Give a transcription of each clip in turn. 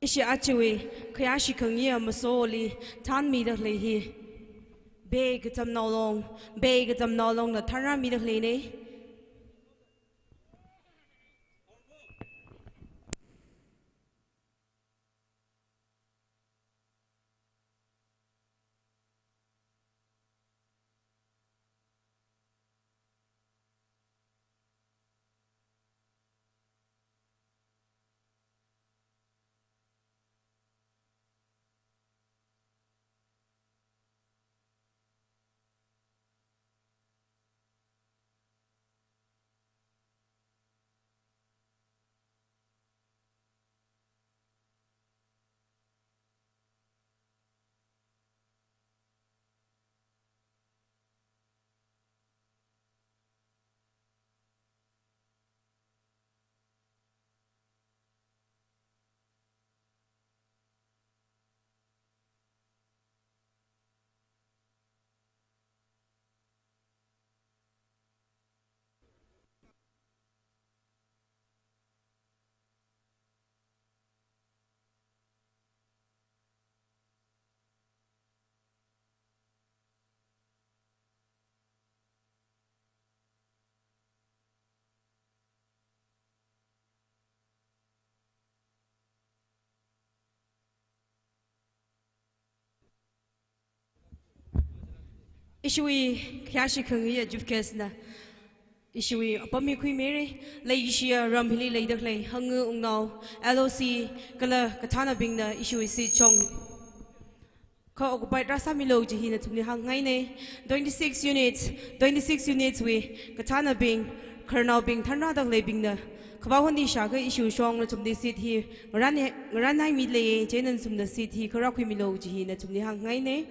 Ishi achewe kayashi kangia masoli tan mi da lehi beg tam no long na thara mi da lene Ishui kayashi kangia jufkesna Ishui apami kui mere leishia ramhili leidakle hangu ungnau LOC kala katana bingna ishui si chong Ka occupied rasa milo jihina tumni hangai ne 26 units we katana bing karnau bing thanra dak le bingna Kabahondi shaka issue shong na tumni sit hi ngaranai mi le jenan sumna sit hi karakui milo jihina tumni hangai ne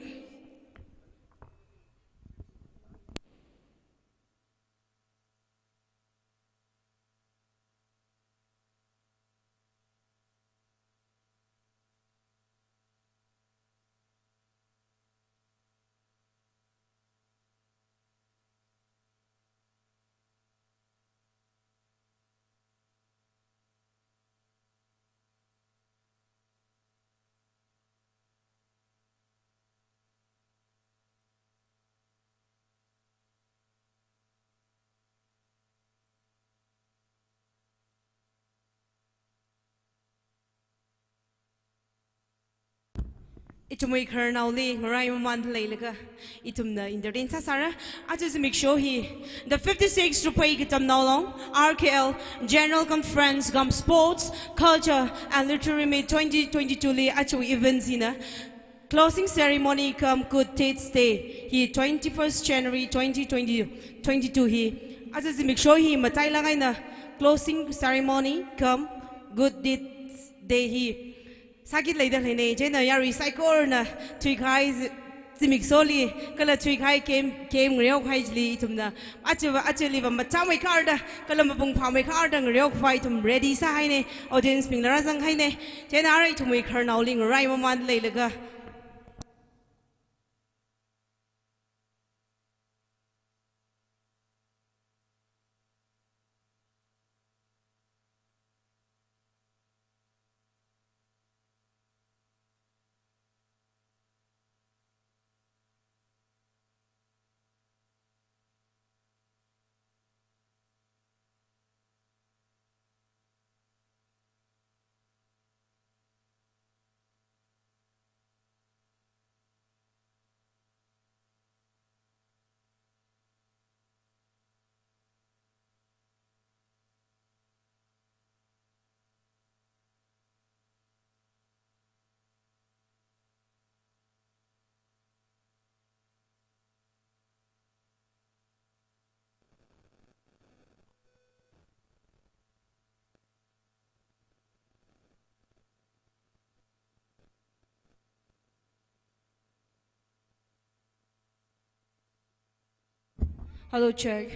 Itumui karnau li ngarai maman leilaga itumna entertain sasara I just make sure the 56 Raphei Katamnao RKL General Conference Gum Sports Culture and Literary Meet 2022 li actually events closing ceremony come good date stay 21st January 2022 I just make sure matai langay na closing ceremony come good date day Sakit later hene jena ya recycle na three guys simik soli kala three guy came real wisely tumna actually ba macam karda kala mapung phamai karda real fight tum ready sa haine audience pinglara sang haine jena rai tumui karnau ling rai maman leilaga Hello check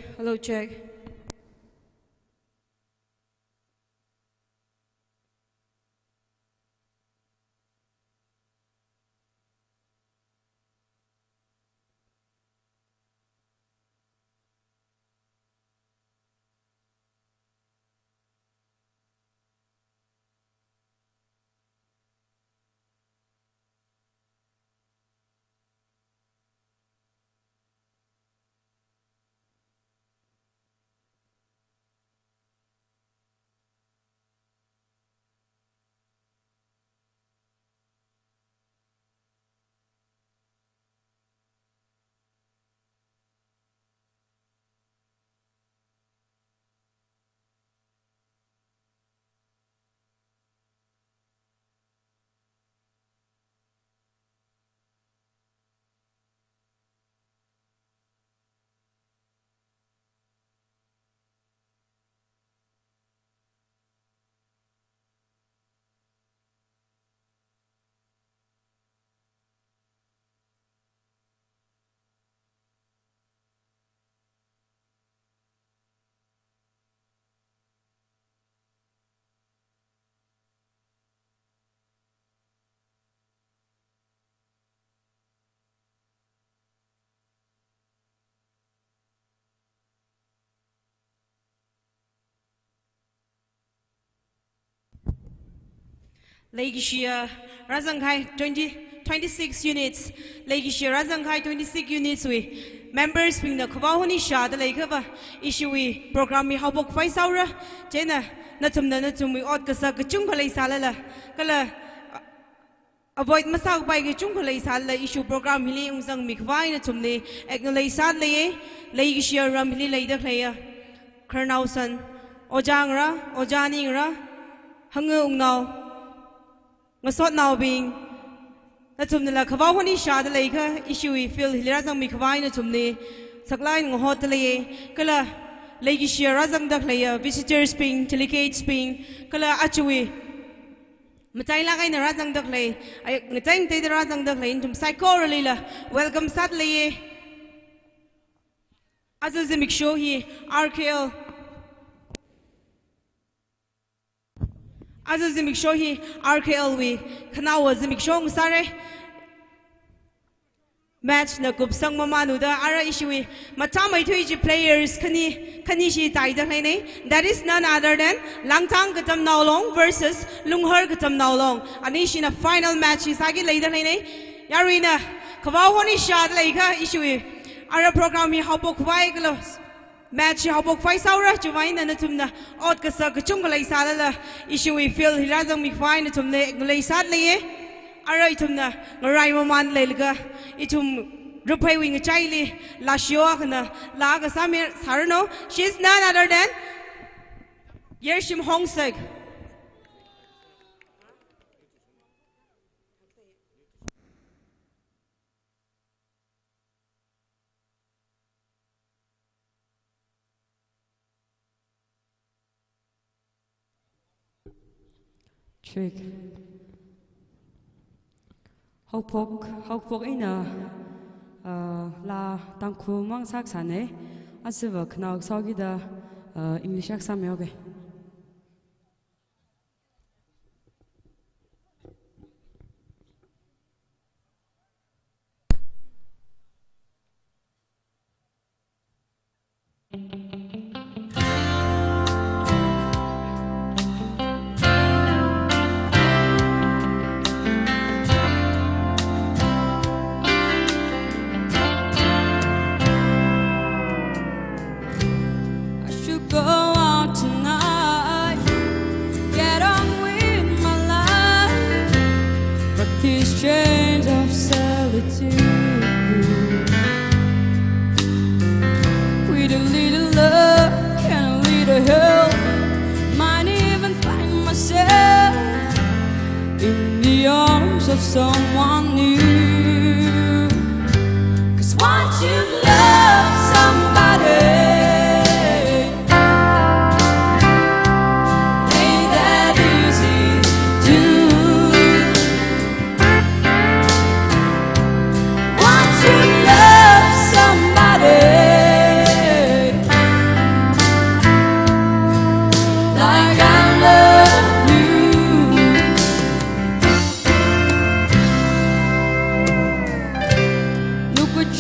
Leigishia Razanghai 26 units. Leigishia Razanghai 26 units we members being the Kawahoni Shah the Lakeva issue we program me how book 5 Saura Jena Natum Natum we ought Kasa Kachungale Salala Kala avoid masak by Kachungale Sala issue program Hili Umsang Mikvine Tumne Acknowledge Sadley Leigishia Ramili Lada Claya Kernausan Ojangra Ojaningra Hunger Ungnau Masot now being Natumnala Kawahoni Shah the Lake issue we feel Hirazang Mikvine Tumne Sakline Hotele Kala Leigishia Razang Daklaya visitors being delegates being Kala Achui Mataila in the Razang Daklay I think the Razang Daklay into Psychoralila welcome sadly Azazimik show he RKL Azazimik show he RKL we Kanawa Zimik show Sare match na Kupsang Mamanu the Ara issue Matamai Twiji players Kanishi Taida that is none other than LANGTANG KATAONAO long versus LUNGHAR KATAONAO long Anish in a final match is Agi later Yarina Kawahoni Shah Lake issue Ara program he Hopok Vaiglos match Hopok Faisaura Juvain and Tumna Otkasa Kachungala Salala issue we feel Hirazang Mikvine Tumne Glay sadly Ara itumna Ngaraima man lelga itum Raphei wing Chili Lashoakana Laga Samir Sarano she's none other than Yershim Hongseg Trick Hopok ina la tangku mang sak sane asiva knauk sogi da English aksam yoge Go out tonight, get on with my life, break these chains of solitude. With a little love and a little help, might even find myself in the arms of someone new. 'Cause once you love somebody,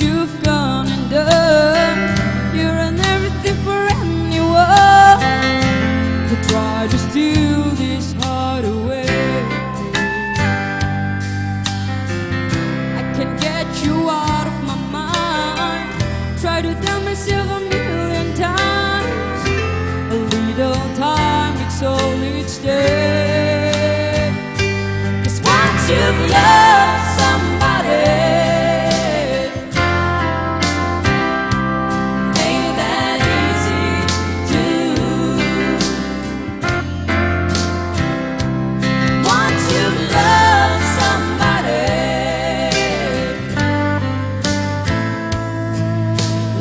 you've gone and done. You run everything for anyone who try to steal this heart away. I can't get you out of my mind. Try to tell myself a million times. A little time makes all each day. 'Cause once you've loved somebody,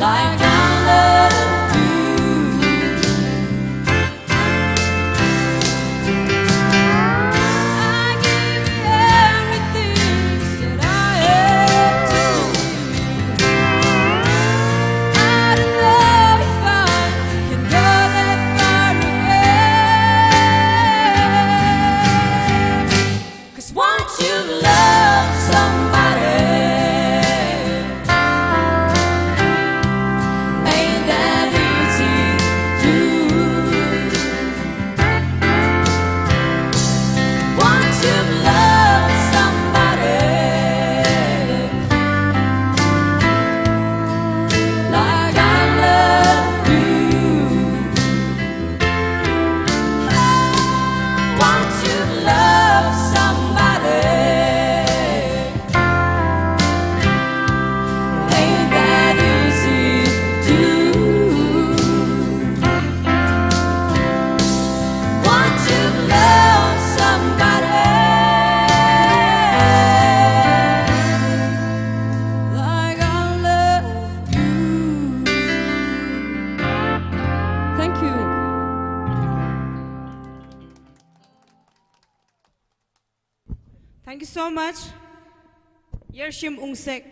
like I love you. I give you everything Thank you so much. Yershim Ungsek.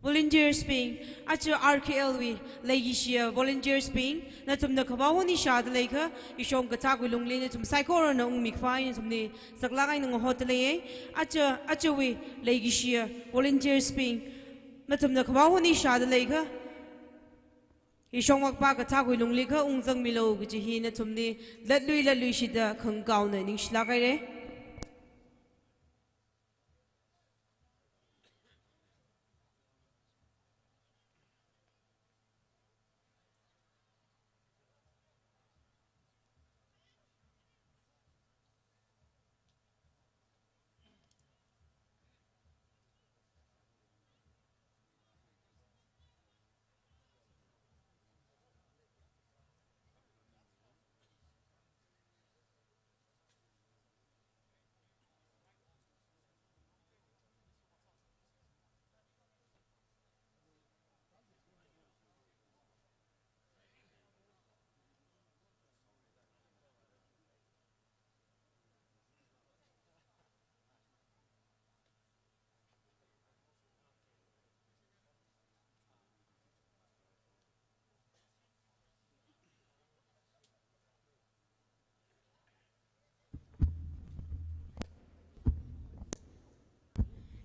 Volunteers being at your RKLV, Legishia, volunteers being, Natum the Kabawani Shad Laker, Ishom Katak with Lunglin, some Psychora, no Mikfine, some the Saklain and Hotelaye, at your way, Legishia, volunteers being, Natum the Kabawani Shad Laker, Ishom Baka Taku Lunglika, Unzang Milo, which he natum the let Luishida Kungaun and Ishlagare.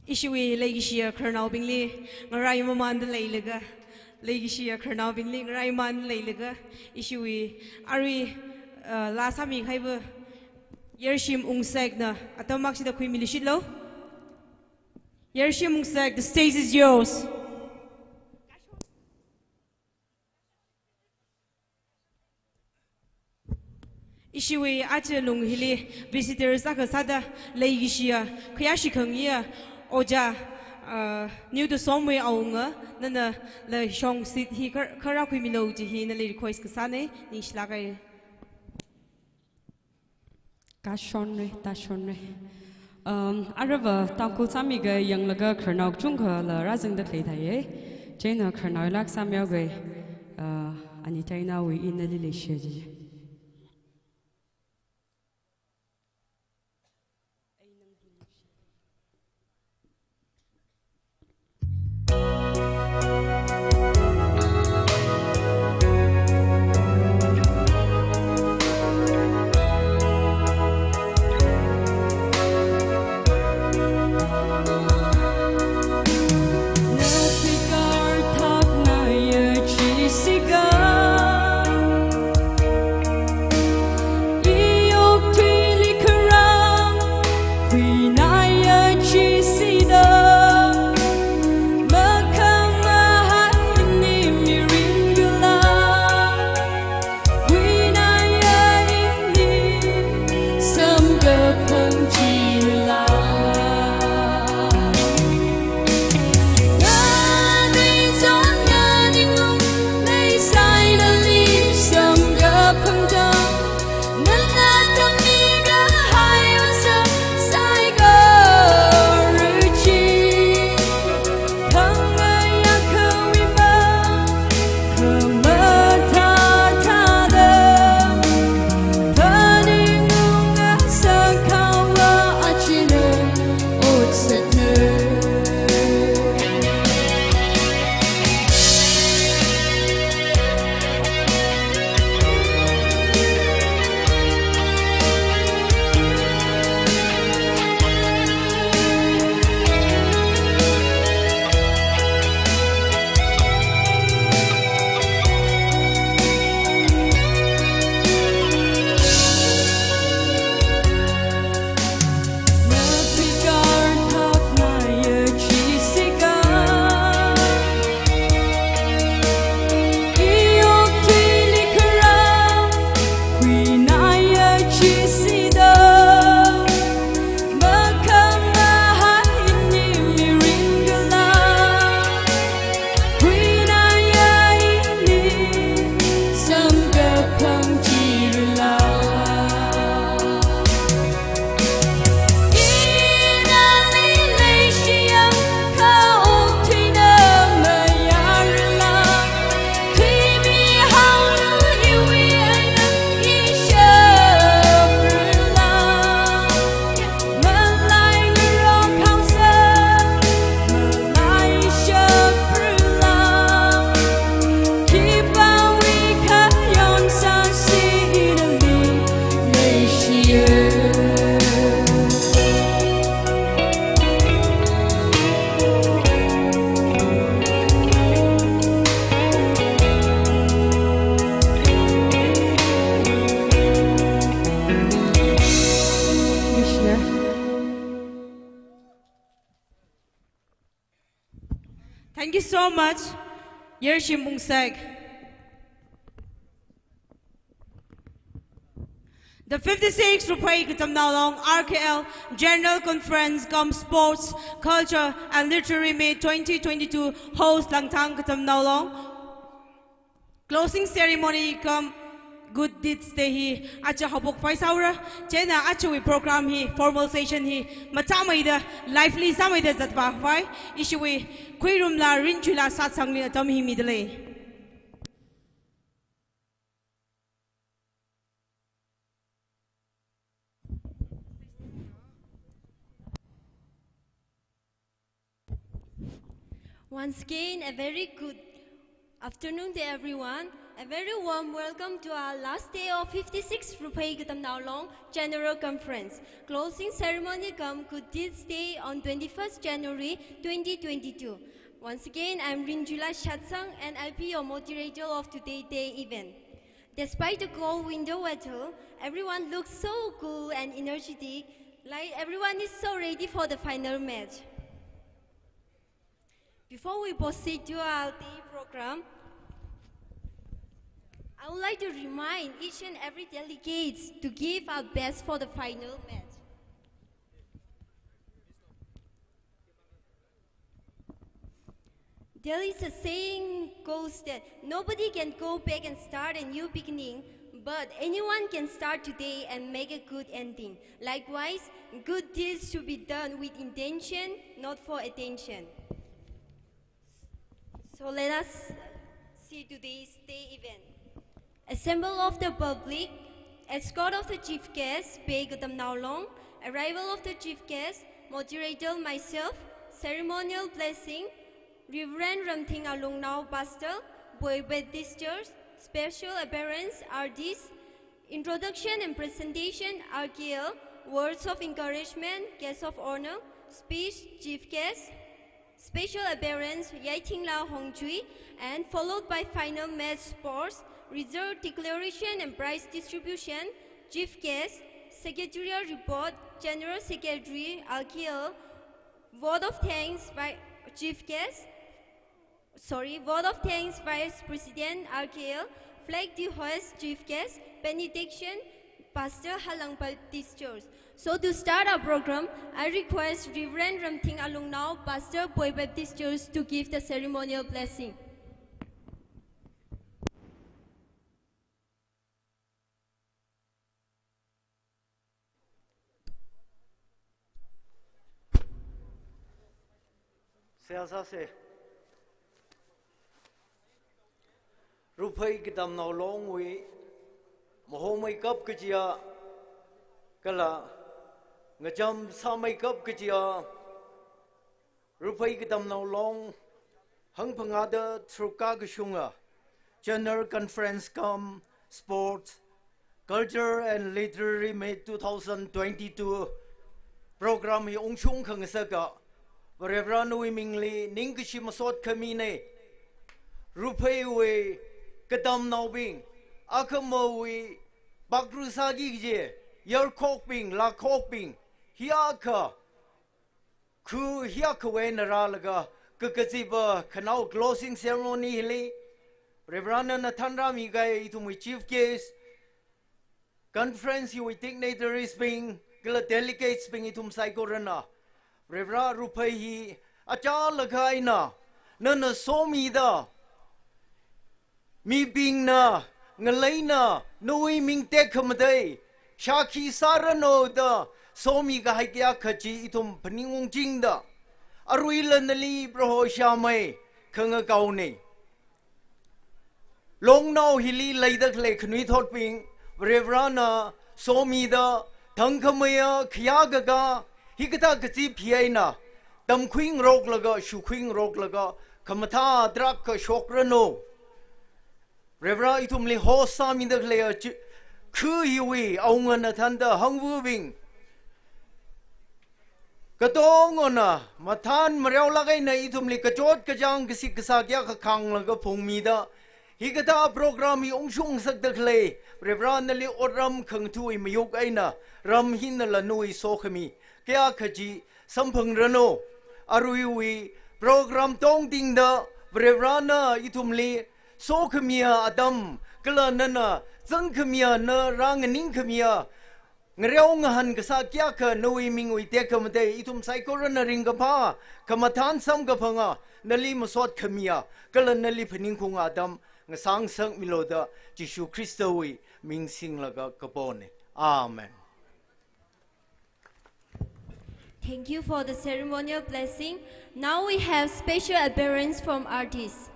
Issuey Legishia Colonel Bingley, Maraiman the Laylaga, Legishia Colonel Bingley, Raiman Laylaga, Issuey Ari Lasami Hiber Yershim Ungsegna, Atamaxi the Queen Milishilo. Yershim Ungseg, the stage is yours. Issuey Acha Lunghili, visitors Akasada, Legishia, Kayashikangya. Oja new the song we aunga nana le song sit hi kara kui melody hi na le request ka sane ni shlagai Tashonre. Arava Tanko Samiga young laga Kernok Junga la Razing the Claytaye, Jana Kernolak Samyoga, Anitaina we in the Lily Shedgy. Thank you so much, Yershim Bungseg. The 56th Raphei Katamnao RKL General Conference cum Sports, Culture and Literary Meet 2022 host LANGTANG Katamnao. Closing ceremony cum good deeds day hi acha habok faisaura chena acha we program hi formal session hi machamai da lively samai da zatwa fai issue we khuirum la rinchula satsang ni atam hi midle. Once again, a very good afternoon to everyone. A very warm welcome to our last day of 56th Raphei Katamnao General Conference. Closing ceremony come good deeds day on 21st January 2022. Once again, I'm Rinjula Shatsang and I'll be your moderator of today's day event. Despite the cold winter weather, everyone looks so cool and energetic, like everyone is so ready for the final match. Before we proceed to our day program, I would like to remind each and every delegate to give our best for the final match. There is a saying goes that nobody can go back and start a new beginning, but anyone can start today and make a good ending. Likewise, good deeds should be done with intention, not for attention. So let us see today's day event. Assemble of the public, escort of the chief guest, Raphei Katamnao, arrival of the chief guest, moderator myself, ceremonial blessing, Reverend Raphei Katamnao Pastor, Boy Baptisters, special appearance artists, introduction and presentation RKL, words of encouragement, guest of honor, speech, chief guest, special appearance Yaiting La Hong Chui, and followed by final match sports, result declaration and prize distribution, chief guest, secretarial report, general secretary RKL, vote of thanks by chief guest, vote of thanks Vice President RKL, flag the hoist chief guest, benediction, Pastor Halang Baptisters. So to start our program, I request Reverend Raphei Katamnao, Pastor Boy Baptisters, to give the ceremonial blessing. Raphei Katamnao long we Maho makeup kajia kala ngajam sa makeup kajia Raphei Katamnao long hang pangada truka gashunga General Conference come Sports Culture and Literary May 2022 program hi ongchung khang saka Reverend we mingli ningkishi masot kamine Raphei we Katamnao bing akamo we bakrusa gije yer kokping la kokping hiaka ku hiaka we naralaga kakaziba kanao closing ceremony hili Reverend Nathandra migai itu my chief guest conference you dignitaries bing kala delegates bing itum saikorana Reverend Raphei hi acha lagaina nana somi da mi bing na ngalay na nui ming tekamaday shaki sarano da somi gahay kaya kachi itum paningong jing da aruila nali bro shamay kangagaw ni long now hili laydak le kanui thot ping Reverana somi da tangkamaya kaya gaga hikata kachi piyay na damkwing rok laga shukwing rok laga kamata drak ka shokrano Reverend itum li hosa mindak le ku hiwi aungan thanda hangwu bing katongona mathan mrew lagai na itum li kachot kajang kisi kasagya ka khang laga phongmi da higata program hi ongshung sak dakle Reverend li oram khangtu I mayuk aina ram hin la nui sokhmi kya khaji samphang rano arui program tong ding da Reverend itum li so kemia adam kala nana zang kemia na rang ning kemia ngreong han kasa kya ka noi mingui te kamate itum saikora na ring pa kamathan sam ka phanga nali masot kemia kala nali phaning khung adam ngasang sang miloda Jishu Kristo wi ming sing laga kapone amen. Thank you for the ceremonial blessing. Now we have special appearance from artists.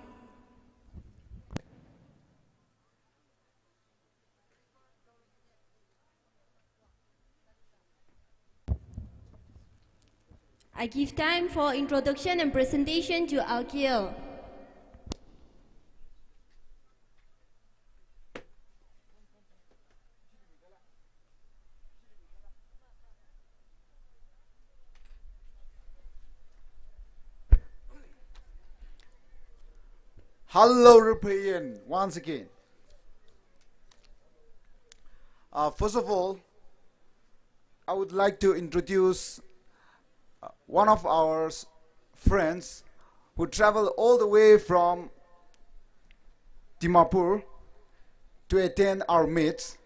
I give time for introduction and presentation to RKL. Hello, Raphei, once again. First of all, I would like to introduce one of our friends who traveled all the way from Dimapur to attend our meet.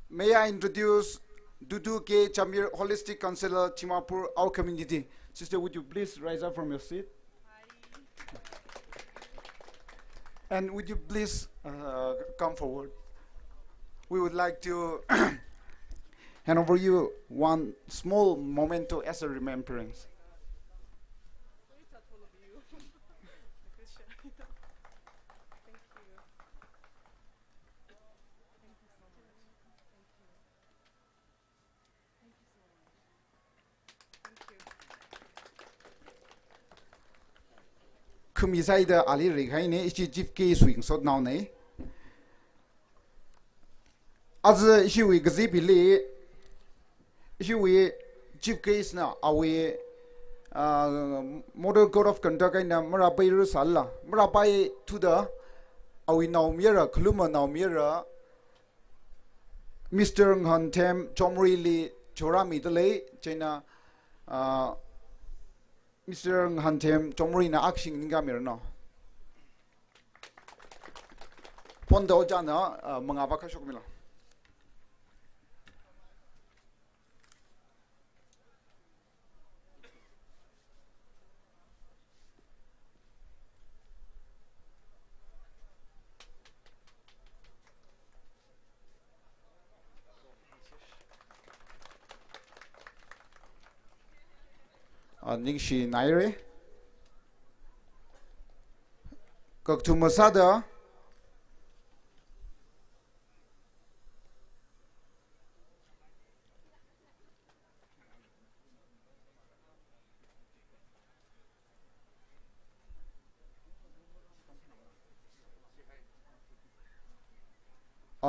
May I introduce Dudu K. Chamir, Holistic Counselor, Dimapur, our community. Sister, would you please rise up from your seat? Hi. And would you please come forward? We would like to hand over you one small memento as a remembrance. Kumisaida ali regaine ichi jifke swing sot now ne. As she we gazibili, she we jifke na awe model code of conduct na marapai rusalla marapai to the awe now mira kluma now mira Mr. Nghantem Chomrili Chorami Dele China Mr. Nghantem Chomrina action ningamirno Pondo Jana Mangabaka Shokmila. Ningshi Naire Kaktu Masada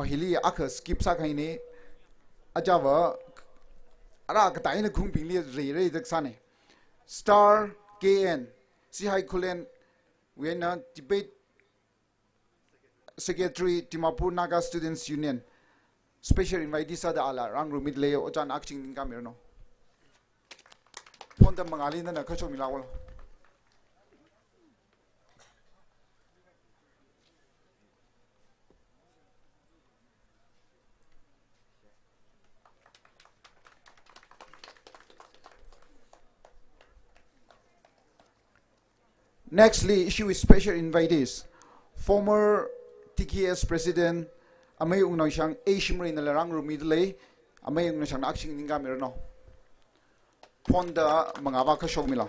Hili Aka skip Sakaini Ajava Arakataina Kumpili Re Daksane Star KN Sihai Kulen Vienna Debate Secretary Timapur Naga Students Union Special Invitee Sada Ala Rangru Midlay Ojan Acting in Gamirno Ponta Mangalina Nakacho Milawal. Nextly, issue with special invitees. Former TKS President Amay Ungnashang Ashimri na larang rumidlay Amay Ungnashang action ninga mirno. Ponda mangava ka shogmila.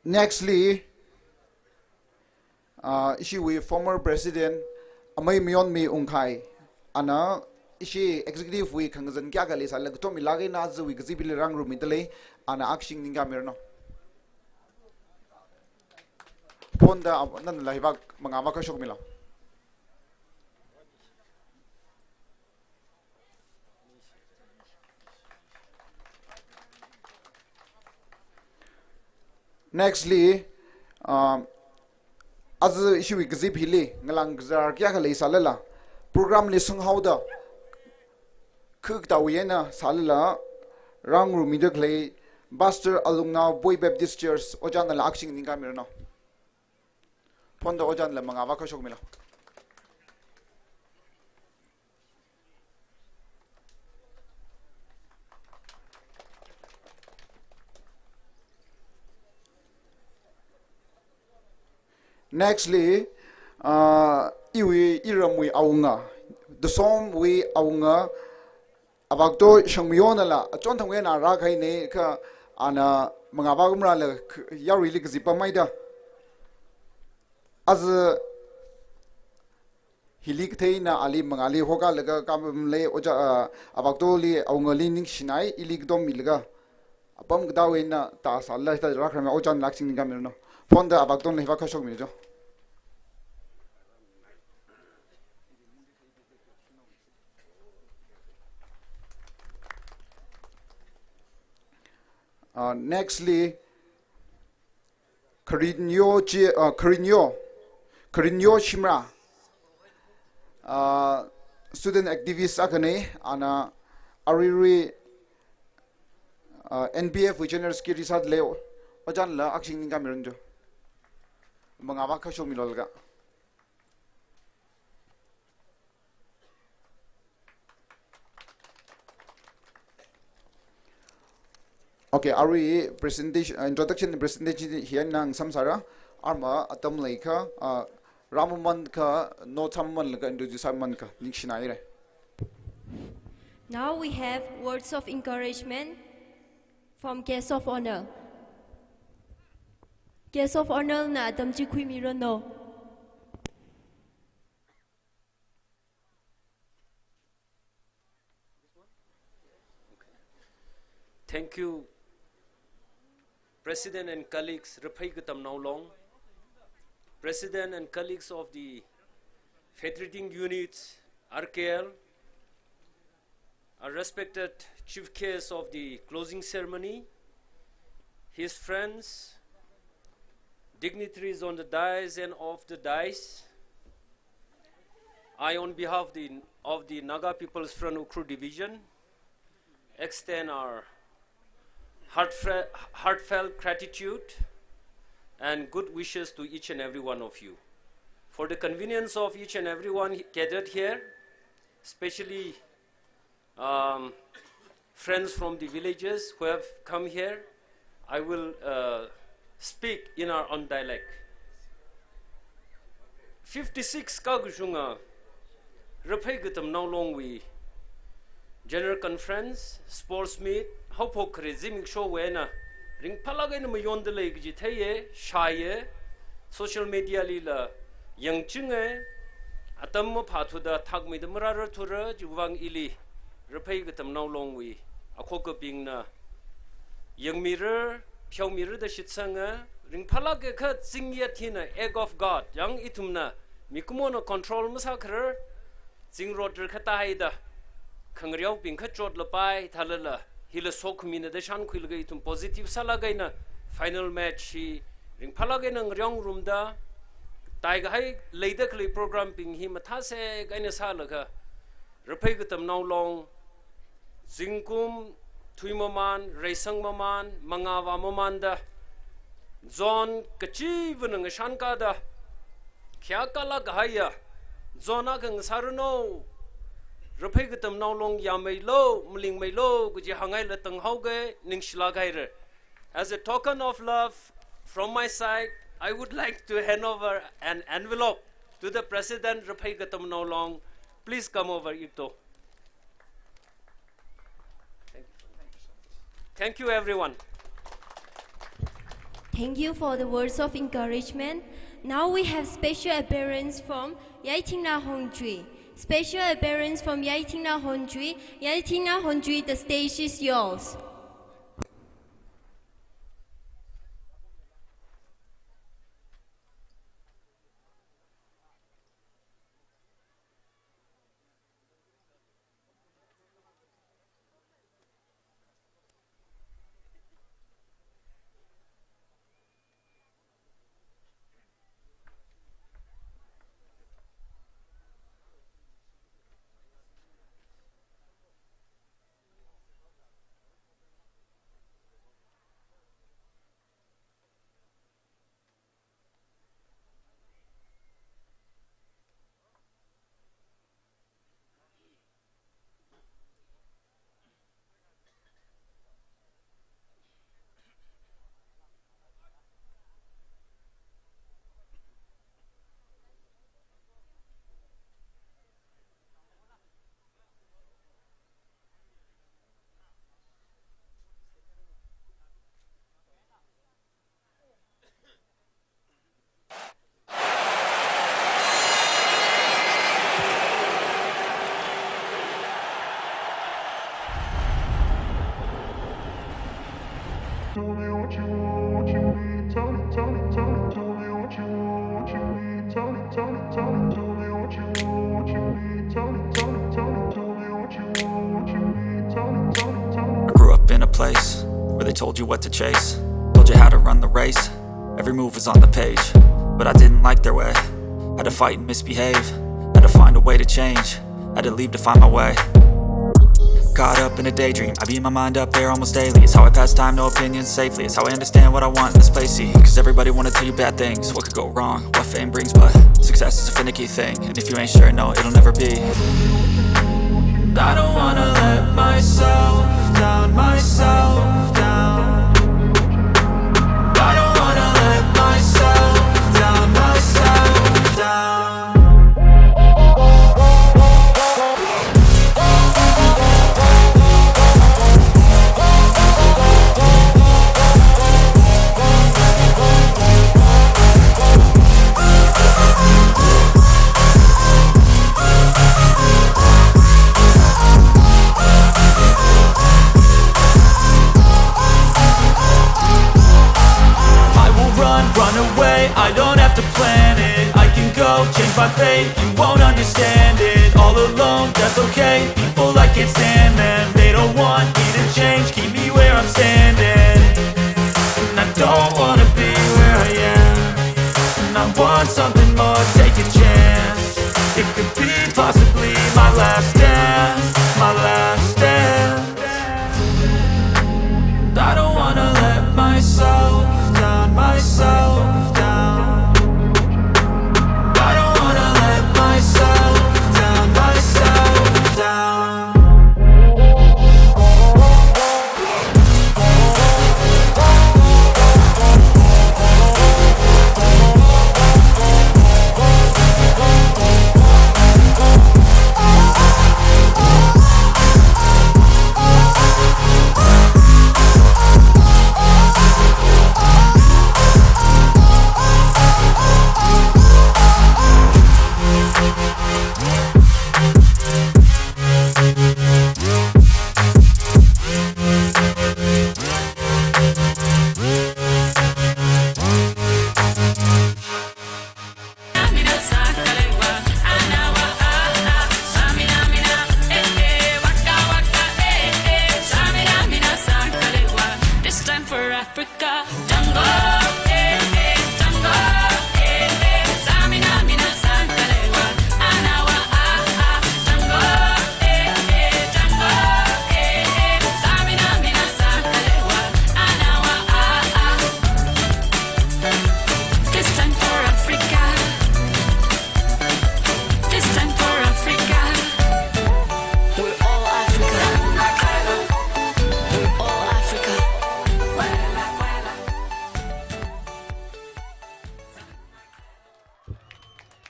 Nextly, issue with former President Amay Mion Mi Ungkai. Ana issue executive we Kangazan Gagalis, I like to Milagi Nazu with Zibil Rang Rumidale, Ana action Ninga Mirno. Ponda Nan Laivak Mangavaka Shogmila. Nextly, as issue with Zip Hilly, Ngalangzar Yakale Salala, program listen how the Cook Tawiena Salala, Rangu Midaclay, Buster Alumna, Boy Baptist Church, Ojan al action in Gamirno. Ponda Ojan la Mangavaka Shogmila. Nextly, iwi iramwi aunga. The song we aunga abagto shangmiona la. Chon thangwe na rakai ne ka ana mangabagumra la yari lik zipa maida. As hilik thay na ali mangali hoga laga kam le oja abagto li aunga li ning shinai ilik dom milga. Apam gdawe na ta salla sta rakhna ojan laksing ninga mirno. Ponda abagto ne hivaka shog mirjo. Nextly, Karinyo Shimra, student activist akane ana ariri NBF Visionaries ki risat leo ojan la aksing ning kameron jo mangawa ka show milol ga okay ari presentation introduction presentation here nang samsara arma atam leikha Ramuman ka no thamman laga introduce man ka nikshinai re. Now we have words of encouragement from guest of honor. Guest of honor na Adam ji khui mi no. Thank you, President and colleagues, Raphei Katamnao, President and colleagues of the Federating Units, RKL, our respected chief guest of the closing ceremony, his friends, dignitaries on the dais and off the dais. I, on behalf of the Naga People's Front Ukru Division, extend our heartfelt gratitude and good wishes to each and every one of you. For the convenience of each and every one gathered here, especially friends from the villages who have come here, I will speak in our own dialect. 56 Kagushunga, Raphei Katamnao Longwi, General Conference, Sports Meet, Hopo Krizim Show Wena, Ring Palagay na mayon de lake jitaye, shaye, social media lila, yang chinge, atam mo patuda tagmi de marara tura, juwang ili, Raphei Katamnao Longwi, Akoka Ping na, Young Mirror, Piao Mirror the Shitsanga, Ring Palagay kat Zingyatina, Egg of God, Young Itumna, Mikumono control massacre, Zing Roger Kataida, Kangriao Ping Katrod Lapai, Talala. Hila sok mina de shan kuil gay tum positive sala gay na final match hi ring phala gay nang ryong room da tai ga hai leida kli program ping hi matha se gay na sala ka Raphei Katamnao long zingkum thuimaman reisang maman mangawa maman da zon kachi vnang shan ka da kya kala gaya zona kang saruno Raphei Katamnao long yamay lo, muling may lo, guji hangay latang hauge, ning shlagayre. As a token of love from my side, I would like to hand over an envelope to the President Raphei Katamnao long. Please come over, Ito. Thank you, everyone. Thank you for the words of encouragement. Now we have special appearance from Yaitingna Hongjui. Special appearance from Yaitingna Hongjui. Yaitingna Hongjui, the stage is yours. I grew up in a place where they told you what to chase, told you how to run the race. Every move was on the page, but I didn't like their way. Had to fight and misbehave, had to find a way to change, had to leave to find my way. caught up in a daydream. I beat my mind up there almost daily. It's how I pass time, no opinions safely. It's how I understand what I want in this place, see. Cause everybody wanna tell you bad things. What could go wrong, what fame brings, but success is a finicky thing. And if you ain't sure, no, it'll never be. I don't wanna let myself down, myself down. I don't wanna let myself down, myself down. Run away, I don't have to plan it. I can go, change my fate, you won't understand it. All alone, that's okay, people I can't stand them. They don't want me to change, keep me where I'm standing. And I don't wanna be where I am. And I want something more, take a chance. It could be possibly my last dance, my last dance. I don't wanna let myself down, myself down. I don't wanna let myself down, myself down.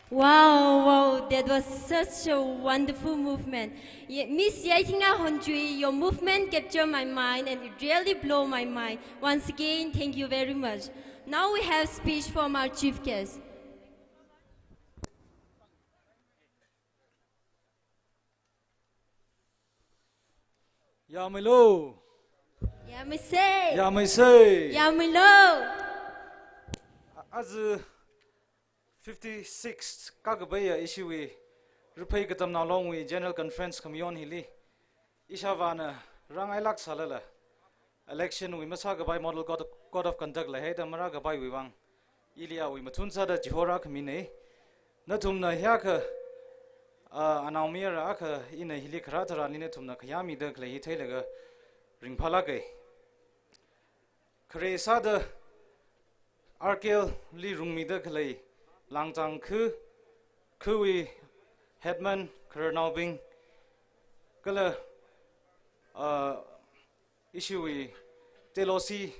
Wow, that was such a wonderful movement. Miss Yaitinga Honjui, your movement captured my mind and it really blew my mind. Once again, thank you very much. Now we have speech from our chief guest. Yamilo. Yamise. Yamise. Yamilo. As 56th Kagabaya issue we Raphei Katamnao long we General Conference Communion Hili Ishavana Rang Ilak Salala election we Masagabai model code of conduct la Heda Maragabai we wang Ilia we Matunsa da Jihora Kamine Natumna Hiaka Anaumira Aka in a Hilikarata Linatumna Kayami de Clay Telaga Ringpalake Kresada Arkel Li Rungmida Clay LANGTANG Kui Headman Kernaubing Kala issue Telosi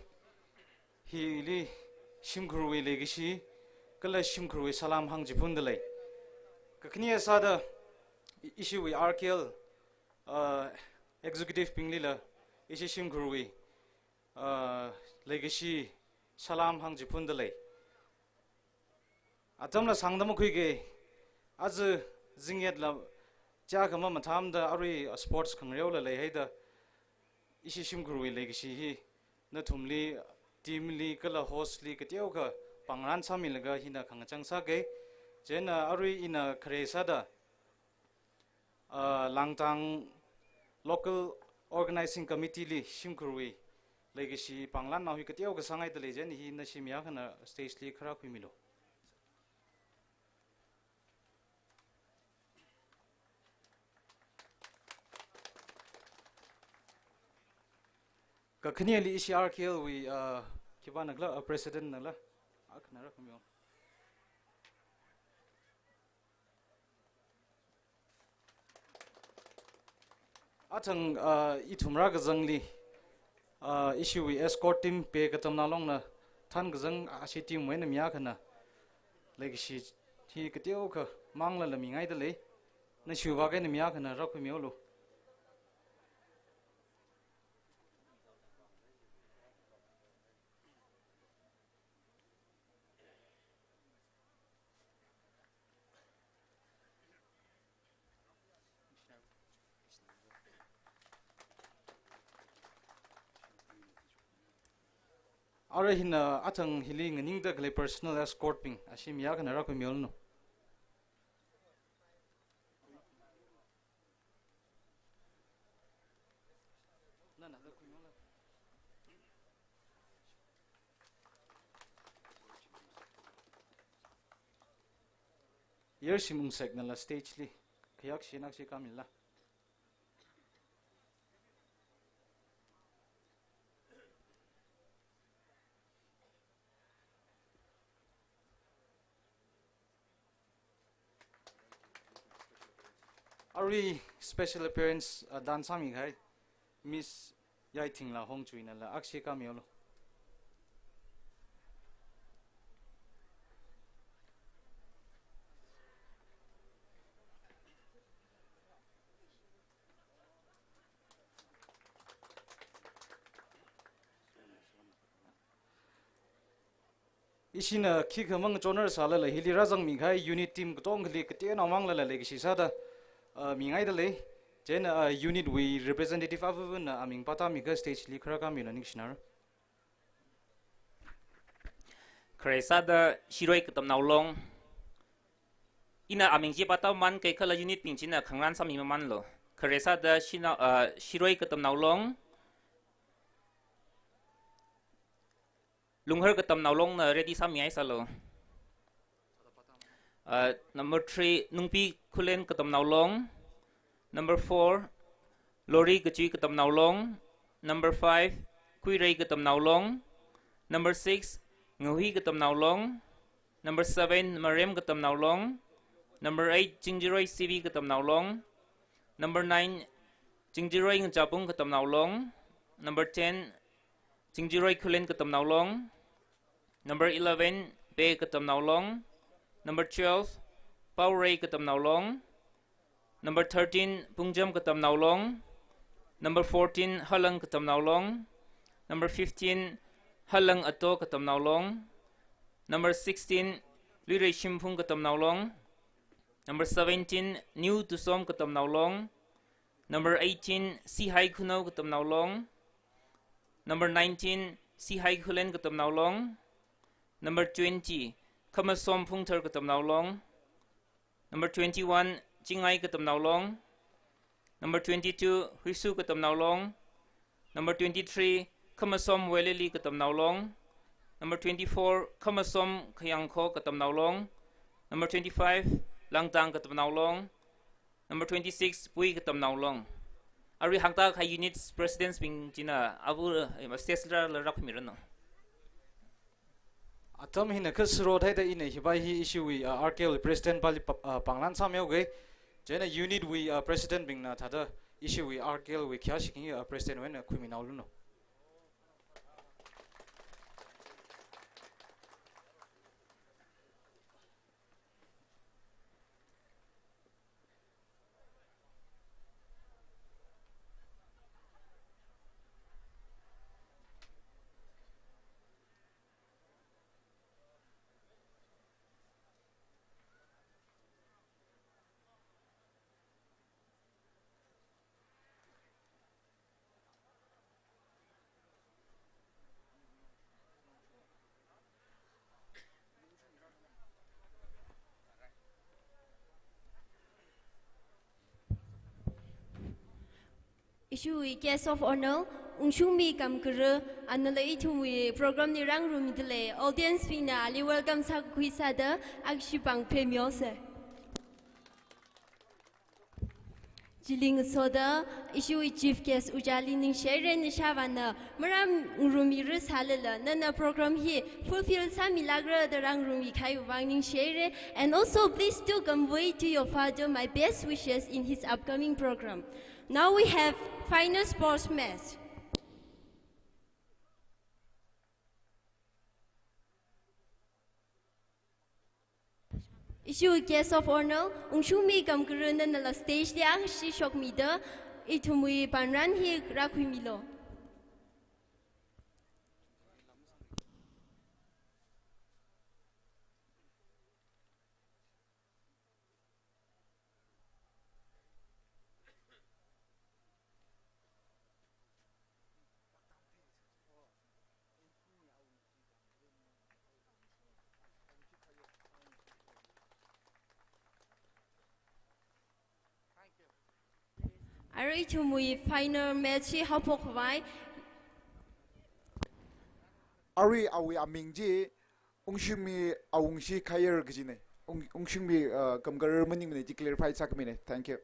Hili Shimkurui Legacy Kala Shimkurui Salam Hangjipundale Kaknia Sada issue Arkel Executive Pinglila Ishi Shimkurui Legacy Salam Hangjipundale Atamla Sangdam Kuige as Zinget La Jakama Matam the Ari sports Kangriola Leheda Ishishim Guru Legacy Natumli Teamly Kala Hostly Katioka Pangran Samilaga Hina Kangachang Sage Jena Ari in a Kresada LANGTANG local organizing committee Li Shimkurui Legacy Panglan now he Katioka Sangai the legend he Nashimiakana stage Li Karakumilo. Kakniali isi RKL we kiba nagla president nagla aknara kumyo. Atang itumra gazangli issue we escort team pe katamna long na than gazang ashi team wen mya khana like shi thi kateo kha mangla lami ngai da le na shuwa ga mya khana ra kumyo lo. Ara hina atang hiling ning da gle personal escort ping ashim ya kana ra ko miol no. Yer simung sek na la stage li khayak shinak shi kamilla. Ari special appearance dan sami gai Miss Yai Ting la Hong Chui na la akshi ka miolo. Isina ki khamang choner sala la hili razang mi gai unit team tong khli kte na mang la le gi sa da mi ngai da le jen unit we representative avun aming pata mi ga stage li khra ka mi la ning shinar. Kresa da Shiroi Katamnao long ina aming ji pata man kai khala unit ping china khangran sami man lo. Kresa da Shiroi Katamnao long LUNGHAR Katamnao long na ready sami ai salo. Number 3 Nungpi Kulen Katamnao long. Number 4 Lori Kachui Katamnao long. Number 5 Kuirei Katamnao long. Number 6 Nguhi Katamnao long. Number 7 Marem Katamnao long. Number 8 Jingjiroi Sivi Katamnao long. Number 9 Jingjiroi Ngchapung Katamnao long. Number 10 Jingjiroi Kulen Katamnao long. Number 11 Be Katamnao long. Number 12 Paurei Katamnao long. Number 13 Pungjam Katamnao long. Number 14 Halang Katamnao long. Number 15 Halang Ato Katamnao long. Number 16 Lirei Shimpung Katamnao long. Number 17 New Tusom Katamnao long. Number 18 Sihai Kunau Katamnao long. Number 19 Sihai Kulen Katamnao long. Number 20 Kamasom Pungtar Katamnao long. Number 21 Jingai Katamnao long. Number 22 Huisu Katamnao long. Number 23 Kamasom Weleli Katamnao long. Number 24 Kamasom Kayangko Katamnao long. Number 25 LANGTANG Katamnao long. Number 26 Pui Katamnao long. Ari hangta kha units presidents ping china abu sesra la rak mirano. Atam hina khasro thai da ina hibai hi issue we RKL president pali panglan samyo ge jena unit we president bing na thada issue we RKL we kya shiking president when criminal no. Issue guest of honor ungshumi kam kuru anala itu program ni rang room dile audience pina ali welcome sa kuisada akshi pang premios. Jiling soda issue chief guest ujali ning share ni shavana maram rumira salala nana program here fulfill some milagra the rang rumi kai wanging share and also please do convey to your father my best wishes in his upcoming program. Now we have final sports match. Issue guest of honor, ungshumi gamguruna na la stage liang shi shok mida, itumui panran hi rakui milo. Ari tumui final match how pokvai. Ari awi amingji ungshimi awungshi khayer gijine ungshimi kamgar maning mane clarify sakmine. Thank you.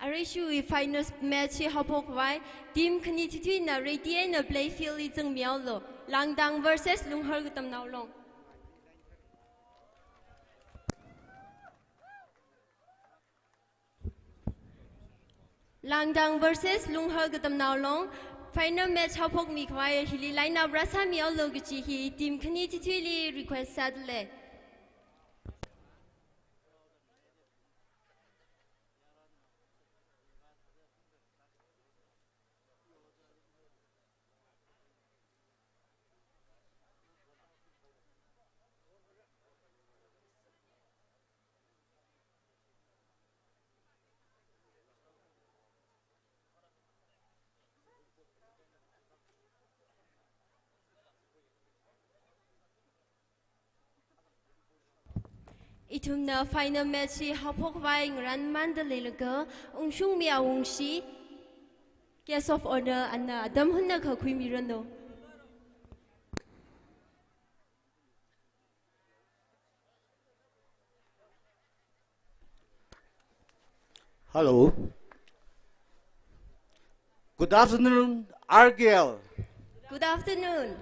Ari shui final match how pokvai team khniti na radian na play field izeng miao lo LANGTANG versus LUNGHAR KATAONAO long. LANGTANG versus LUNGHAR KATAONAO long. Final match how pok mi kwai hili line up rasa miao lo gichi hi team khniti li request sadle. Itumna final match how pok vai ngran mandale laga ungshung mi awungshi guest of honor anna adam hunna kha khui mirano. Hello. Good afternoon, RGL. Good afternoon.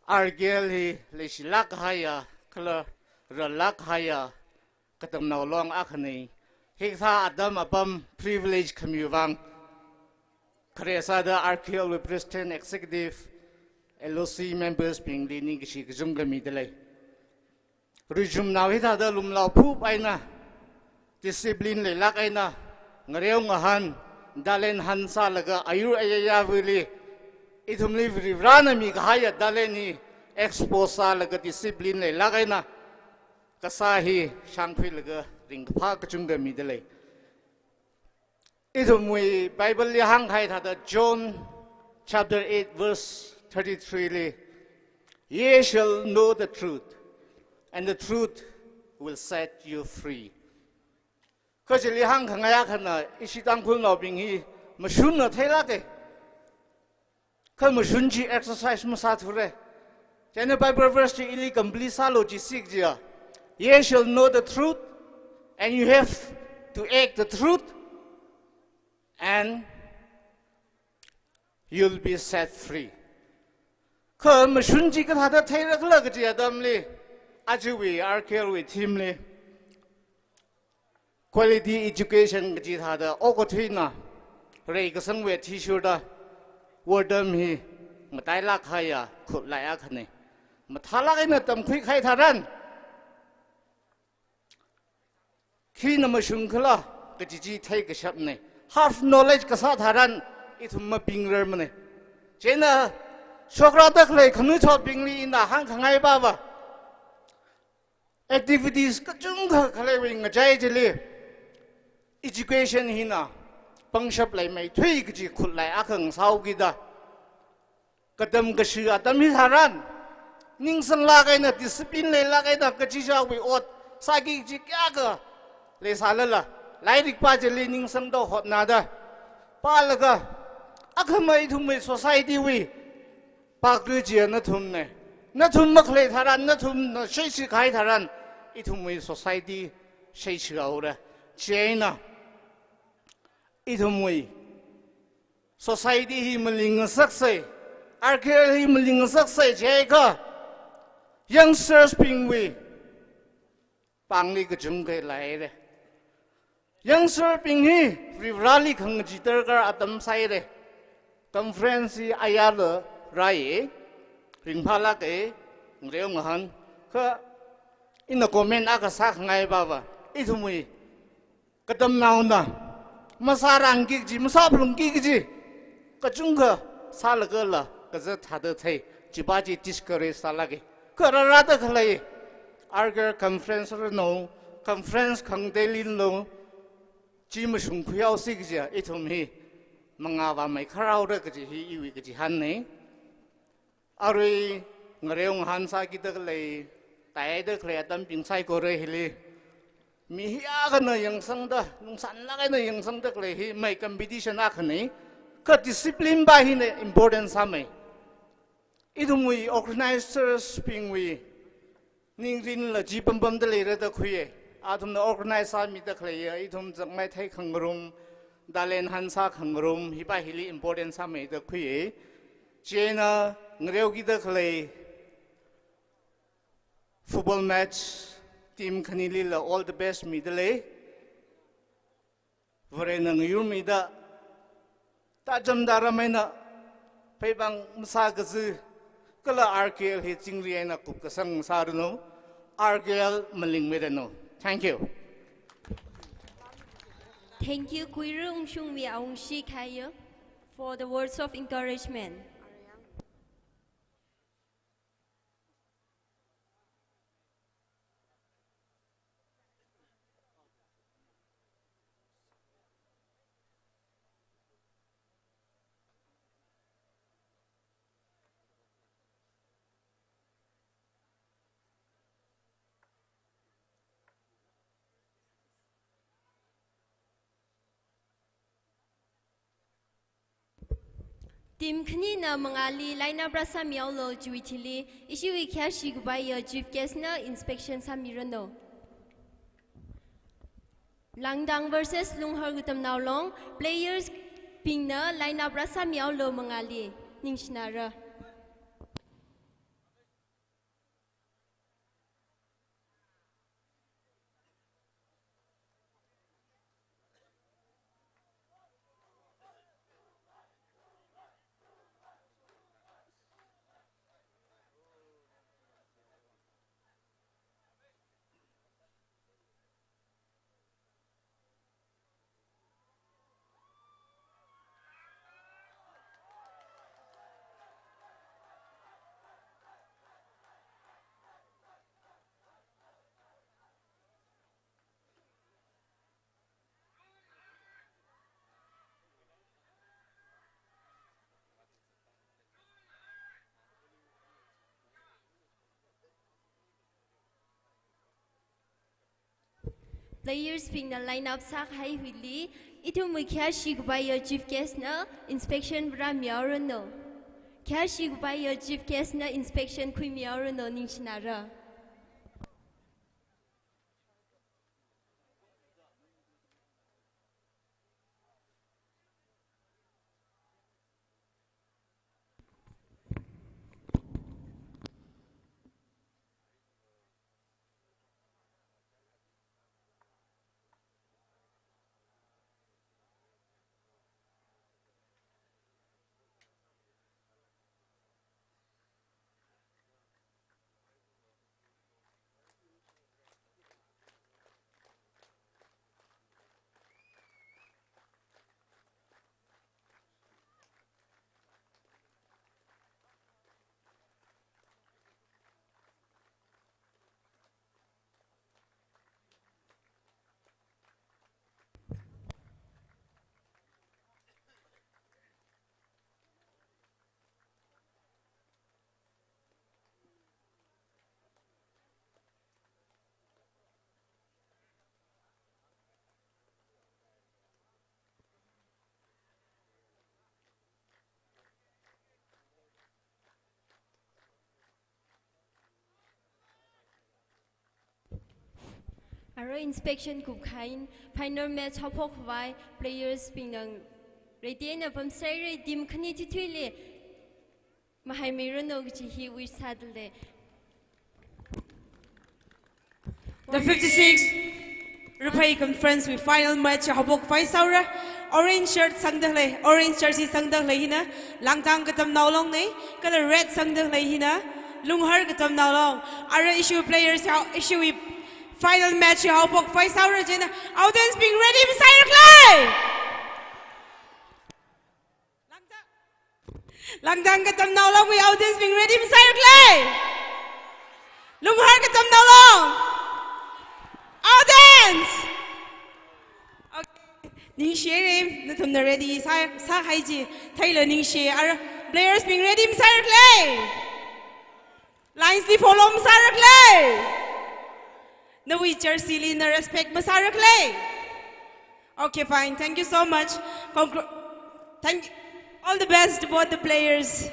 RGL hi lesilak haya kala ralak haya katamnao long akhni hikha adam apam privilege khamyuwang khresa da RGL represent executive LOC members being leading gishi gumga midale rijum naw hitha da lumlaw phu paina discipline le lak aina ngareu ngahan dalen hansa laga ayur ayaya vili itumli vivrana mi gaya daleni exposa laga discipline le lagaina kasahi shangphi laga ringpha kachunga midale itumui bible li hang khai thada John chapter 8 verse 33 le ye shall know the truth and the truth will set you free kajili hang khangaya khana isitang khul no binghi mashun na thailate come shunji exercise masathure chane bible verse ili complete salo ji sikja ye shall know the truth and you have to act the truth and you'll be set free come shunji ka thada thaira kla gji adamli ajuwi arkel with himle quality education gji thada okothina rei ka sangwe thishurda wordam hi matai la khaya khut la ya khane mathala kai na tam khui khai tharan khi na ma shung khala ka ji thai ka shap ne half knowledge ka sa tharan ithum ma pingrer mane chena sokra tak le khnu chot pingli na hang khangai ba ba activities ka chung kha khale wi ngajai jeli education hi na pangshap lai mai thui gi khut lai akhang sau gi da kadam ka shi atam hi haran ning sang la kai na discipline le la kai da ka chi ja wi ot sa gi ji kya ga le sa la la lai rik pa je le ning sang do hot na da pa la ga akhamai thum mai society wi pa ku ji na thum ne na thum mak le tharan na thum na shi shi khai tharan itumui society sei chiaura china itumui society hi maling sakse arkel hi maling sakse cheka youngsters pingwi pangli ka jungke lai re youngster pinghi rally khang jitar kar atam sai re conference ayala rai ringphala ke ngreu ngahan kha in the comment aka sak ngai baba itumui katamnao na masarang ki ji masablung ki ji ka jungka salaga la ka za thada thai jibaji discourage salage karara da khlai arger conference no conference khang daily no ji ma sung khuyao si ji itumhi manga ba mai kharau da ji hi iwi ji han ne arui ngreu han sa ki da khlai tai da khlai tam ping sai ko re hili mi hiya ga na yang sang da nung san la ga na yang sang da khlai hi mai competition a khani ka discipline ba hi ne important sa mai idumui organizers pingwi ningrin la ji pam pam da le ra da khuye athum na organizer mi da khlai idum jang mai thai khangrum dalen han sa khangrum hi ba hili important sa mai da khuye chena ngreu gi da khlai football match team khanili la all the best midale vore nang yur mida ta jamdara maina peibang masa gazu kala RKL he chingri na kup kasang sarno RKL maling medano thank you Kuiru Ungshung Mi Aung Shi Kaya for the words of encouragement. Tim khni na mangali laina brasa miaulo juitili ishi wi kyashi gubaya chief guest na inspection samirano Langtang versus LUNGHAR Katamnao long players ping na laina brasa miaulo mangali ningshnara Players ping na lineup sak hai huili itu mu kyashi gubaya chief guest na inspection bra miaurono kyashi gubaya chief guest na inspection kui miaurono ningshnara Our inspection could kind final match hopok vai players pinang retain upon say dim kaniti twile Mahaimirono he we saddle The 56 Raphei Conference with final match habok fai saura orange shirt sangdahle orange jersey sangdahle hina langtang katamnao long nei color red sangdahle hina LUNGHAR katamnao long ara issue players issue with final match habok fai saura jena audience being ready beside clay langtang katamnao long we audience being ready beside clay LUNGHAR katamnao long audience Ning share na thum na ready sa haiji Taylor ning share our players being ready Mr. Clay lines di follow Mr. Clay no we jersey na respect Mr. Clay okay fine thank you so much thank you. All the best to both the players.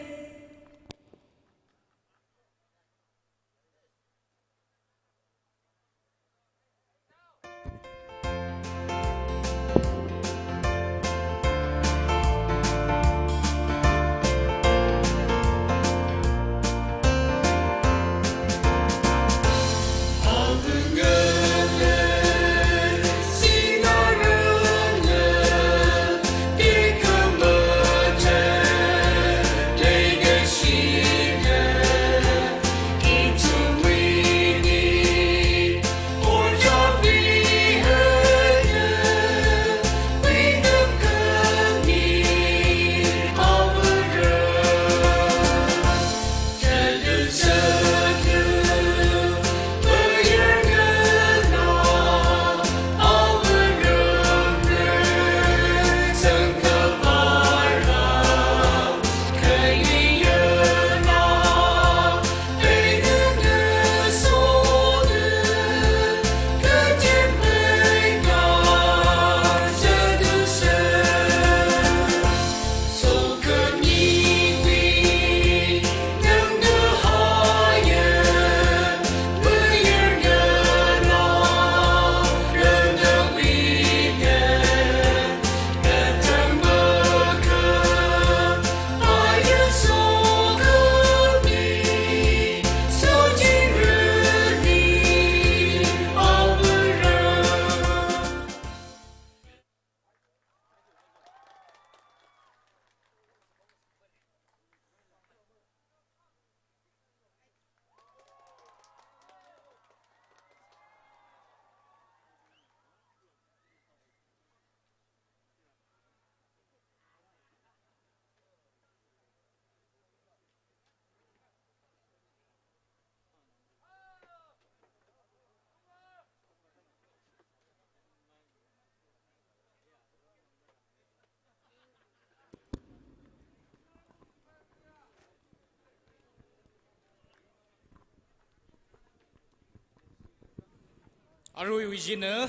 Arui wijina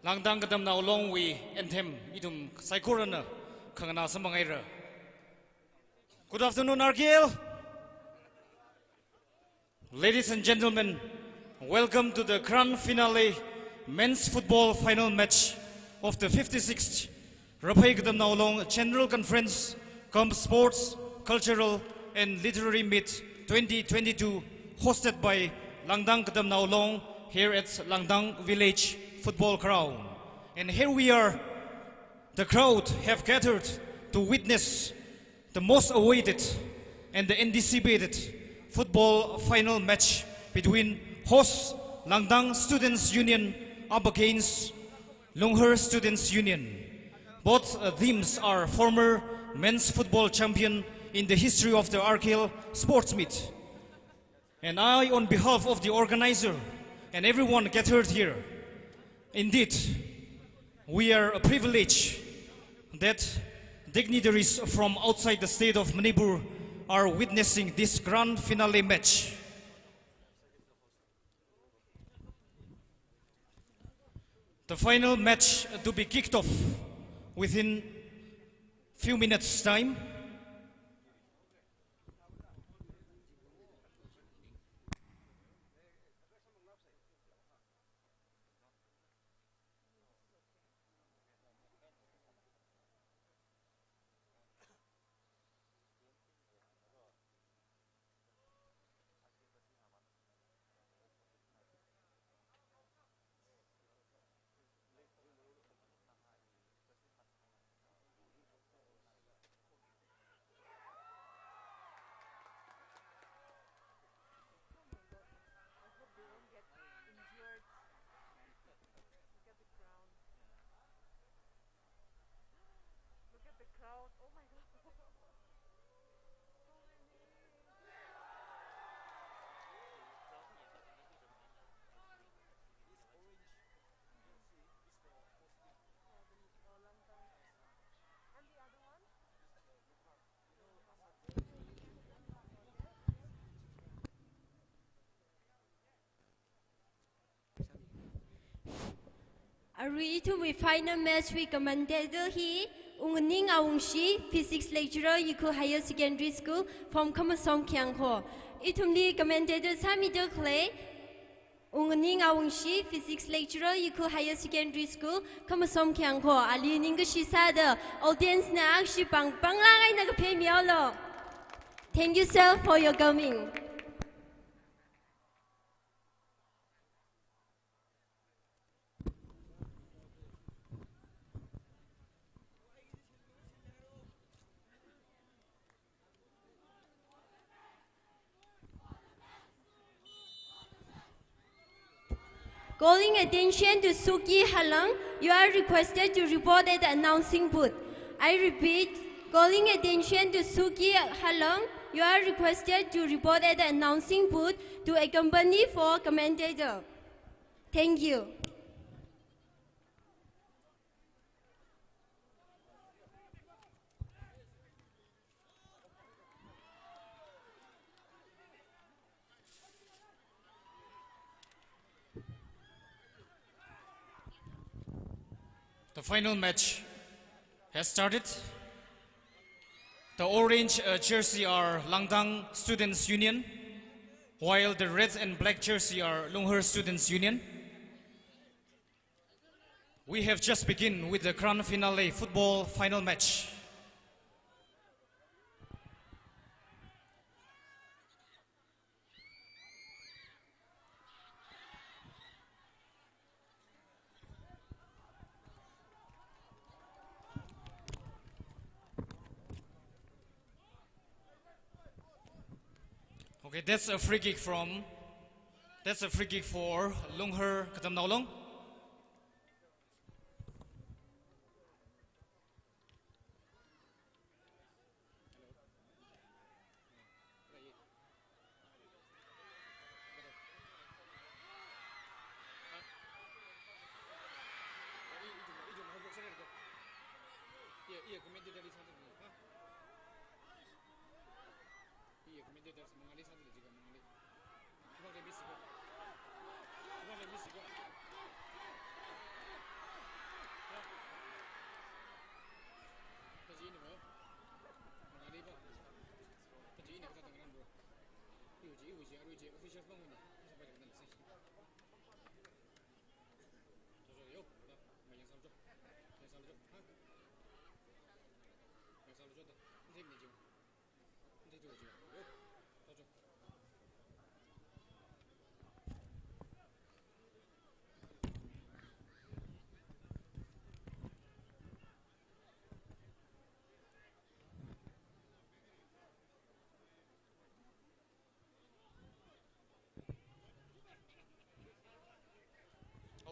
langtang katamnao long we anthem idum saikorana khangana samangaira. Good afternoon, RKL. Ladies and gentlemen, welcome to the grand finale men's football final match of the 56th Raphei Katamnao long General Conference cum Sports, Cultural and Literary Meet 2022 hosted by LANGTANG Katamnao long here at LANGTANG Village Football Ground. And here we are, the crowd have gathered to witness the most awaited and the anticipated football final match between host LANGTANG Students Union up against LUNGHAR Students Union. Both teams are former men's football champion in the history of the RKL sports meet. And I, on behalf of the organizer and everyone gathered here, indeed, we are privileged that dignitaries from outside the state of Manipur are witnessing this grand finale match. The final match to be kicked off within few minutes' time. Ari to my final match we commentator he Ungning Aungshi, physics lecturer Yiku Higher Secondary School from Kamasom Kyangho. Itumli commentator Samido Clay Ungning Aungshi, physics lecturer Yiku Higher Secondary School Kamasom Kyangho. Ali Ningashi Sada, audience na Akshi Bang Banglang Nagapay Miolo. Thank you, sir, for your coming. Calling attention to Suki Halang, you are requested to report at the announcing booth. I repeat, calling attention to Suki Halang, you are requested to report at the announcing booth to accompany for commentator. Thank you. The final match has started. The orange jersey are LANGTANG Students Union, while the red and black jersey are LUNGHAR Students Union. We have just begun with the grand finale football final match. Okay, that's a free kick for LUNGHAR Katamnao.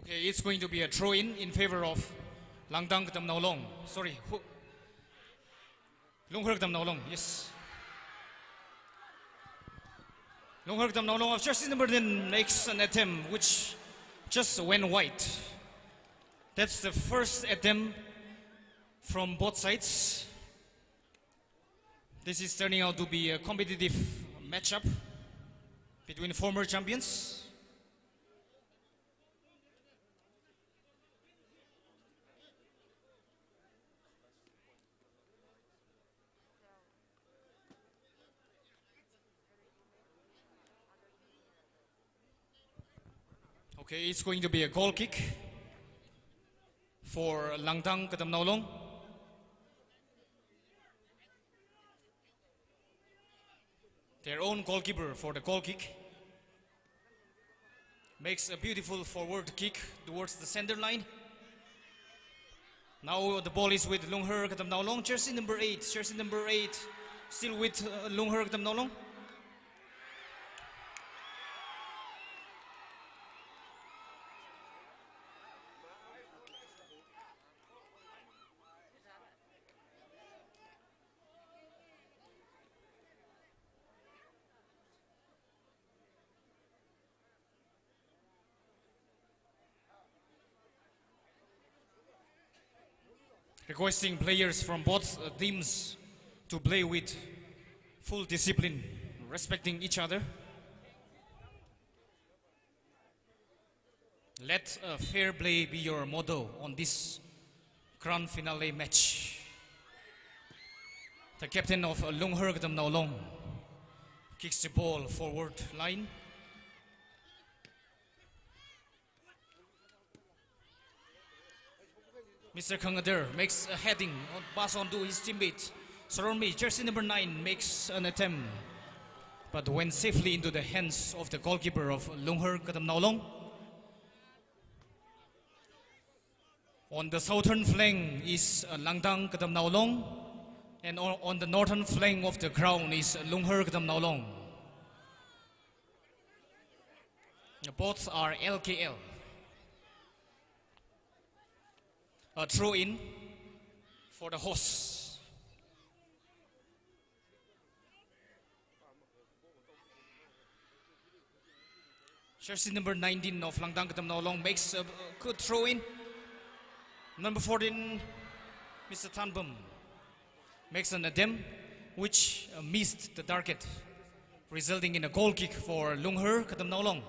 Okay, it's going to be a throw-in favor of LANGTANG Katamnao. Sorry, LUNGHAR Katamnao, yes. LUNGHAR Katamnao of jersey number 10 makes an attempt which just went wide. That's the first attempt from both sides. This is turning out to be a competitive matchup between former champions. Okay, it's going to be a goal kick for LANGTANG Katamnao. Their own goalkeeper for the goal kick makes a beautiful forward kick towards the center line. Now the ball is with LUNGHAR Katamnao, jersey number 8, still with LUNGHAR Katamnao. requesting players from both teams to play with full discipline, respecting each other. Let fair play be your motto on this grand finale match. The captain of LUNGHAR KATAONAO kicks the ball forward line. Mr. Kangader makes a heading pass on to his teammate. Sorormi, jersey number 9, makes an attempt, but went safely into the hands of the goalkeeper of LUNGHAR KATAONAO. On the southern flank is LANGTANG KATAONAO, and on the northern flank of the ground is LUNGHAR KATAONAO. Both are LKL. A throw in for the hosts. Jersey number 19 of LANGTANG KATAONAO makes a good throw in. Number 14, Mr. Tanbum, makes an attempt which missed the target, resulting in a goal kick for LUNGHAR KATAONAO.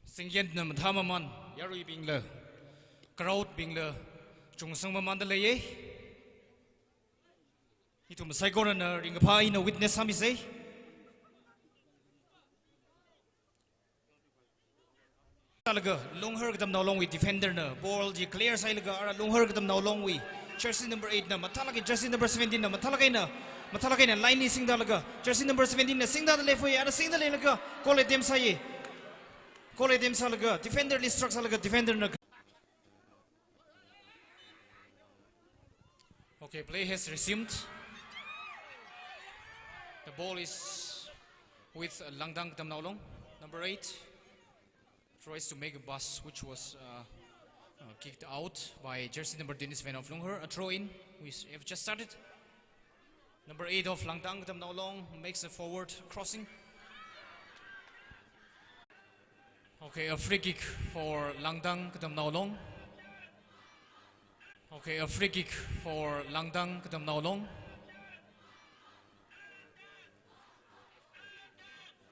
Singyen nam thamaman yarui bingle crowd bingle chungsang maman da leye itum saigora na ringpa in a witness samise talaga LUNGHAR KATAONAO with defender na ball ji clear sai laga ara LUNGHAR KATAONAO with jersey number 8 na mathalagi jersey number 17 na mathalagi na line ni singda laga jersey number 17 na singda da left way ara singda le laga kole dem sai kole dem salaga defender li struck salaga defender na. Okay, play has resumed. The ball is with LANGTANG KATAONAO. Number 8 tries to make a pass which was kicked out by jersey number 10 of LUNGHAR. A throw in we have just started. Number 8 of LANGTANG KATAONAO makes a forward crossing. Okay, a free kick for LANGTANG KATAONAO. Okay, a free kick for LANGTANG KATAONAO.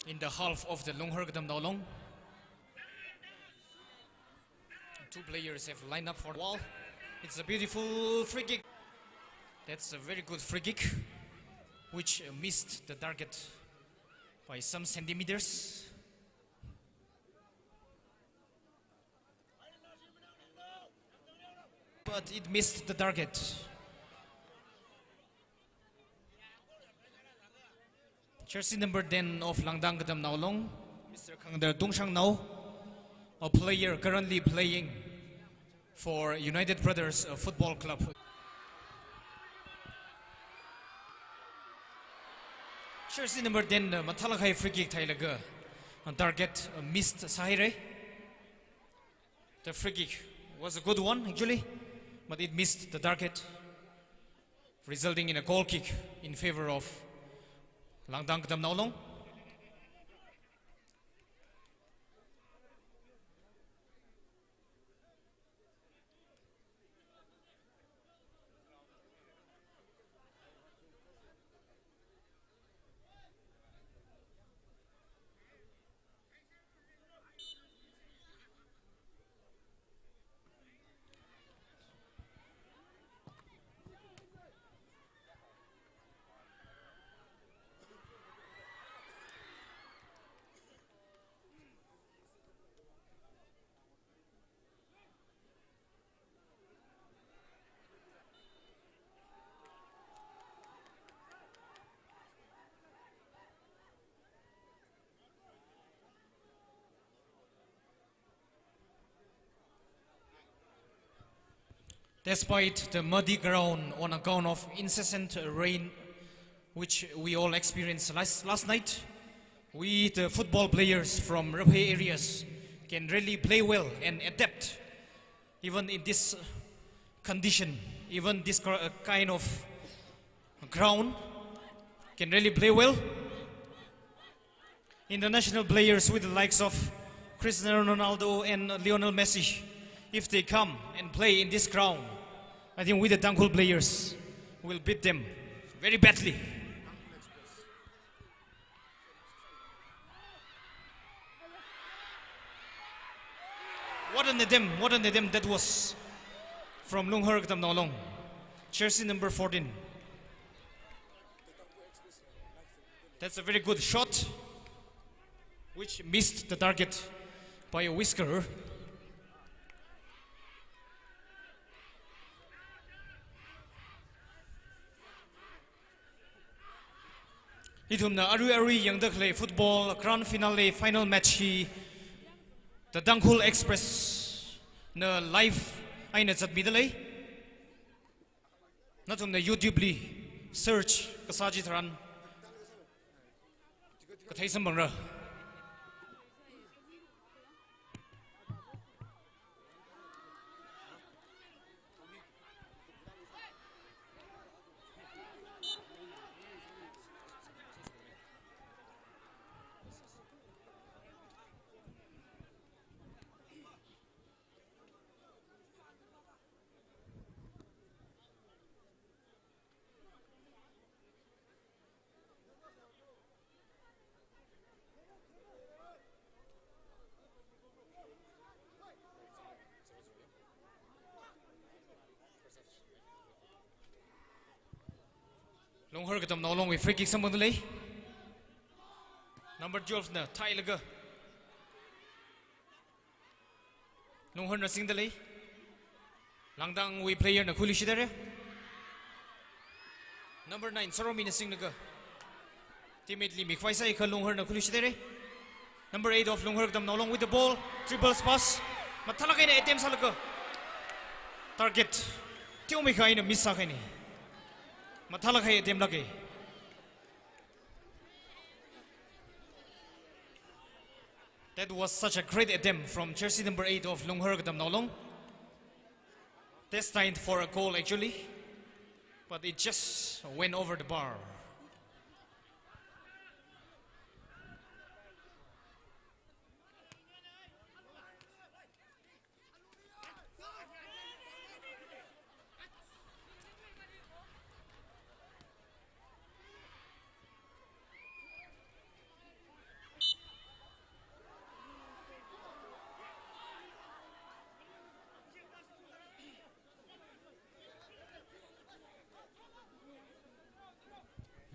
In the half of the LUNGHAR KATAONAO. Two players have lined up for the wall. It's a beautiful free kick. That's a very good free kick, which missed the target by some centimeters. But it missed the target. Jersey number 10 of LANGTANG KATAONAO, Mr. Kangder Dongshang, a player currently playing for United Brothers Football Club. Jersey number 10, Matalakai free kick Thailaga, target missed Sahire. The free kick was a good one actually, but it missed the target, resulting in a goal kick in favor of LANGTANG KATAONAO. Despite the muddy ground on account of incessant rain, which we all experienced last night, we, the football players from Raphei areas, can really play well and adapt, even in this condition, even this kind of ground. can really play well. International players with the likes of Cristiano Ronaldo and Lionel Messi, if they come and play in this ground, I think we the Tangkhul players will beat them very badly. What an attempt that was from LUNGHAR Katamnao Long, jersey number 14. That's a very good shot, which missed the target by a whisker. Itumna Arui Yang Dakle football grand finale final match hi the Tangkhul Express na live aina chat midalai natumna YouTube li search kasaji tharan kathai sambangra LUNGHAR Katamnao Long with free kick sambandalai. Number 12 na thai laga. LUNGHAR na singdalai. LANGTANG we player na khuli shidare. Number 9 Soromi na sing laga. Teammate li Mikfai sai kha LUNGHAR na khuli shidare. Number 8 of LUNGHAR Katamnao Long with the ball. Triples pass. Mathalakay na attempt sa laga. Target. Tio Mikfai na miss sa kay ni. Mathalakay attempt lagi. That was such a great attempt from jersey number 8 of LUNGHAR Katamnao Long. Destined for a goal actually, but it just went over the bar.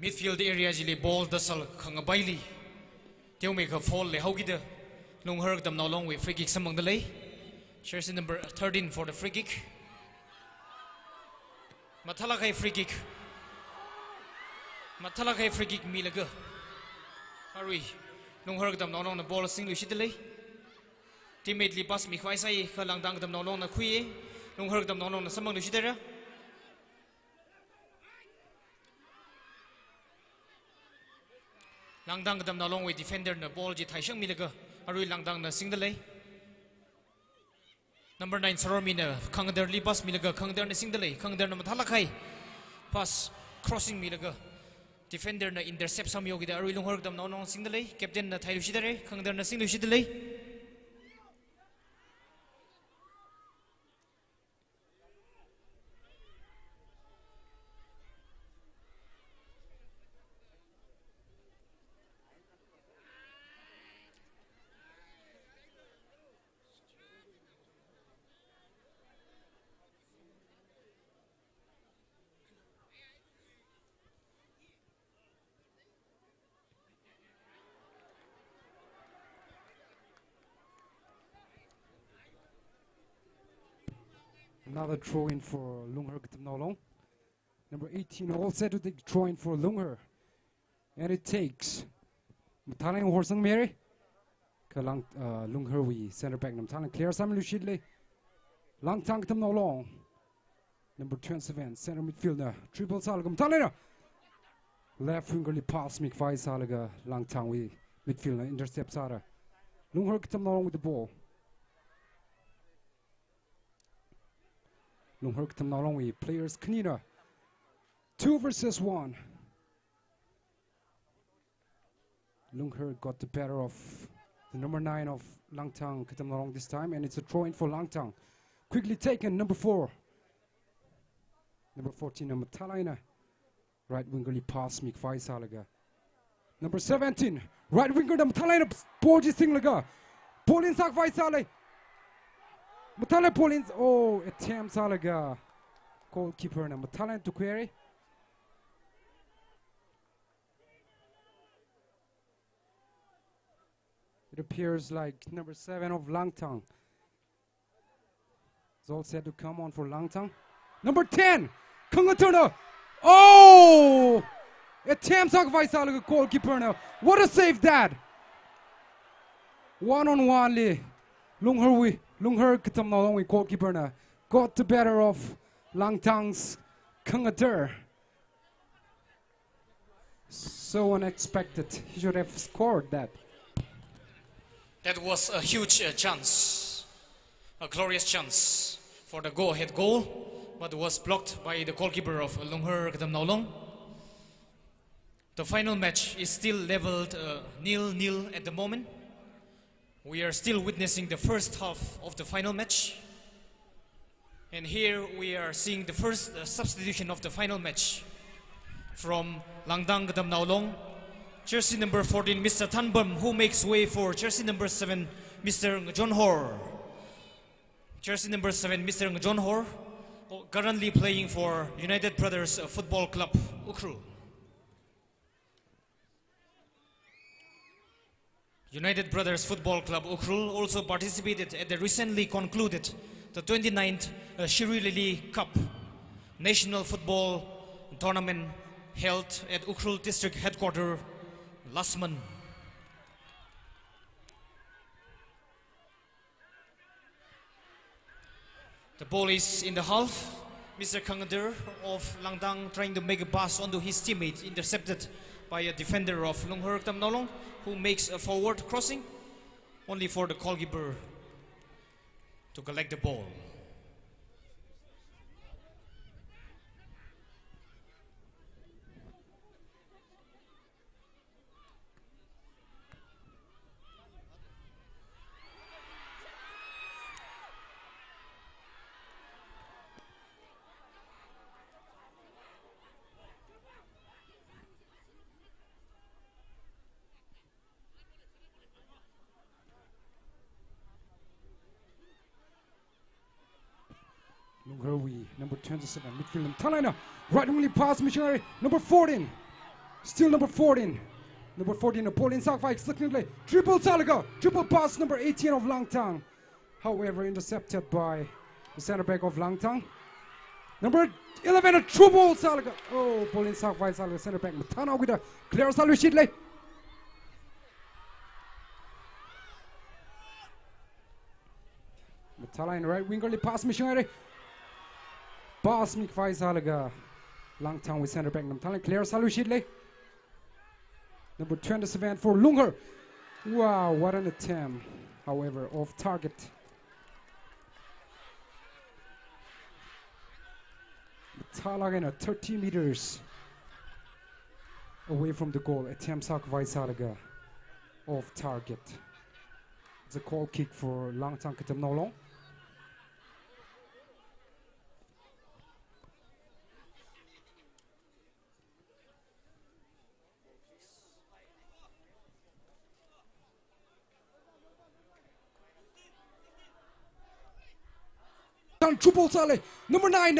Midfield area jili ball dasal khangabaili. Teo make a fall le haugida. LUNGHAR Katamnao Long with free kick samang dalay. Jersey number 13 for the free kick. Mathalakay free kick. Mathalakay free kick milaga. Arui. LUNGHAR Katamnao Long na ball sing lu shidalay. Teammate li pass Mikfai sai kha LANGTANG Katamnao Long na khuye. LUNGHAR Katamnao Long na samang lu shidara. LANGTANG Katamnao Long with defender na ball ji thaishang milaga arui LANGTANG na singdalai. Number 9 Soromi na khangdar li pass milaga khangdar na singdalai khangdar na mathalakay pass crossing milaga defender na intercept samyogi da arui LUNGHAR Katamnao Long singdalai captain na thailu shidare khangdar na singlu shidalai. Another throw in for LUNGHAR Katamnao Long. Number 18 all set to take throw in for LUNGHAR. And it takes Matalang Horsang Mary. Kalang LUNGHAR we center back Namtalang clear Sam Lushidle. LANGTANG Katamnao Long. Number 27 center midfielder. Triple Salagam Talera. Left fingerly pass Mikfai Salaga LANGTANG we midfielder intercept Sara. LUNGHAR Katamnao Long with the ball. LUNGHAR Katamnao Long with players Knina. 2 versus 1. LUNGHAR got the better of the number 9 of LANGTANG Katamnao this time, and it's a throw in for LANGTANG. Quickly taken, number 4. Number 14, number Talaina. Right wingerly pass Mik Fai Salaga. Number 17, right winger number Talaina Polji Singlaga. Polin Sak Fai Salai. Matala Polins, oh, attempt Salaga. Goalkeeper number Talaina to query. It appears like number 7 of LANGTANG is all set to come on for LANGTANG. Number 10, KATAONAO. Oh! Attempt sacrifice the goalkeeper now. What a save that! 1-on-1 li. LUNGHAR Katamnao with goalkeeper now. Got the better of LANGTANG's KATAONAO. So unexpected. He should have scored that. That was a huge chance, a glorious chance for the go-ahead goal, but was blocked by the goalkeeper of LUNGHAR Katamnao. The final match is still leveled 0-0 at the moment. We are still witnessing the first half of the final match. And here we are seeing the first substitution of the final match from LANGTANG Katamnao. Jersey number 14, Mr. Tanbam, who makes way for jersey number 7, Mr. John Hor. Jersey number 7, Mr. John Hor, currently playing for United Brothers Football Club, Ukhrul. United Brothers Football Club, Ukhrul, also participated at the recently concluded the 29th Shiri Lili Cup National Football Tournament held at Ukhrul District Headquarters last month. The ball is in the half. Mr. KATAONAO of LANGTANG trying to make a pass onto his teammate, intercepted by a defender of LUNGHAR Katamnao, who makes a forward crossing, only for the goalkeeper to collect the ball. LUNGHAR number 27, midfielder Talaina, right wingly pass missionary, number 14, still number 14, number 14, Napoleon Sakfai, secondly, triple Salaga, triple pass, number 18 of LANGTANG, however intercepted by the center back of LANGTANG. Number 11, a true ball Salaga, oh, Napoleon Sakfai Salaga, center back, Matana with a clear Salaga Shidley. Talaina right wingerly pass missionary. Pass Mik Fai Salaga. LANGTANG with center back. Talaina clear Salu Shidley. Number 27 for LUNGHAR. Wow, what an attempt. However, off target. Talaina 30 meters away from the goal. Attempt Sak Fai Salaga. Off target. It's a goal kick for LANGTANG Katamnao. Triple Sale, number 9,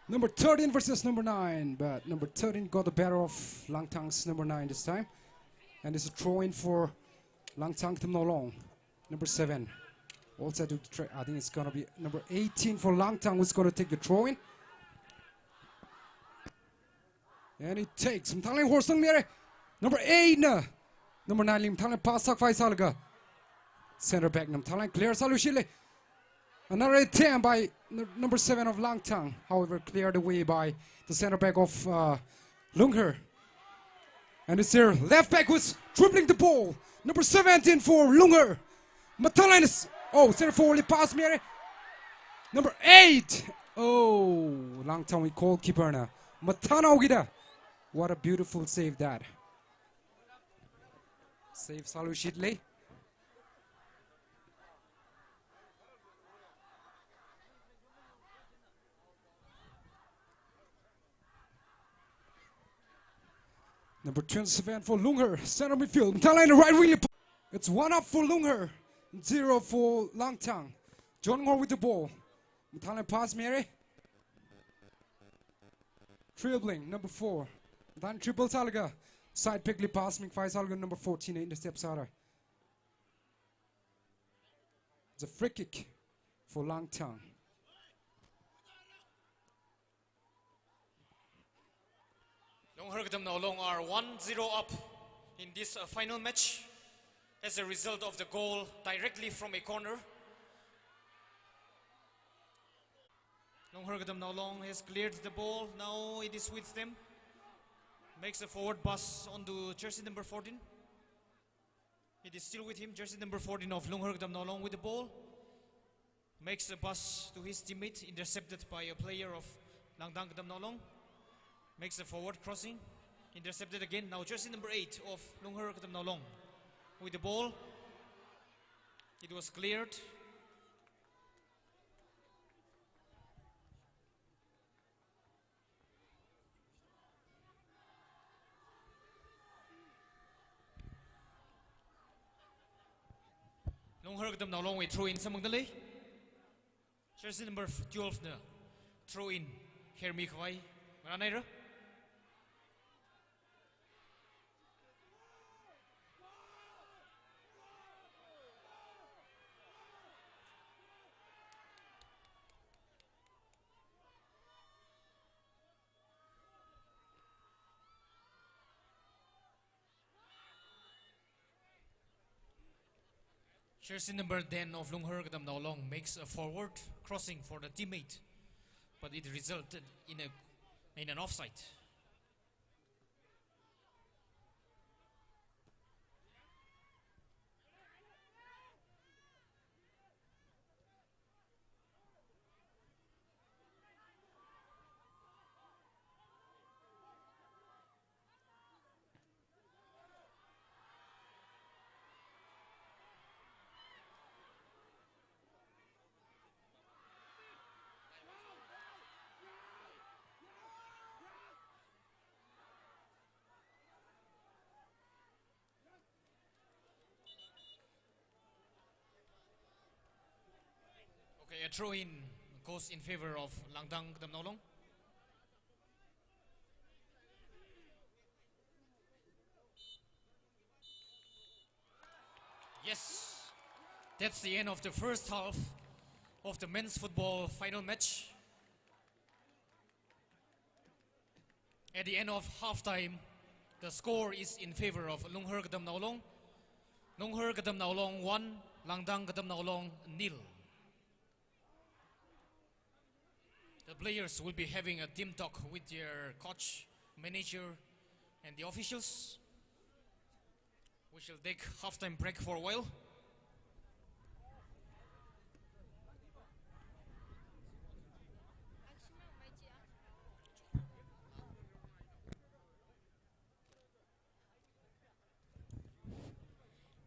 number 13 versus number 9, but number 13 got the better of LANGTANG's number 9 this time, and it's a throw-in for LANGTANG Katamnao. Number 7, also to I think it's gonna be number 18 for LANGTANG who's gonna take the throw-in, and it takes Talaina Horsang Mere, number 8, number 9 Lim Talaina pass Sak Fai Salaga, center back Talaina clear Salu Shile. Another attempt by number 7 of LANGTANG, however cleared away by the center back of LUNGHAR. And it's their left back who's dribbling the ball. Number 17 for LUNGHAR. Matalaina, oh, center forward pass Mere. Number 8, oh, LANGTANG with goalkeeper na. Matanaw gida. What a beautiful save that. Save Salu Shidley. Number 27 for LUNGHAR, center midfield. Thailand right wing. It's 1 up for LUNGHAR, 0 for LANGTANG. John Ngor with the ball. Thailand pass Mary. Dribbling, number 4. Then triple Salga. Side pickly pass, McFly Salga, number 14, intercept Sara. It's a free kick for LANGTANG. LUNGHAR KATAONAO are 1-0 up in this final match as a result of the goal directly from a corner. LUNGHAR KATAONAO has cleared the ball. Now it is with them. Makes a forward pass onto jersey number 14. It is still with him, jersey number 14 of LUNGHAR KATAONAO with the ball. Makes a pass to his teammate, intercepted by a player of LANGTANG KATAONAO. Makes a forward crossing, intercepted again. Now jersey number 8 of LUNGHAR KATAONAO with the ball. It was cleared. LUNGHAR KATAONAO with throw in samangdalay. Jersey number 12 na throw in Hermi Khwai. Mananaira. Jersey number 10 of LUNGHAR KATAONAO makes a forward crossing for the teammate, but it resulted in an offside. Okay, a throw in goes in favor of LANGTANG KATAONAO. Yes, that's the end of the first half of the men's football final match. At the end of halftime, the score is in favor of LUNGHAR KATAONAO. LUNGHAR KATAONAO 1, LANGTANG KATAONAO 0. The players will be having a team talk with their coach, manager, and the officials. We shall take halftime break for a while.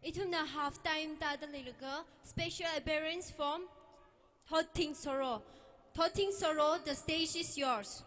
Itumna halftime tada liluga special appearance from Thoting Soro. Thoting Soro, the stage is yours.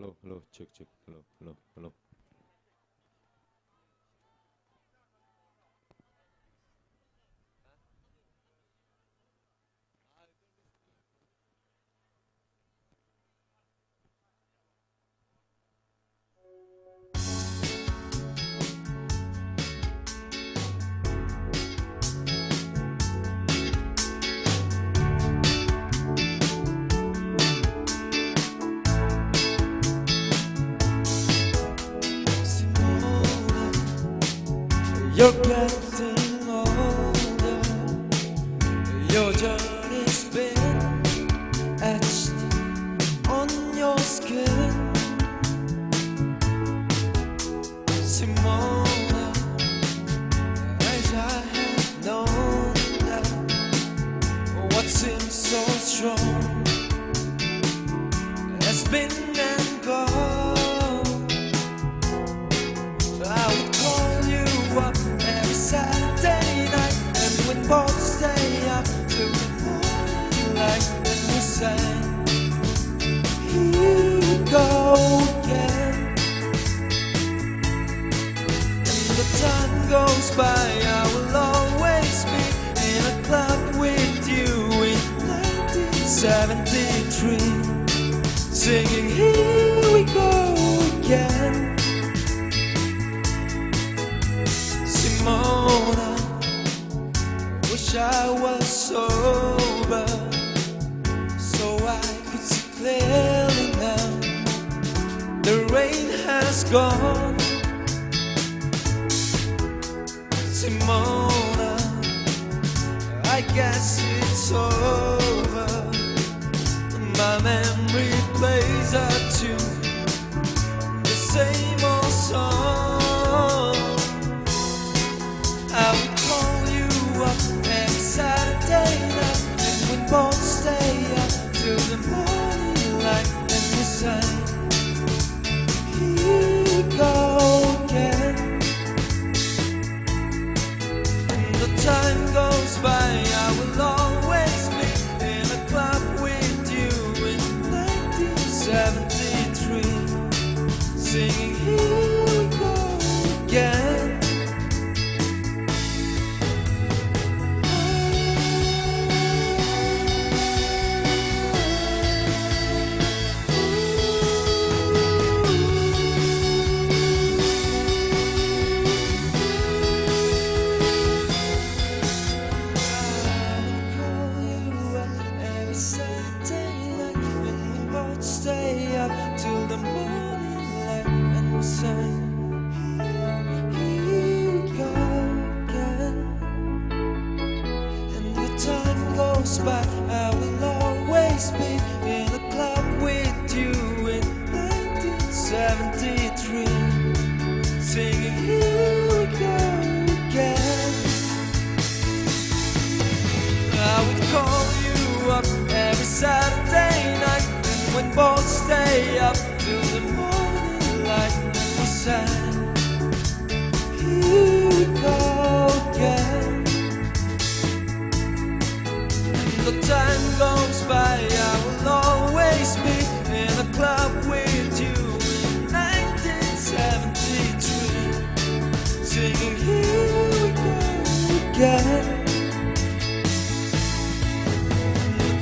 hello, check, hello. You're getting older. Your journey's been etched on your skin. Simona, as I had known that what seems so strong has been and gone. I would call you up every Saturday night, and we'd both stay up till the morning light. And we sang, here we go again. And the time goes by, I will always be in a club with you in 1973, singing, here we go again. Simona, wish I was sober so I could see clearly now. The rain has gone. Simona, I guess it's over. My memory plays a tune, the same old song. I would call you up every Saturday night, and we'd both stay up till the morning light. And we sang, here we go again. And the time goes by, I will always be in a club with you in 1973, singing, here we go again. Stay up till the morning light, and we sang, here we go again. And the time goes by, I will always be in a club with you in 1973, singing, here we go again. I would call you up every Saturday night, we'd both stay up till the morning light. And we sang, here we go again. And the time goes by, I will always be in a club with you in 1973, singing, here we go again.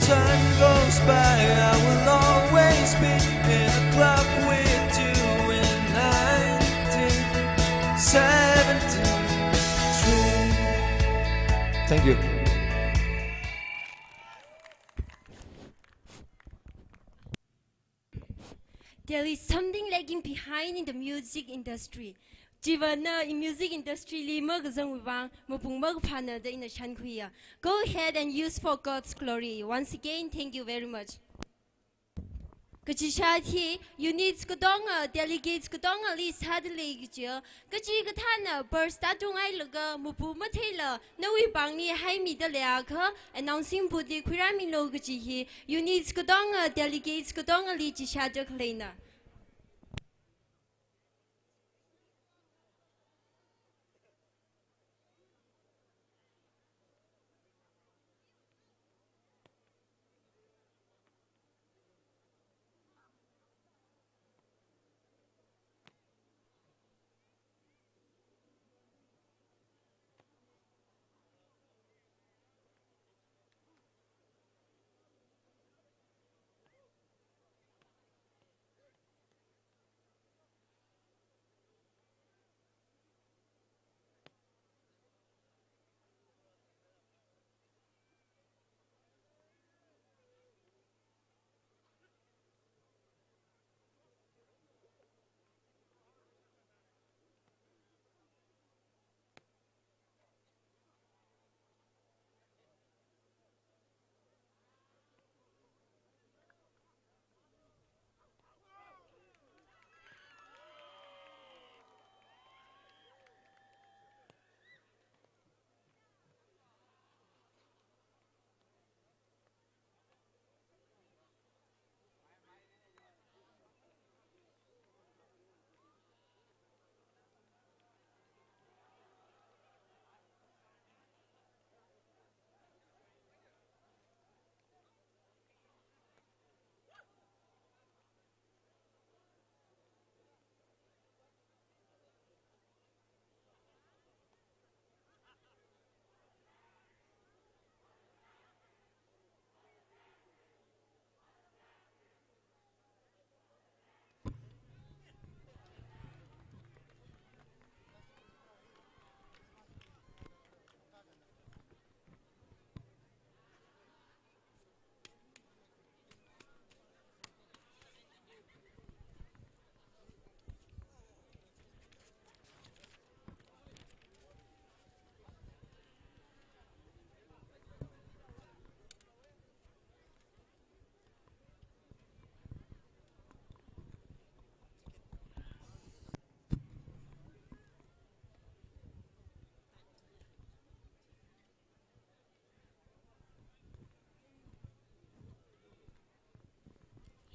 Time goes by, I will always be in a club with you in 1973. Thank you. There is something lagging behind in the music industry. Jivana in music industry li magazang wang mupung magpana de in the Shankuya. Go ahead and use for God's glory. Once again, thank you very much. Kachishati, units Kodonga, delegates Kodonga list had legiture. Kachi Katana, burst Tatung Ilaga, Mupu Matela, Noe Bangi, Haimi de Leaka, announcing Pudi Kurami Logachi, units Kodonga, delegates Kodonga Lichishata Klena.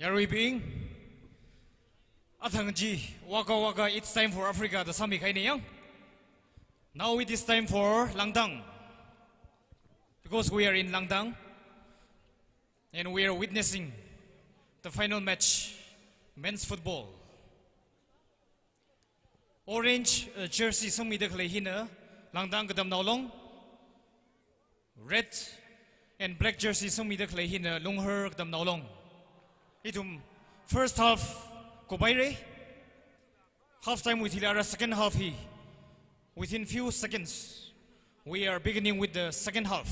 Yarui Bing, Athangji, Waka Waka, it's time for Africa, the Sami Kainiyang. Now it is time for LANGTANG. Because we are in LANGTANG and we are witnessing the final match, men's football. Orange jersey Sami de Klehina, LANGTANG Katamnao Long. Red and black jersey Sami de Klehina, LUNGHAR Katamnao Long. Itum first half Kobaire, half time with Hilara, second half he. Within few seconds, we are beginning with the second half.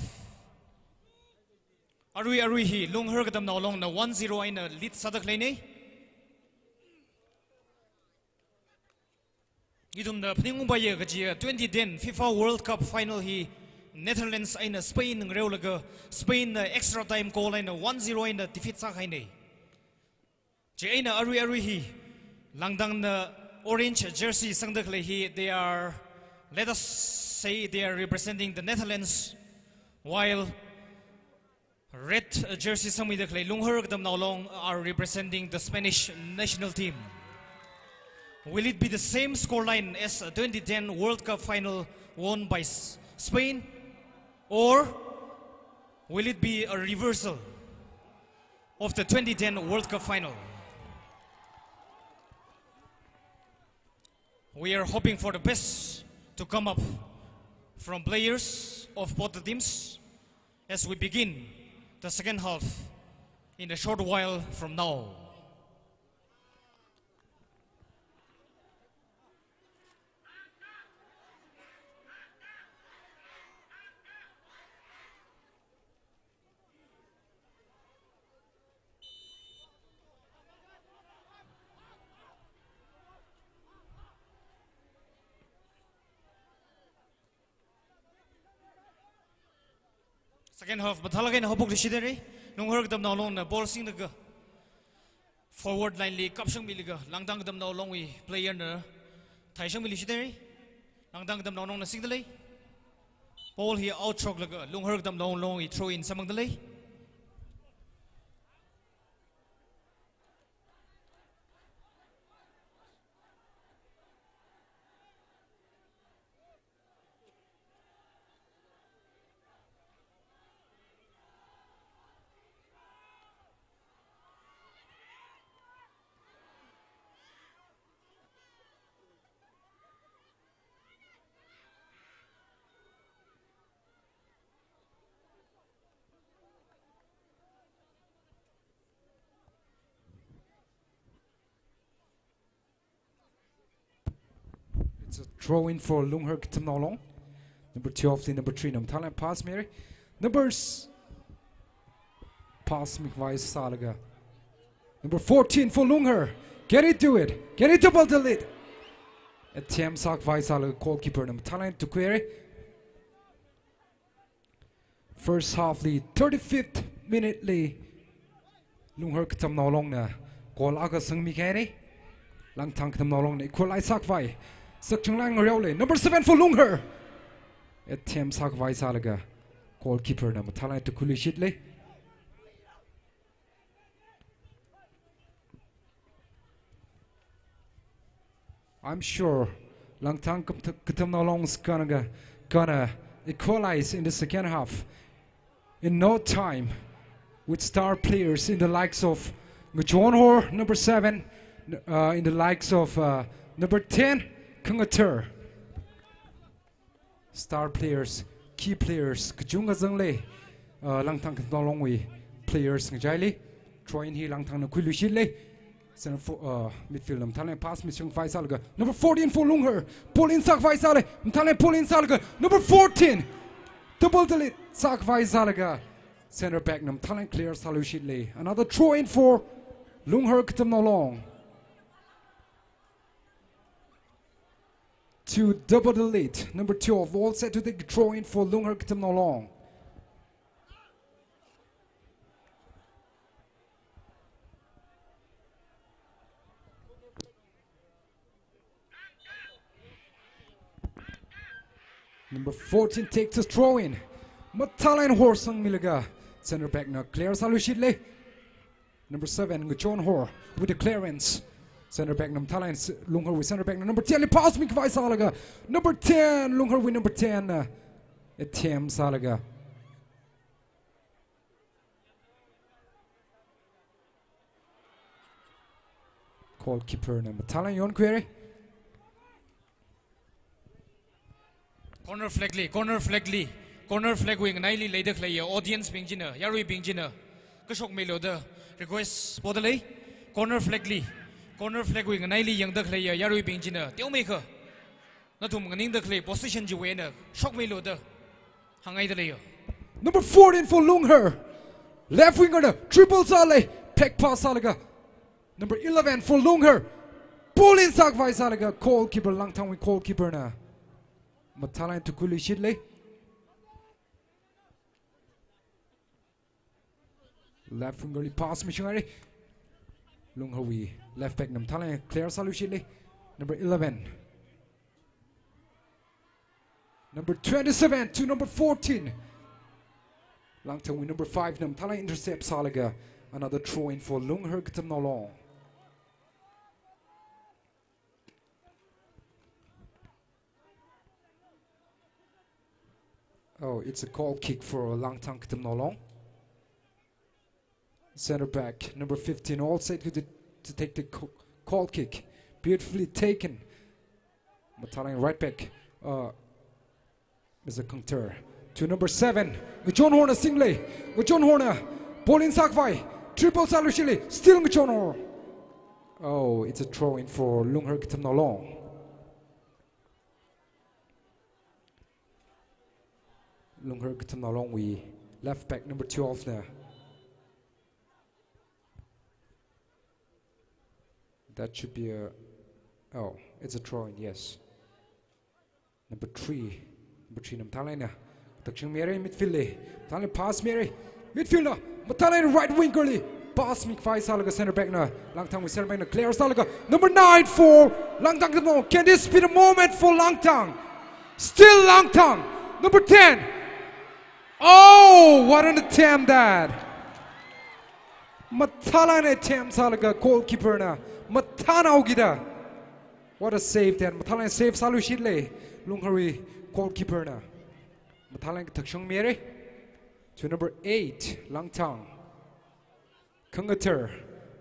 Arui hi, LUNGHAR Katamnao Long na 1-0 in a lead sadak lane. Itum the Pningung Baye Gajia 2010 FIFA World Cup final he. Netherlands in Spain Reolaga, Spain extra time goal in 1-0 in the defeat Sakhaine. Jaina Arui hi, LANGTANG the orange jersey Sangdaklehi, they are, let us say, they are representing the Netherlands, while red jersey Samidakle, LUNGHAR Katamnao Long are representing the Spanish national team. Will it be the same scoreline as 2010 World Cup final won by Spain? Or will it be a reversal of the 2010 World Cup final? We are hoping for the best to come up from players of both the teams as we begin the second half in a short while from now. Second half, Batalagay na hapok lisidere, LUNGHAR Katamnao Long na ball sing naga forward line li kapsang miliga, LANGTANG Katamnao Long wi player na thaisang milisidere, LANGTANG Katamnao Long na sing dalay, ball hi outstroke laga, LUNGHAR Katamnao Long I throw in samang dalay. It's a throw in for LUNGHAR Katamnao Long. Number 12 to number 3. Talent pass, Mary. Numbers. Pass McVice Salaga. Number 14 for LUNGHAR. Get it to it. Get it to Baldalit. Attempt Sak Vaisala, goalkeeper. Talent to query. First half, the 35th minute. LUNGHAR Katamnao Long na. Goal aga sang Mikani. LANGTANG Katamnao Long na equalize Sak Vai. Number 7 for LUNGHAR. Attempt Sak Vai Salaga. Goalkeeper number Talent to Kulishitli. I'm sure LANGTANG Katamnao Long's gonna equalize in the second half in no time with star players in the likes of Ngjonhor, number 7, in the likes of number 10, Kungatur. Star players, key players, Kajunga Zangle, LANGTANG Katamnao Long wi players Ngjaili, Troin hi LANGTANG na Kulushitli. Center for midfield, Talent pass, Mission Vaisalga. Number 14 for LUNGHAR. Pull in Sak Vaisale. Talent pull in Salga. Number 14. Double delete. Sak Vaisalaga. Center back, Talent clear Salushitli. Another throw in for LUNGHAR Katamnao Long. To double delete. Number 12. All set to take throw in for LUNGHAR Katamnao Long. Number 14 takes a throw in. Matalan Horsang Milaga. Center back now. Clear Salushitli. Number 7, Nguchon Hor with the clearance. Center back Nam Thailand, Lunghar with center back number 10. Pass me Kvai Salaga. Number 10, Lunghar with number 10. Etiam Salaga. Goalkeeper number Thailand, yon query. Corner flag corner flag wing naili later clay audience being jinner yarui being jinner kashok melo the request bodily corner flag wing naili young the clay yarui being jinner tell maker not to the clay position you winner shock melo the hangai the layer. Number 14 for Lunghar, left winger triple sale peck pass Salaga. Number 11 for Lunghar, pull in Sakvai Salaga. Goalkeeper Langtang with goalkeeper na Matalan to Kuli Shidley. Left winger pass missionary. Lunghar we left back Nam Thailand clear Salushidley. Number 11. Number 27 to number 14. Langtang with number 5. Nam Thailand intercepts Salaga. Another throw in for LUNGHAR KATAONAO. Oh, it's a goal kick for LANGTANG KATAONAO. Center back, number 15, all set to take the goal kick. Beautifully taken. Matalang right back. Is a counter. To number 7, John Horner Singley. John Horner, Paulin Sakvai, triple Salushili, still John Horner. Oh, it's a throw in for LUNGHAR KATAONAO. LUNGHAR KATAONAO, we left back number 12 now. That should be a, oh, it's a throw in, yes. Number 3, Nam Thailand. Takshing Mary midfielder. Thailand pass Mary. Midfielder. Thailand right wing curly. Pass Mikfai Salaga center back na. Langtang with center back na. Clear Salaga. Number 9 for Langtang KATAONAO. Can this be the moment for Langtang? Still Langtang. Number 10. Oh, what an attempt that. Matalan attempt Salaga. Goalkeeper na. Matanaw gida. What a save that. Matalan save Salu Shidley. LUNGHAR goalkeeper na. Matalang Takshong Mere to number 8, Langtang. Kungater,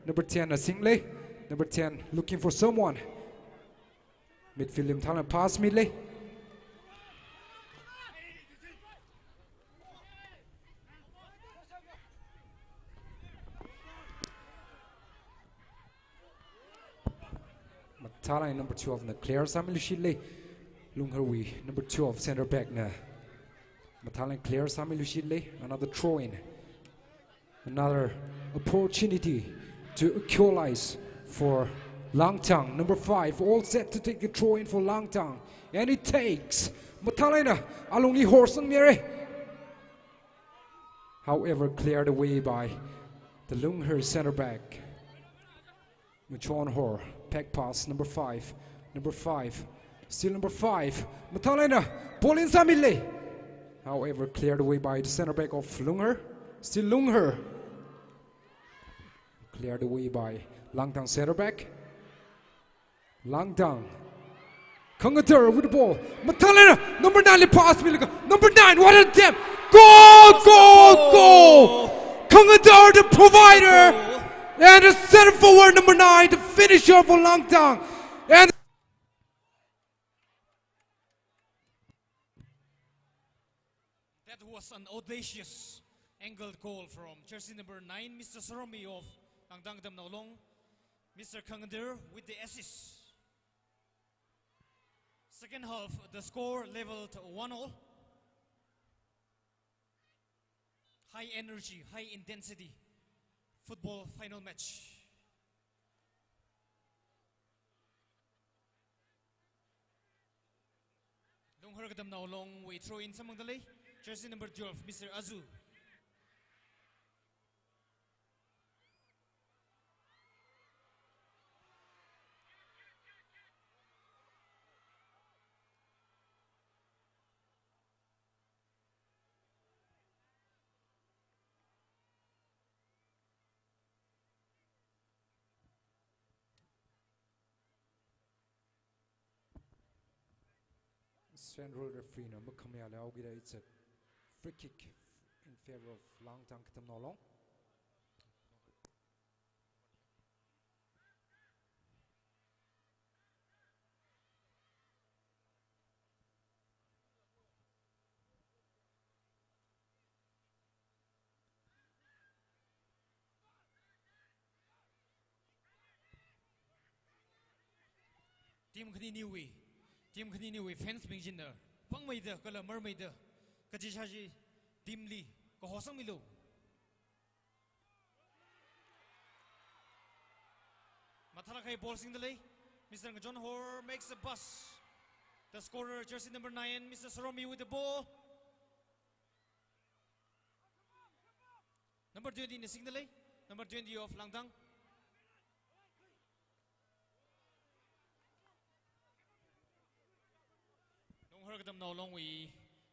number 10, Singley. Number 10, looking for someone. Midfield Matalang pass midley. Matalang number 12 na clear Samuel Shidley. LUNGHAR number 12, center back na. Matalang clear Sami Lushidley, another throw in. Another opportunity to equalize for Langtang. Number 5, all set to take a throw in for Langtang. And it takes Matalang alongi Horsang Mere. However, cleared away by the LUNGHAR center back. Muchon Hor, pack pass, number 5. Number 5, still number 5. Matalang, Paulin Samile. However, cleared away by the center back of LUNGHAR. Still LUNGHAR. Cleared away by Langtang center back. Langtang. Kungater with the ball. Matalang, number 9, pass me. Number 9, what an attempt. Goal! Kungater, the provider. And the center forward, number 9, the finisher for Langtang. And was an audacious angled goal from jersey number 9, Mr. Saromi of LANGTANG KATAONAO. Mr. Kangander with the assist. Second half, the score leveled 1-1. High energy, high intensity football final match. LUNGHAR KATAONAO we throw in samang dalay. Jersey number 12, Mr. Azu. central referee number Kamya it's a free kick in favor of LANGTANG KATAONAO. Team khani niwi fence mingin pang mai da kala mar mai da kaji shaji team li ko hosang milo mathala kai ball sing delay Mr. John Hoare makes a pass. The scorer jersey number 9 Mr. Saromi with the ball. Number 20 in the sing delay, number 20 of LANGTANG. LUNGHAR KATAONAO along with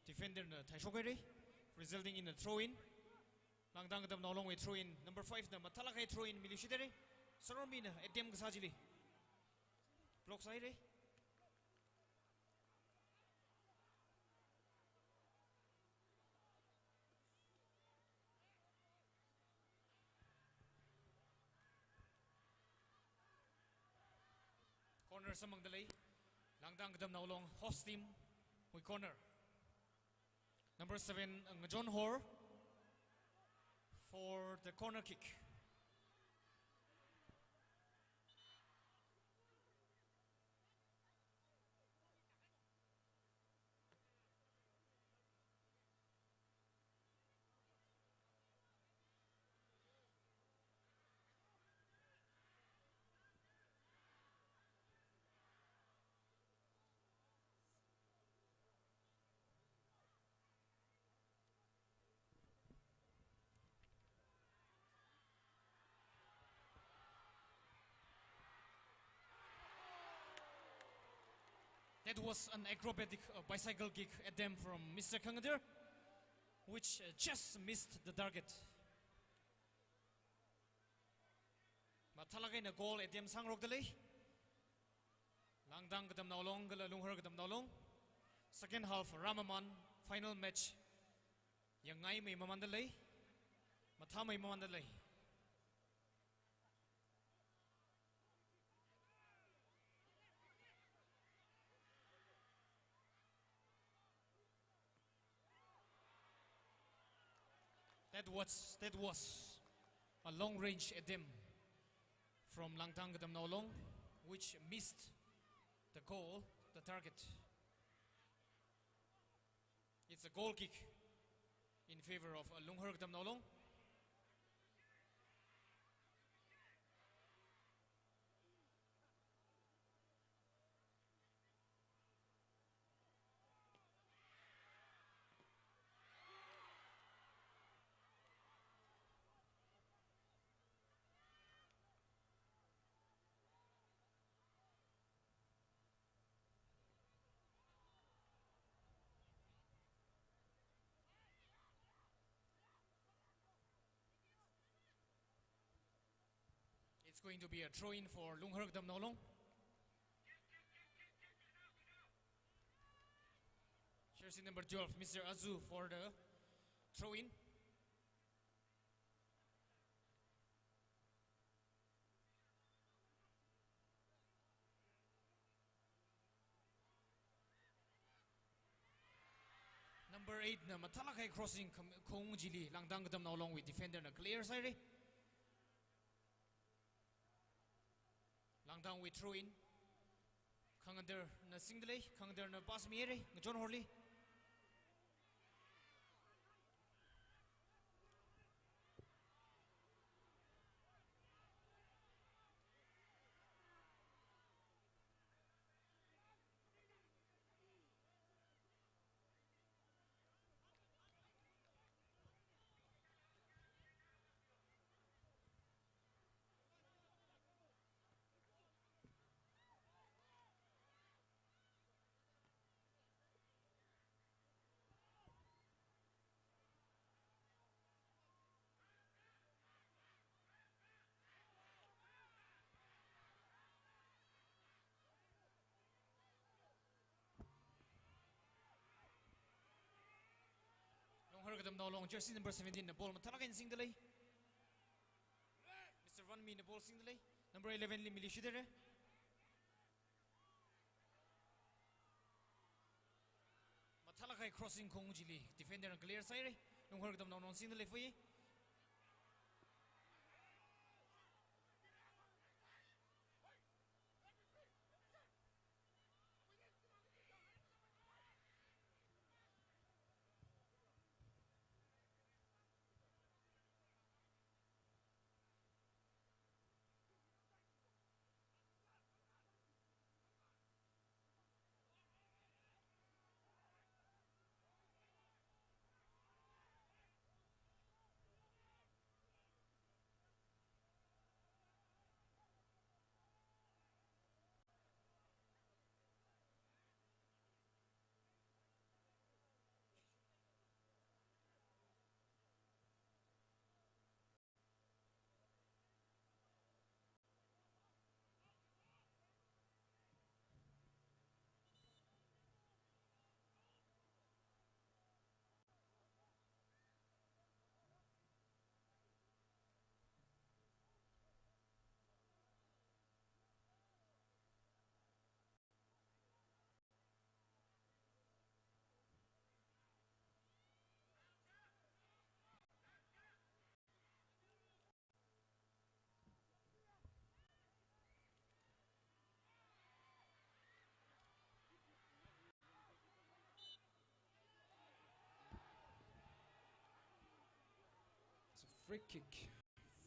defender Taishokere, resulting in a throw-in. LANGTANG KATAONAO along with throw-in. Number 5 na Matalakai throw-in Milishidere. Saromi na ATM Kasajili. Block side. Corner samang dalay. LANGTANG KATAONAO along host team with corner. Number 7, John Hoare for the corner kick. That was an acrobatic bicycle kick at them from Mr. Kangader, which just missed the target. Matalagay na goal at them sangrok dalay. LANGTANG KATAONAO long gala LUNGHAR KATAONAO long. Second half Ramaman final match. Yang ngay may mamandalay, matha may mamandalay. That was a long range attempt from LANGTANG KATAONAO long, which missed the goal, the target. It's a goal kick in favor of LUNGHAR KATAONAO long. It's going to be a throw-in for LUNGHAR KATAONAO long. Jersey number 12, Mr. Azu for the throw-in. Number 8 na Matalakai crossing Kong Jili LANGTANG KATAONAO along with defender na clear side. LANGTANG with throw in. Kangader na single, Kangader na pass miere, John Hoare. Katamnao long jersey number 17 na ball matalakin sing delay. Mr. Van Mi na ball sing delay. Number 11 li militia dere. Matalakai crossing kong jili defender ang clear side. Lunghar Katamnao long sing delay for ye.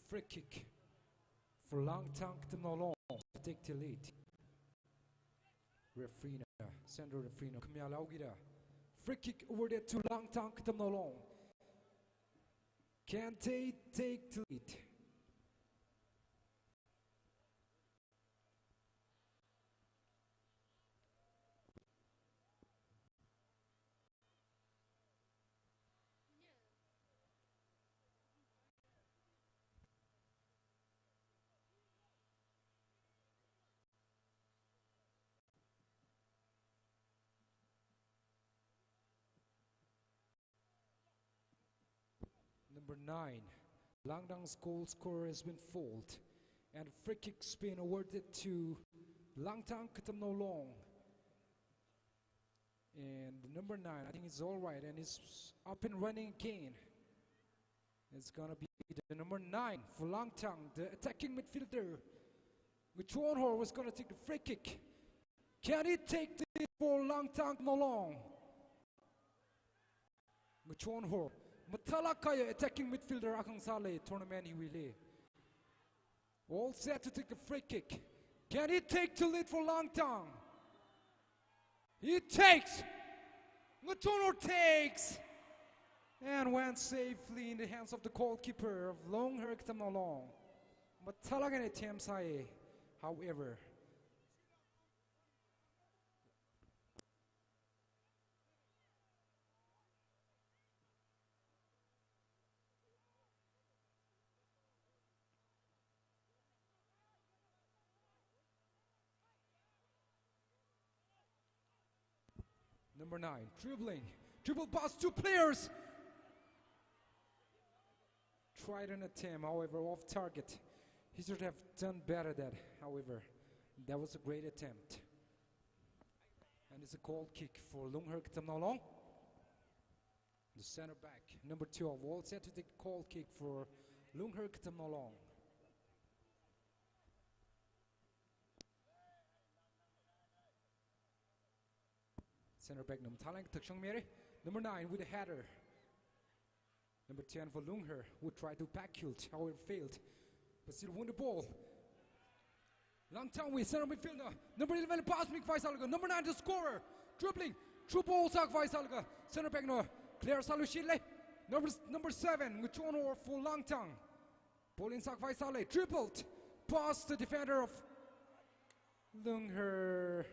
Free kick for LANGTANG Katamnao long to take the lead. Referee Sandro referee Kamya Laugira. Free kick over there to LANGTANG Katamnao long. Can they take the lead? Number 9, LANGTANG's goal scorer has been fouled, and free kick's been awarded to LANGTANG Katamnao long. And number 9, I think it's all right, and it's up and running again. It's gonna be the number 9 for LANGTANG, the attacking midfielder. Nguchonhor was gonna take the free kick. Can he take it for LANGTANG Katamnao long? Nguchonhor. Matalakaya attacking midfielder Akang Sale tournament he will. All set to take the free kick. Can he take the lead for LANGTANG? He takes. Nguchonhor takes. And went safely in the hands of the goalkeeper of LUNGHAR Katamnao long. Matalagane Tiamsaye, however. Number 9, dribbling. Dribble past 2 players. Tried an attempt, however, off target. He should have done better that, however. That was a great attempt. And it's a goal kick for LUNGHAR Katamnao long. The center back, number 12, all set to take the goal kick for LUNGHAR Katamnao long. Center back number 9 with a header. Number 10 for LUNGHAR would try to backheel, however failed, but still won the ball. LANGTANG with center midfielder. Number 11 pass Mik Faisalga. Number 9 the scorer. Dribbling. True ball Sak Faisalga. Center back no clear Salushile. Number 7 Nguchonhor for LANGTANG. Ball Sak Faisale dribbled past the defender of LUNGHAR.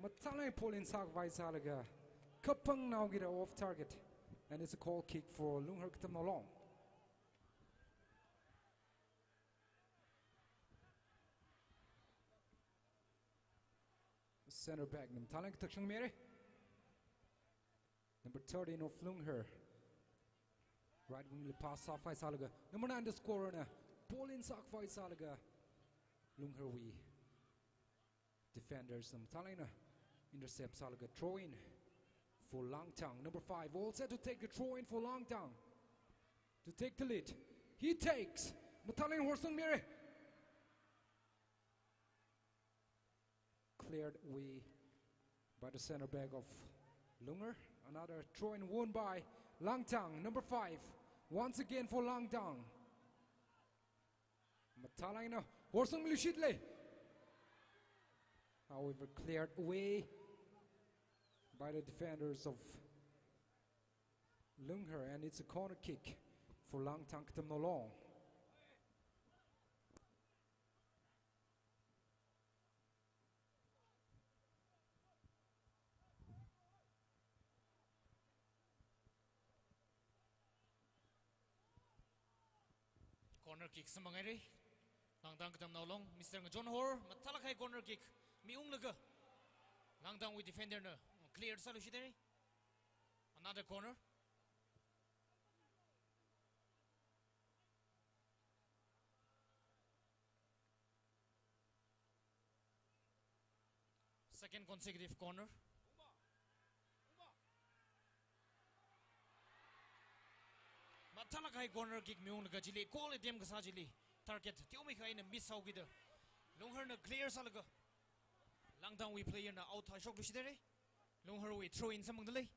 Matalay Paulin Sak Faisalga. Kapang now get off target. And it's a goal kick for LUNGHAR Katamnao long. Center back Namtalang Takshang Mere. Number 13 of LUNGHAR. Right wing le pass off fight salaga. Number 9 the scorer na. Ball in sock fight salaga. Lunghar we. Defenders Talina intercept salaga. Throw in for LANGTANG. Number 5 all set to take the throw in for LANGTANG. To take the lead. He takes. Matalin Horsung Mire. Cleared away by the center back of LUNGHAR. Another throw in won by LANGTANG. Number 5. Once again for LANGTANG. Matalina Horsung Milushitle. However, cleared away by the defenders of LUNGHAR, and it's a corner kick for LANGTANG KATAONAO. Corner kick semangai LANGTANG KATAONAO Mr. John Hor matalakai corner kick miung laga LANGTANG with defender na cleared solution. Another corner. Second consecutive corner. Matalakai corner kick miung laga jili call it dem kasa jili target tiomi kai na miss out gida LUNGHAR na clear salaga LANGTANG we player na out shot lusidere LUNGHAR we throw in samang dalay.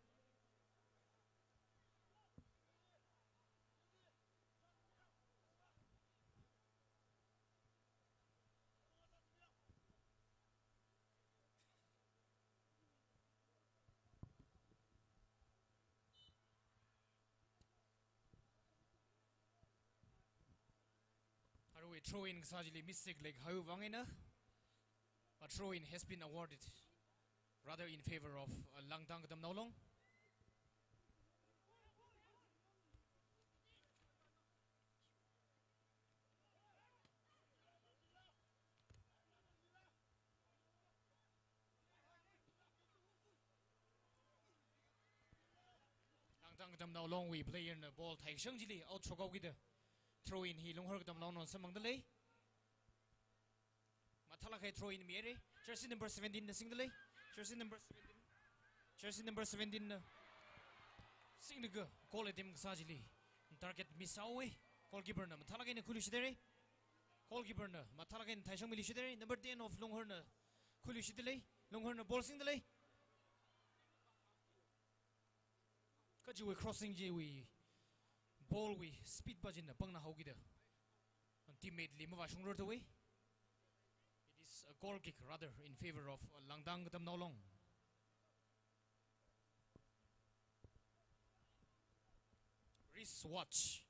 A throw in sajili mistake like how wangena. A throw in has been awarded rather in favor of LANGTANG KATAONAO. LANGTANG KATAONAO we play in the ball Thai Shangjili out chokaw gida. Throw in he LUNGHAR KATAONAO non samang dalay. Matalakai throw in mere. Jersey number 17 na sing dalay. Jersey number 17. Jersey number 17 na sing daga call it him sajili. Target miss away. Goalkeeper na matalakai na kulushidere. Goalkeeper na matalakai na Thaishang milishidere. Number 10 of LUNGHAR na kulushidele. LUNGHAR na ball sing dalay. Kaji crossing je we ball we speed bajin na pang na hogida. Teammate lima wa shung away. It is a goal kick rather in favor of LANGTANG KATAONAO. Wristwatch.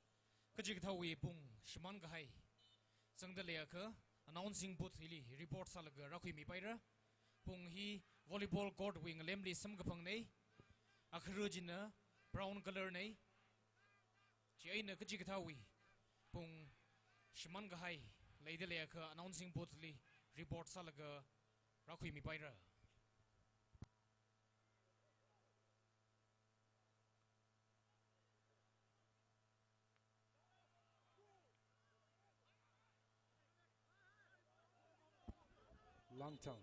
Kaji kata we pung shiman kahai. Sangdalaya ka announcing booth hili report salaga rakhui mi paira. Pung hi volleyball court wing lemli sam kapang nei. Akhrujina brown color nei. Ci ay na kaji kata we pung shiman kahai laidalaya ka announcing booth li report salaga rakhui mi paira. LANGTANG.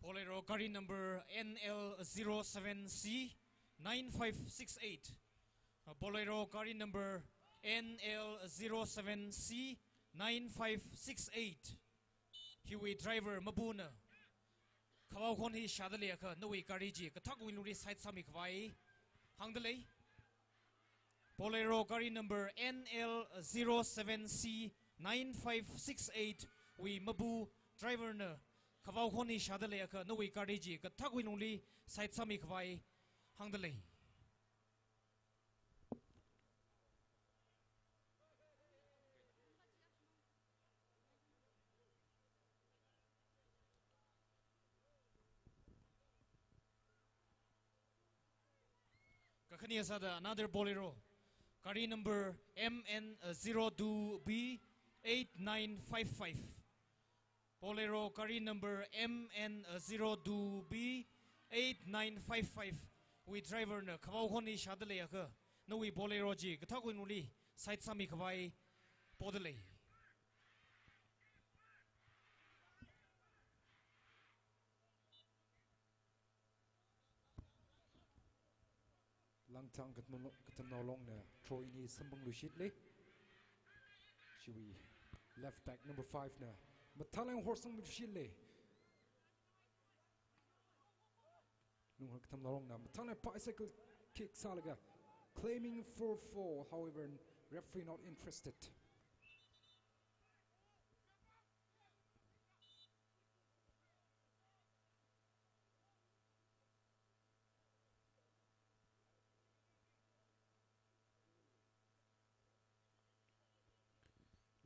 Bolero Gari number NL07C9568. Bolero Gari number NL07C9568. Hiwi driver Mabuna. Kawaw kon hi shadale ka nawi gari ji kathak winuri side sami kwai hangdale. Bolero Gari number NL07C9568. We Mabu driver na Kawaw kon hi shadale ka nawi gari ji kathak winuri side sami kwai hangdale. Khaniasada another bolero. Kari number MN02B8955. Bolero Kari number MN02B8955. We driver na Kawau Honi Shadale Aka. No we bolero ji Katakunuli side Sami Kawai Podale. LANGTANG Katamnao long na throw in Sambung Lushidle. Shui left back number 5 na Matalang Horsang Lushidle. LUNGHAR Katamnao long na Matalang bicycle kick Salaga claiming for fall. However, referee not interested.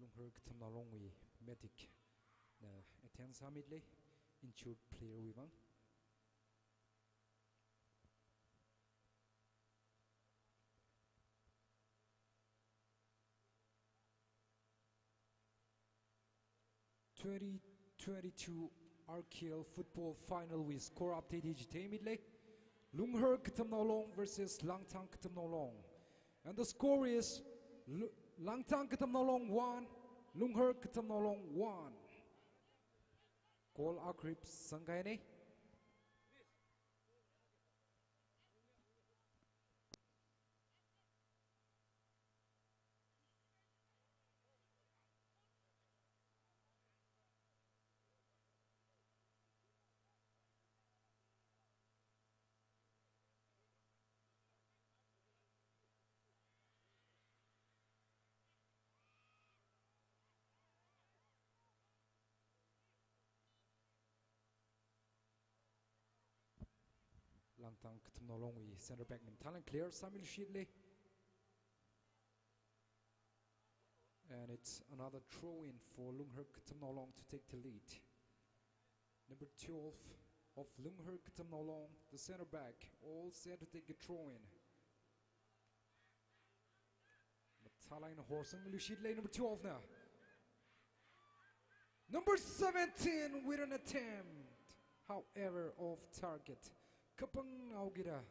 LUNGHAR Katamnao long we medic na attend samidle injured player wivang. (2022) RKL football final with score update immediately. LUNGHAR Katamnao long versus LANGTANG Katamnao long, and the score is LANGTANG Katamnao long 1, LUNGHAR Katamnao long 1. Goal Akrip Sangaine. LANGTANG Katamnao long we center back Nim Talent clear Samil Shidley. And it's another throw in for LUNGHAR Katamnao long to take the lead. Number 12 of LUNGHAR Katamnao long, the center back, all set to take a throw in. Matalang Horsang Lushidley, number 12 now. Number 17 with an attempt, however, off target. KATAONAO gira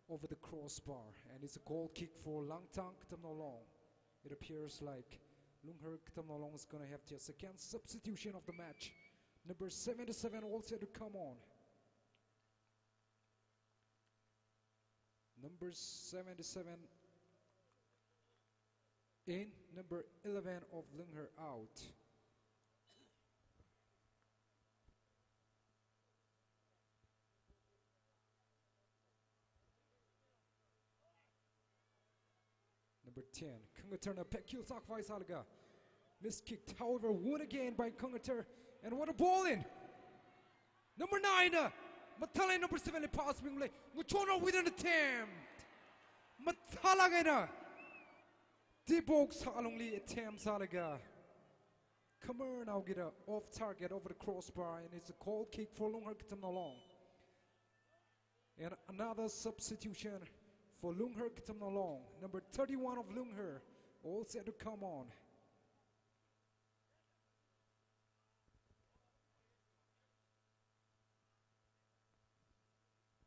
over the crossbar, and it's a goal kick for LANGTANG Katamnao long. It appears like LUNGHAR Katamnao long is going to have their second substitution of the match. Number 77 all set to come on. Number 77 in, number 11 of LUNGHAR out. Number 10, Kungaturna Pekil Sakvai Salga. Miskicked, however, won again by Kungatur. And what a ball in! Number 9, Matala number 7 pass Mingle. Muchona with an attempt. Matalagana. Dibok Salongli attempt Salaga. KATAONAO get off target over the crossbar, and it's a goal kick for LUNGHAR Katamnao long. And another substitution for LUNGHAR Katamnao long. Number 31 of LUNGHAR all set to come on.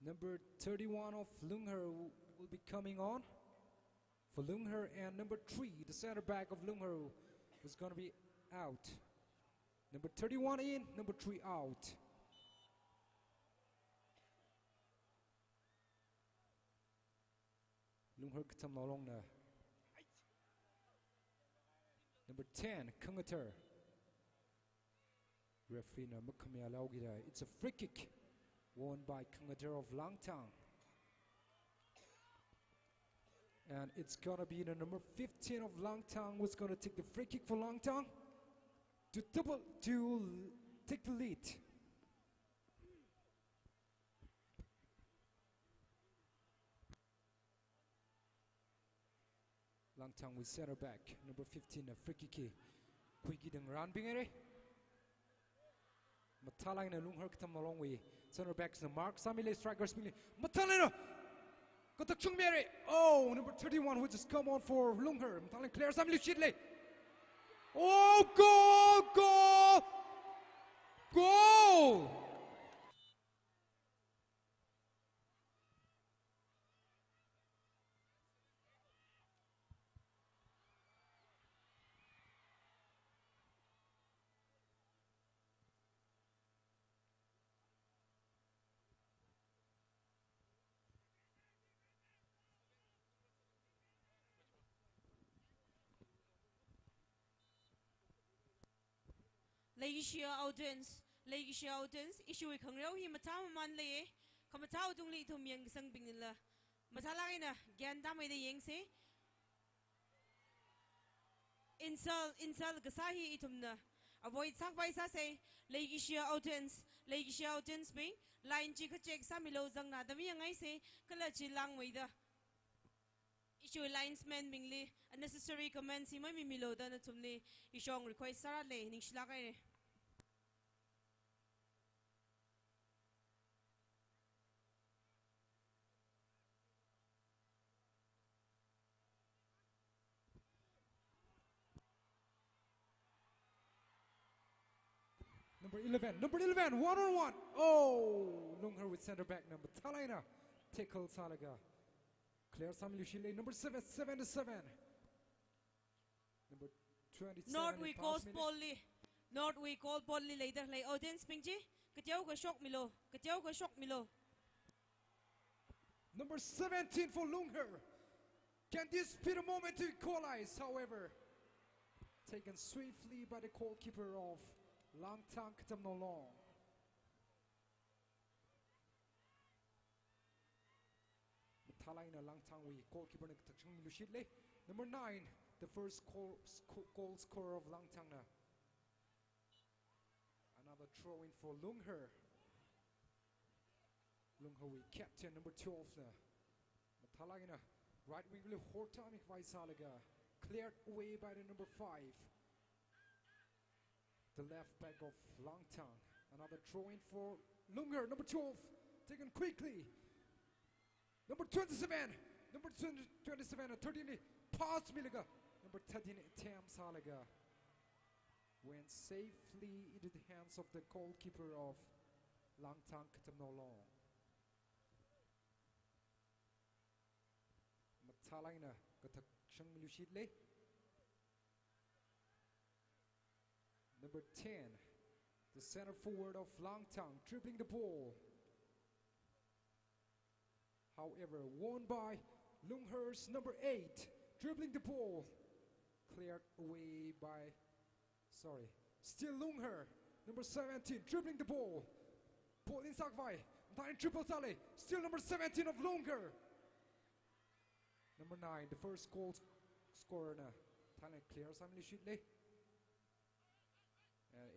Number 31 of LUNGHAR will be coming on for LUNGHAR, and number 3, the center back of LUNGHAR, is going to be out. Number 31 in, number 3 out. LUNGHAR Katamnao long na. Number 10, Kungatur. Referee na makamya laugira. It's a free kick won by Kungatur of LANGTANG. And it's gonna be the number 15 of LANGTANG who's gonna take the free kick for LANGTANG to take the lead. LANGTANG with center back, number 15, a free kick. Quickie deng ran bingere. Matalang na LUNGHAR Katamnao long way. Center backs na Mark Samile strikers bingere. Matalang na Katakchung Mary. Oh, number 31 who just come on for LUNGHAR. Matalang Claire Sam Luchidle. Oh, goal! Goal! Goal! Ladies audience, issue khang rau hi mata man le ka mata dung li thum yang sang bing la mata lai na gyan da mai de yeng se insal ga sa hi itum na avoid sak vai sa se ladies audience bing line chi ka check sa milo zang na da mi ngai se kala chi lang mai da issue linesman bing li unnecessary comments hi mai mi milo da na thum ni ishong request sara le ning shla kai Number 11, one-on-one. Oh, LUNGHAR with center back number Talaina. Tackle Salaga. Claire Samlushile, number 7 to 7. Number 27. Not we call Polly later, like audience Pingji. Katyaw ka shock milo. Number 17 for LUNGHAR. Can this be the moment to equalize? However, taken swiftly by the goalkeeper of LANGTANG KATAONAO. Talaina LANGTANG we goalkeeper na Takchung Lushidle. Number 9, the first goal scorer of LANGTANG na. Another throw in for LUNGHAR. LUNGHAR we captain number 12 na. Talaina right wing le Hortamik Vaisalaga. Cleared away by the number 5. The left back of LANGTANG. Another throw in for LUNGHAR, number 12. Taken quickly. Number 27. Number 27, 13. Pass Miliga. Number 13, Tam Salaga. Went safely into the hands of the goalkeeper of LANGTANG KATAONAO. Matalaina Katakchang Lushidle. Number 10, the center forward of LANGTANG, dribbling the ball. However, won by LUNGHAR's number 8, dribbling the ball. Cleared away by, still LUNGHAR, number 17, dribbling the ball. Ball in Sakvai, 9 triple Sale, still number 17 of LUNGHAR. Number 9, the first goal scorer na Thailand clears Samli Shidle.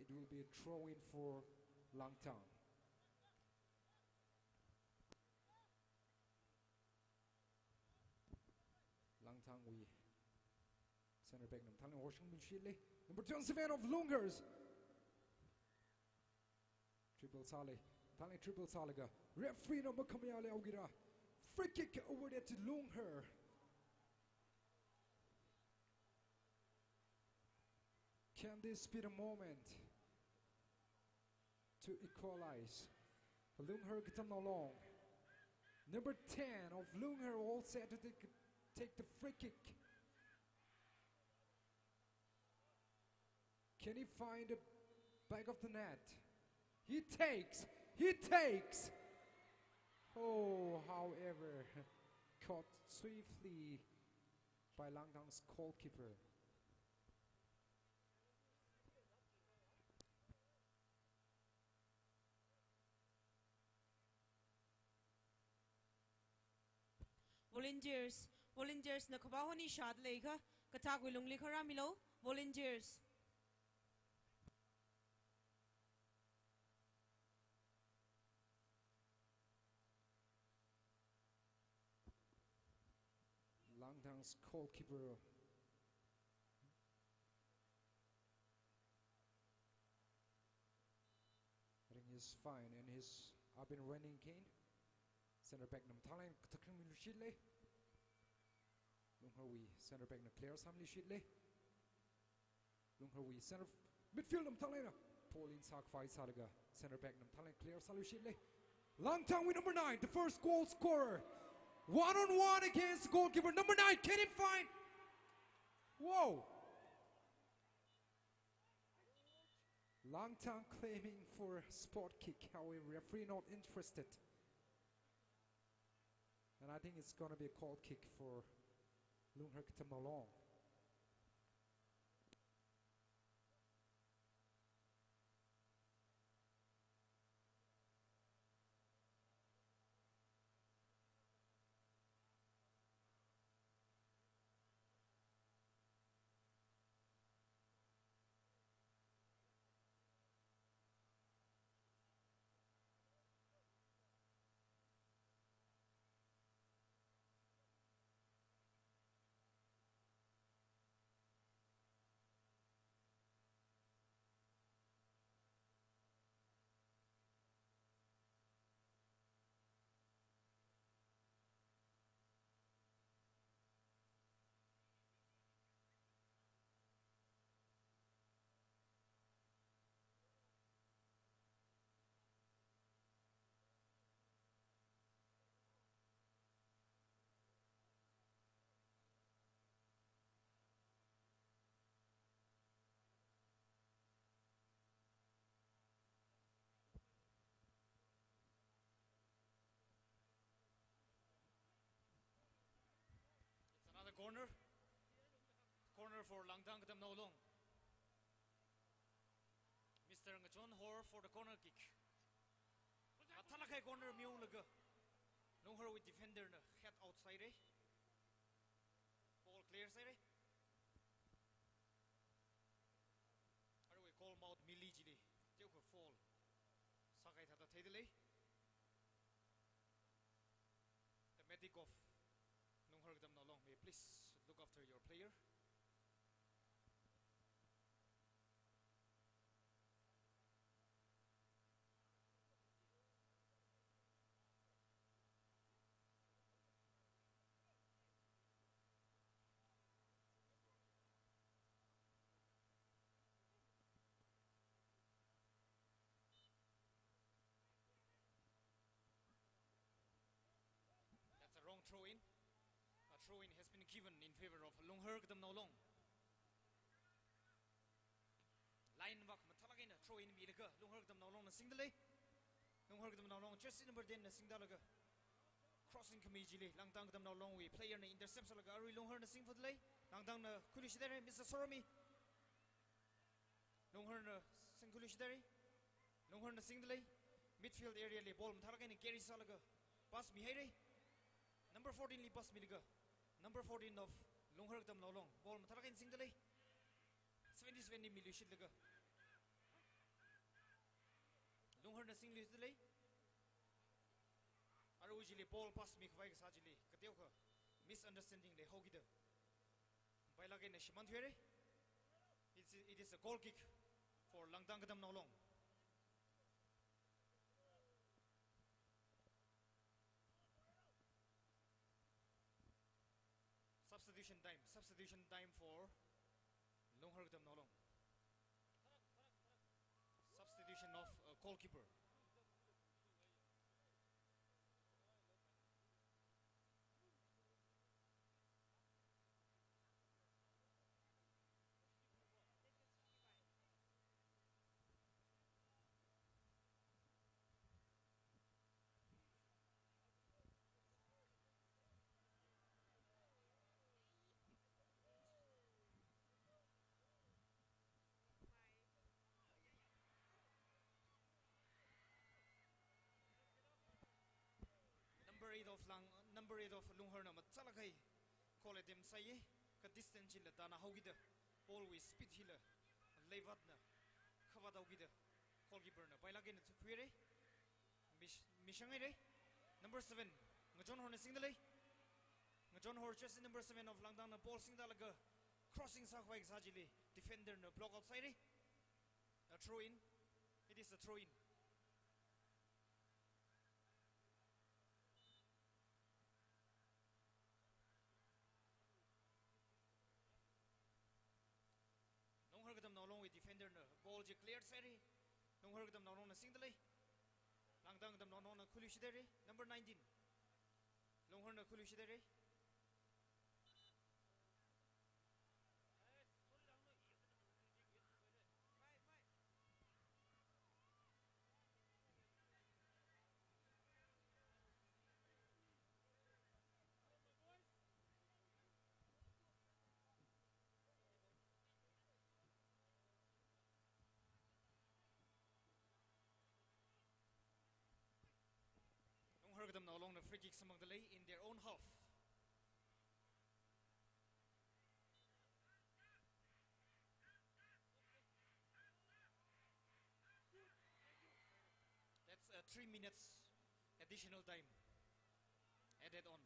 It will be a throw in for LANGTANG. LANGTANG we center back number 27 of LUNGHAR's. Triple Sale, Thailand triple Salaga. Referee number Kamiale Augira. Free kick over there to LUNGHAR. Can this be the moment to equalize? LUNGHAR Katamnao. Number 10 of LUNGHAR all set to take the free kick. Can he find the back of the net? He takes. Oh, however, caught swiftly by LANGTANG's goalkeeper. Volunteers na kabahoni shot lega katagulung likara milo volunteers. LANGTANG's goalkeeper I think he's fine and he's up and running again. center back nam thalang takring min shit le LUNGHAR we center back na clear samli shit le LUNGHAR we center midfield nam thalang Pauline Sakfai Salaga center back nam thalang clear salu shit le LANGTANG with number 9, the first goal scorer. 1-on-1 against the goalkeeper. Number 9, can he find? Whoa! LANGTANG claiming for a spot kick. However, referee not interested. And I think it's going to be a called kick for LUNGHAR Katamnao. Another corner. Corner for LANGTANG Katamnao. Mr. Ngachon Hor for the corner kick. Atalakai corner Myung Laga. LUNGHAR with defender head outside. Ball clear side. Or we call mouth Milijili. Take a fall. Sakai Tata Tedele. The medic of LUNGHAR Katamnao, may please look after your player. That's a wrong throw in. A throw-in has been given in favor of LUNGHAR Katamnao. Line back matalagay na throw-in milaga LUNGHAR Katamnao na singdalay. LUNGHAR Katamnao jersey number 10 na singdalaga. Crossing kamijili LANGTANG Katamnao we player na intercept salaga ari LUNGHAR na singfadlay. LANGTANG na kulishidere Mr. Soromi. LUNGHAR na singkulishidere. LUNGHAR na singdalay. Midfield area le ball matalagay na carry salaga. Pass mihayre. Number 14 li pass miliga. Number 14 of LUNGHAR Katamnao. Ball matalakin singdalay. 70 milishit laga. LUNGHAR na singdalay. Arujili ball pass mi khwai ka sajili. Kateo ka misunderstanding le hogida. Bailagay na shimanthuere. It is a goal kick for LANGTANG Katamnao. Substitution time for LUNGHAR Katamnao. Substitution of goalkeeper. Number 8 of LUNGHAR na matsalakay call it them say ka distance in la dana hogida always speed hila levat na khawada hogida goalkeeper na bailagay na tukwire mishangay number 7 ngajon hor na singdalay ngajon hor just number 7 of LANGTANG na ball singdalaga crossing sakwai sajili defender na block outside a throw in. It is a throw in. je cleared seri. Lunghar Katamnao long na singdalay. Langtang Katamnao long na khulu shidere. Number 19. Lunghar na khulu shidere. Lunghar Katamnao long na free kick samang dalay in their own half. That's 3 minutes additional time added on.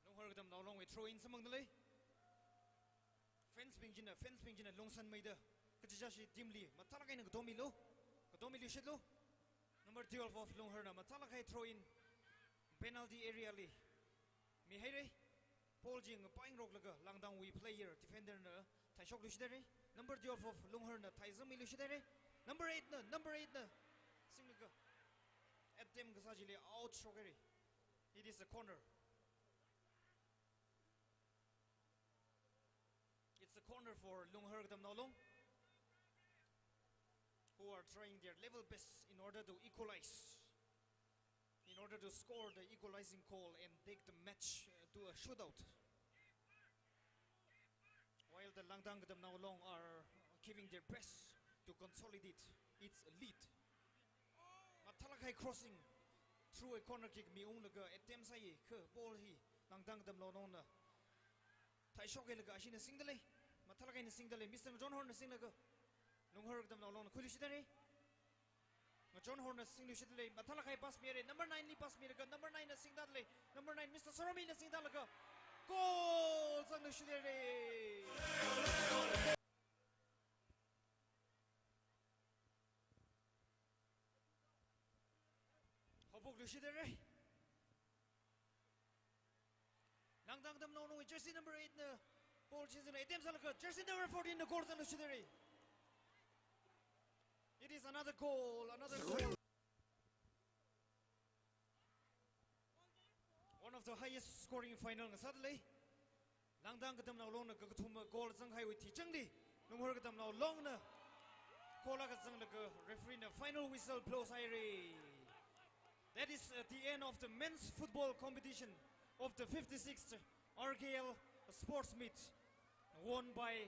Lunghar Katamnao long we throw in samang dalay. Fence pingjina long san maida. Kajijashi dimli matalakai na kadomi lo shidlo. Number 12 of Lunghar na matalakai throw in penalty area li. Mihaire Paul Jing paing rok laga Langtang we player defender na Taishok Lushidere. Number 12 of Lunghar na Taizami Lushidere. Number 8 na Singaga at them Gasajili out shogeri. It is a corner. It's a corner for Lunghar Katamnao long, who are trying their level best in order to equalize, in order to score the equalizing goal and take the match to a shootout. While the Langtang Katamnao long are giving their best to consolidate its lead. Matalakai crossing through a corner kick miunglaga attempt sai ke ball hi Langtang Katamnao long na Taishok laga ashina singdale matalakai na singdale Mr. John Horn na singlaga Lunghar Katamnao long na khulishidare John Horn na singlushidale matalakai pass mere number 9 li pass mere number 9 na singdale number 9 Mr. Sarami na singdalaga goal sanglushidare. Hobok lushidare Langtang Katamnao long with jersey number 8 na ball chasing attempt salaga jersey number 14 na goal sanglushidare. It is another goal. One of the highest scoring final suddenly. Langtang Katamnao long na gagathuma goal zanghai with Tichangli. Lunghar Katamnao long na kola ka zanglaga referee na final whistle blows aire. That is the end of the men's football competition of the 56th RKL sports meet, won by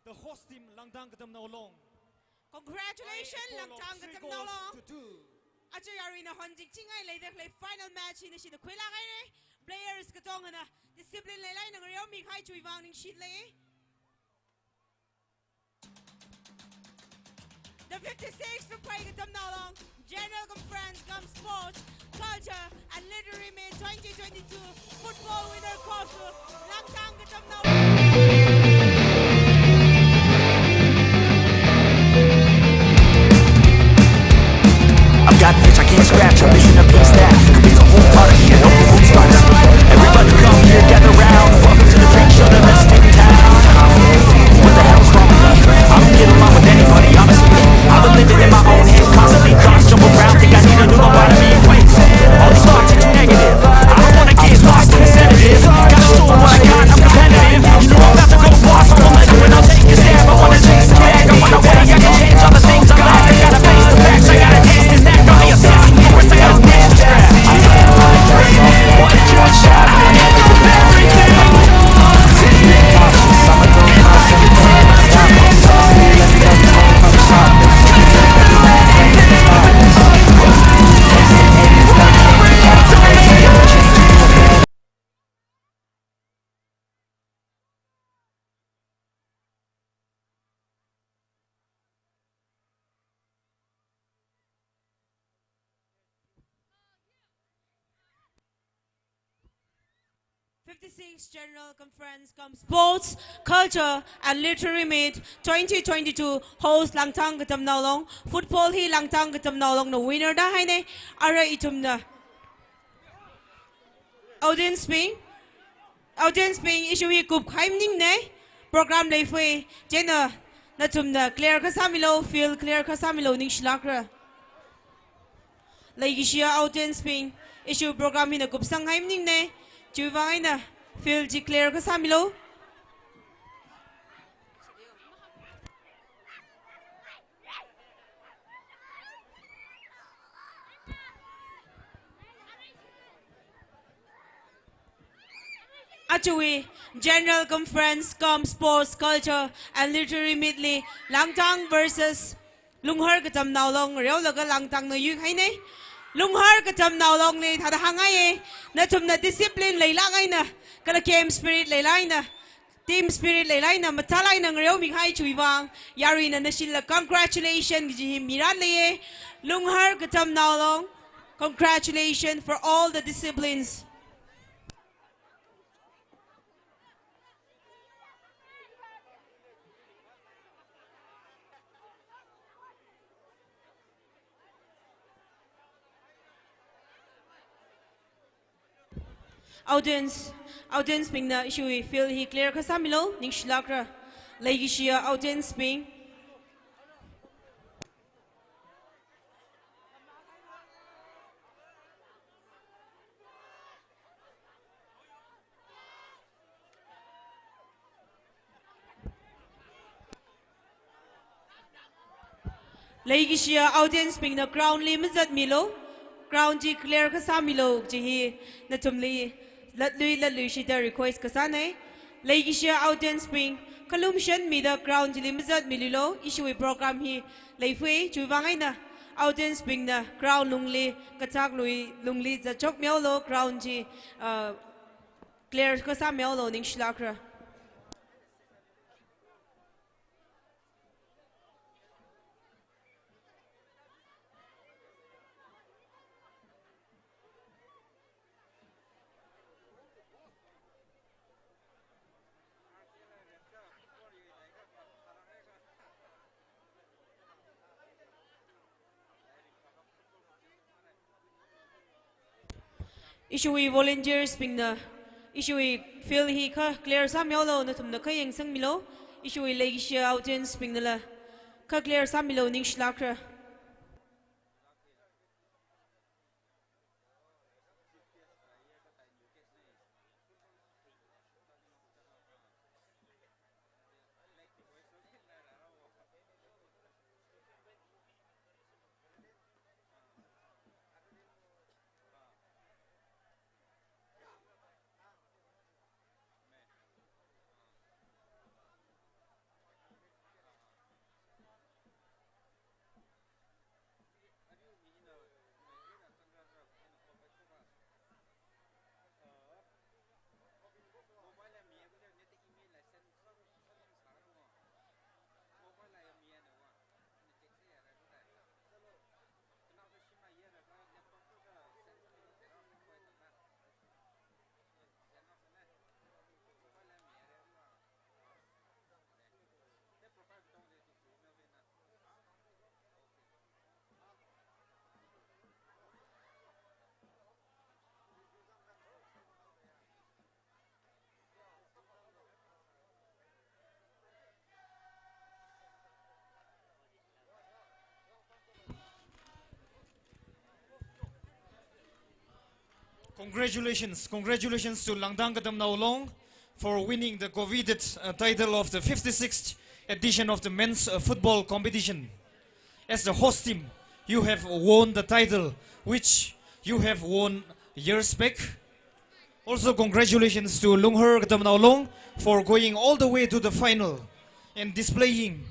the host team Langtang Katamnao long. Congratulations, Langtang Katamnao long. Achayari na honjing chingai later play final match in the shida kwela gaire. Players katong na discipline lay nang real mi khai chui wang ning shit lay. The 56th Raphei Katamnao long General Conference Gum Sports, Culture and Literary Meet 2022 Football Winner Course Langtang Katamnao. I've got an itch I can't scratch, I'm missing a piece that completes a whole part of me. I know the room starts. Everybody come here, gather round. Welcome to the freak show, the best in town. What the hell's wrong with me? I don't get along with anybody, honestly. I'm living in my own head, constantly thoughts jump around. Think I need a new lobotomy and wait. All these thoughts are too negative. I don't wanna get lost in the sedatives. Gotta show what I got, I'm competitive. You know I'm about to go boss, I won't let go and I'll take a stab. I wanna chase the bag, I wanna way I can change all the things I lack. I gotta face the facts, I gotta taste this. I gotta ditch the trap. I feel like dreaming. 56th General Conference come Sports, Culture and Literary Meet 2022 host LANGTANG Katamnao long football hi LANGTANG Katamnao long no winner da hai ne ara itum na audience ping issue hi kup khaim ning ne program lei foi jena na tum na clear ka samilo feel clear ka samilo ning shlakra lei gishia audience ping issue program hi na kup sang haim ning ne Juwai na feel declare ka samilo. Actually, General Conference come Sports, Culture and Literary Meetly LANGTANG versus LUNGHAR Katamnao long reo laga LANGTANG no yu hai ne. LUNGHAR Katamnao long ne thada hangai na tum na discipline leila ngai na kala game spirit leila na team spirit leila na matalai na reo mi khai chuiwang yari na nasil congratulations ji mira le LUNGHAR Katamnao long congratulations for all the disciplines. Audience ping na issue feel he clear ka samilo ning shlakra lagi siya audience ping audience ping na crown limit milo crown ji clear ka samilo ji na tumli latlu shita request kasane lagi siya audience ping kalumshan mi da crown ji limit mililo issue program hi leifui chuwangai na audience ping na crown lungli kachak lungli za chok mialo crown ji clear ka samilo ning shlakra. Issue volunteers ping na issue feel hi ka clear sa mialo na tum na kayeng sang milo issue lagi siya audience ping na la ka clear sa milo ning shlakra. Congratulations to LANGTANG Katamnao long for winning the coveted title of the 56th edition of the men's football competition. As the host team, you have won the title which you have won years back. Also congratulations to LUNGHAR Katamnao long for going all the way to the final and displaying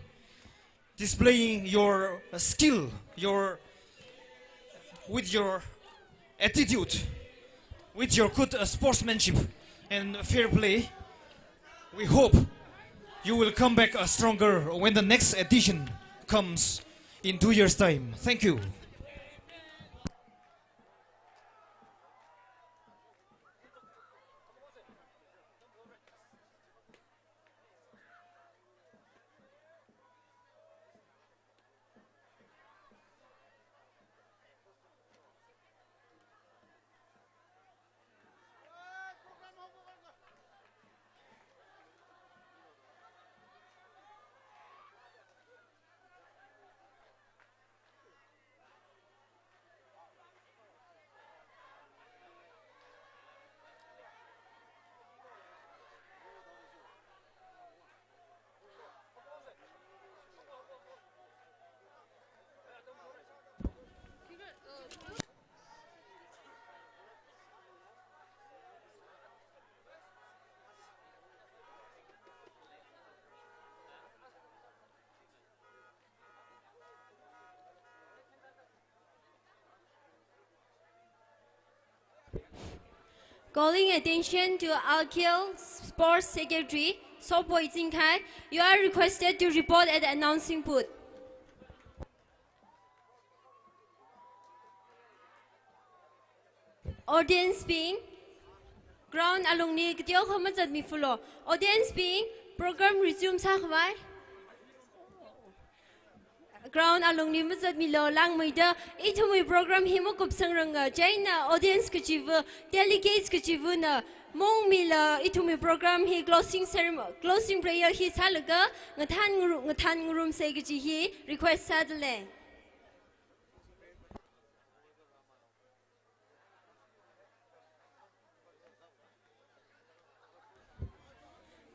your skill, with your attitude, with your good sportsmanship and fair play. We hope you will come back stronger when the next edition comes in 2 years' time. Thank you. Calling attention to Alkil Sports Secretary, Sopoi Jinkai, you are requested to report at the announcing booth. Audience being ground alumni Gdio Hamazad Mifulo. Audience being program resumes Hawai. Ground alumni Mazad Milo Lang Maida, Itumi program Himokup Sangranga, Jaina, audience Kachivu, delegates Kachivuna, Mong Mila, Itumi program, he closing ceremony, closing prayer, he salaga, Ngatan room Segachi, he request sadly.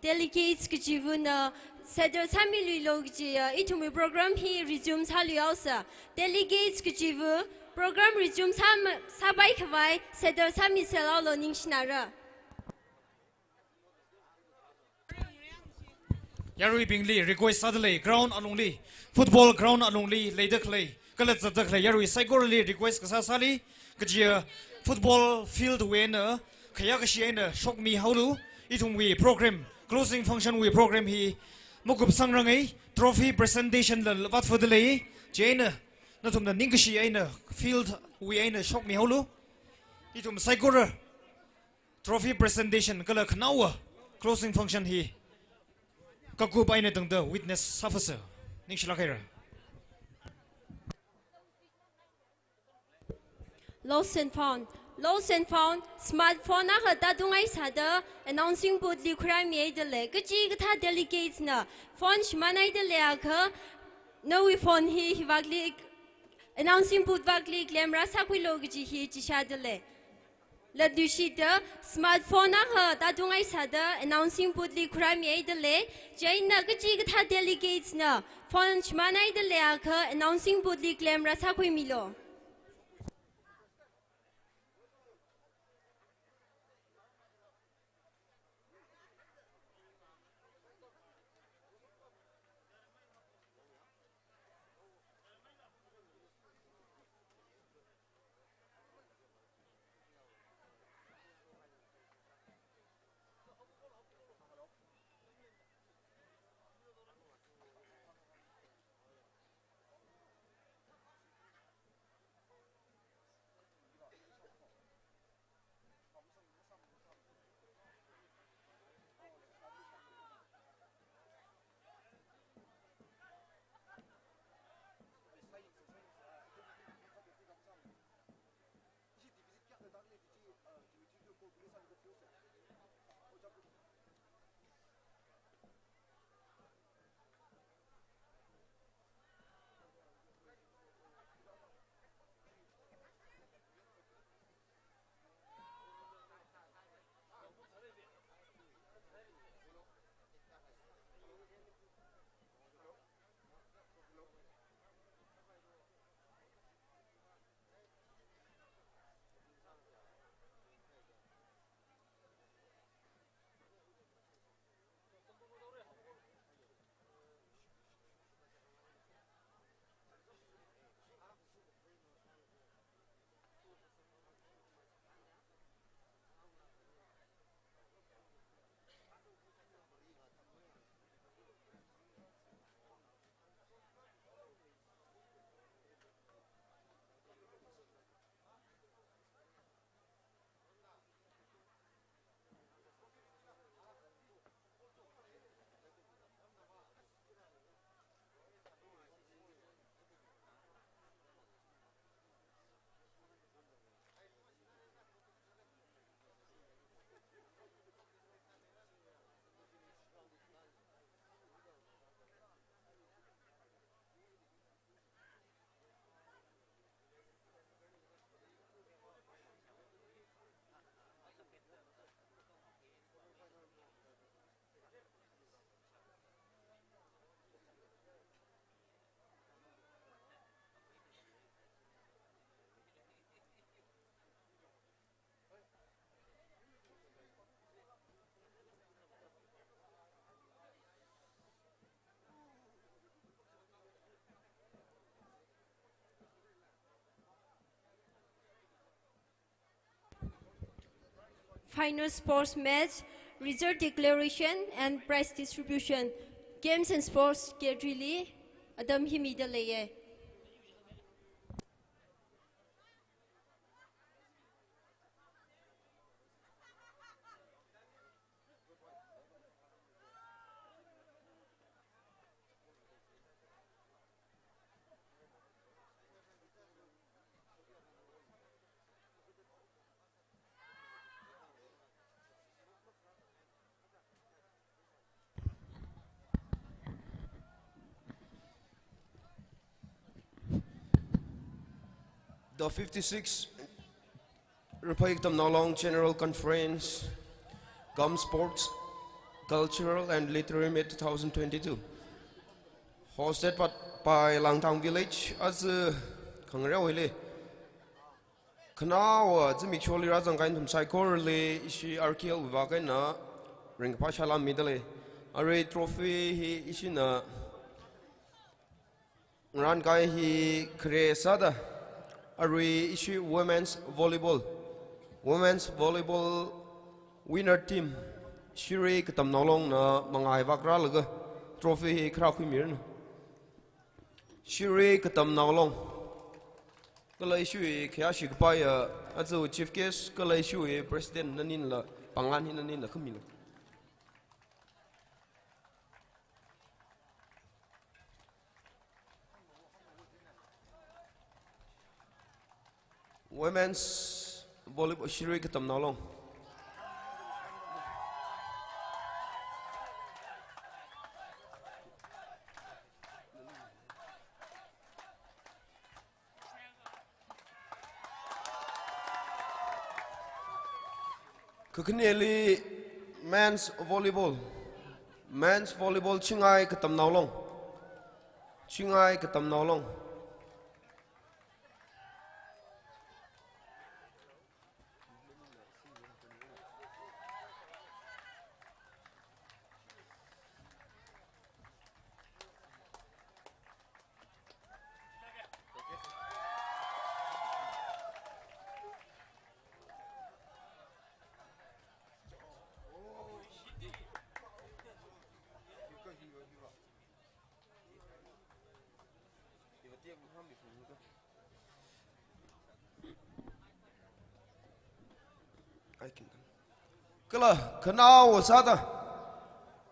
Delegates Kachivuna. Sadar Samili Logji, Itumi program he resumes Haliosa. Delegates Kuchivu, program resumes Sabai Kawai, Sadar Sami Selalo Nishnara. Yarui Bingley, request suddenly, ground only, football ground only, later clay, Kalat the clay, Yarui, Psychorally request Kasasali, Kajia, football field winner, Kayakashiana, shock me how do, Itumi program, closing function we program he. Mokup Sangrangai, trophy presentation the what for the lay, Jane, not from the Ningashi Aina, field we aina shock me holo. Itum Saigora, trophy presentation, Kala Kanawa, closing function he. Kakup Aina the witness officer, Nishlakera. Lost and found. Lost and found, smartphone na dadungai sada, announcing booth li crime ye de le, gaji gata delegates na, phone shmanai de leaka, no we phone he vagli, announcing booth vagli, glam rasakwi logaji he chishadele. La dushita, smartphone na dadungai sada, announcing booth li crime ye de le, jaina gaji gata delegates na, phone shmanai de leaka, announcing booth li glam rasakwi milo. final sports match, result declaration, and prize distribution. Games and sports get really Adam Himida Leye. The 56th Raphei Katamnao General Conference, GUM Sports, Cultural and Literary Meet 2022, hosted by LANGTANG Village as Kangrewele. Kanao, Jimmy Choli Razan kind of psychorally, she Arkiel Vagana, Ring Pashala Middle, Array Trophy, he is in a Ran Guy, he Kresada. Array issue women's volleyball winner team Raphei Katamnao na mga ibakra laga trophy kra khumir na Raphei Katamnao kala issue kya shikpa ya azu chief guest kala issue president nanin la pangan hinanin la khumina women's volleyball Raphei Katamnao Kakneli men's volleyball Chingai Katamnao Kala Kanao Sada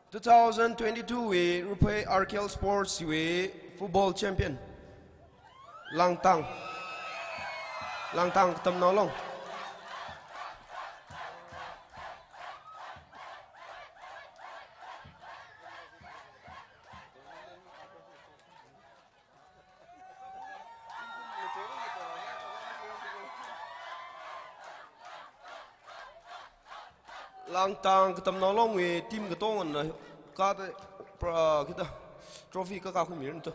2022 we Raphei RKL Sports we football champion LANGTANG Katamnao LANGTANG Katamnao we team katong na kada kita trophy ka khumir nto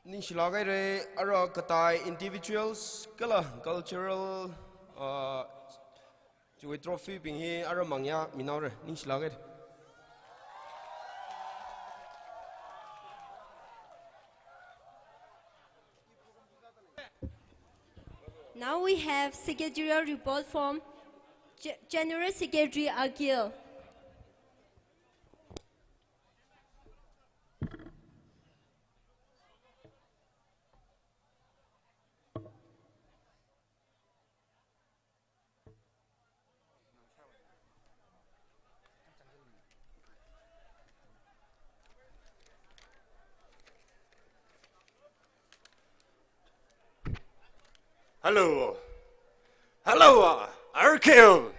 Ning silagai re ara katai individuals kala cultural chui trophy pinghi ara mangya minaw re ning silagai. Now we have secretarial report from General Secretary Akil. Hello. Hello, Arkil.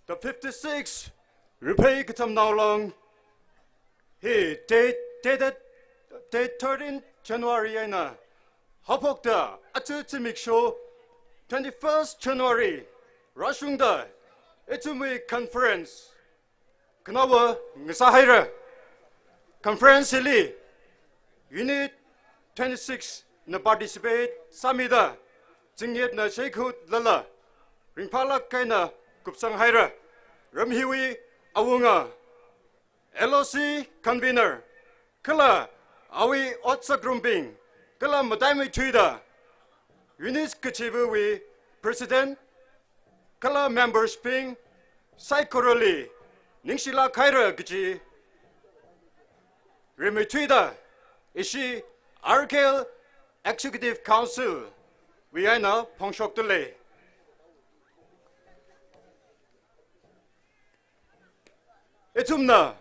The 56 Raphei Katamnao long. He date 13 January aina. Hopokda atu make show 21st January. Rashungda itumi conference. Kanawa ngisahira. Conference li Unit 26 na participate samida jingyet na sheikhut lala ringphala kaina kupsang haira ramhiwi awunga LOC convener kala awi otsa grumping kala madai tuida Unit kachibu wi president kala members ping psychorally ningshila khaira gichi Remitida ishi Arkil Executive Council we are now Pongshok Dule. Itumna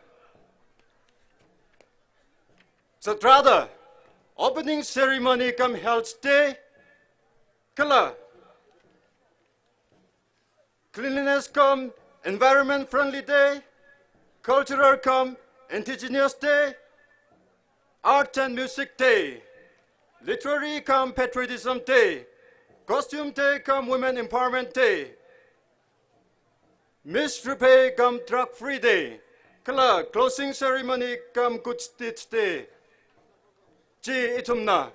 Satrada opening ceremony come held day Kala cleanliness come environment friendly day cultural come indigenous day Art and Music Day, Literary come Patriotism Day, Costume Day come Women Empowerment Day, Miss Raphei come Drug Free Day, Kala Closing Ceremony come Good Deeds Day. Ji itumna,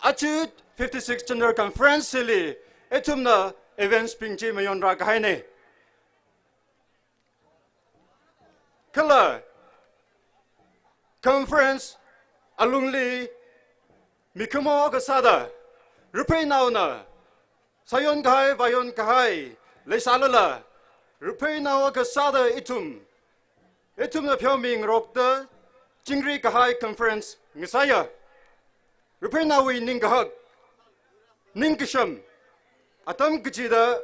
Achut 56 General Conference Sili, itumna events pingji mayon ragahaine. Kala Conference Alungli Mikumo Gasada Raphei Nauna Sayon Kahai Vayon Kahai Lesalala Raphei Nawa Gasada Itum na Pyoming Rokta Jingri Kahai Conference Ngisaya Raphei Nawi Ningahag Ningkisham Atam Gijida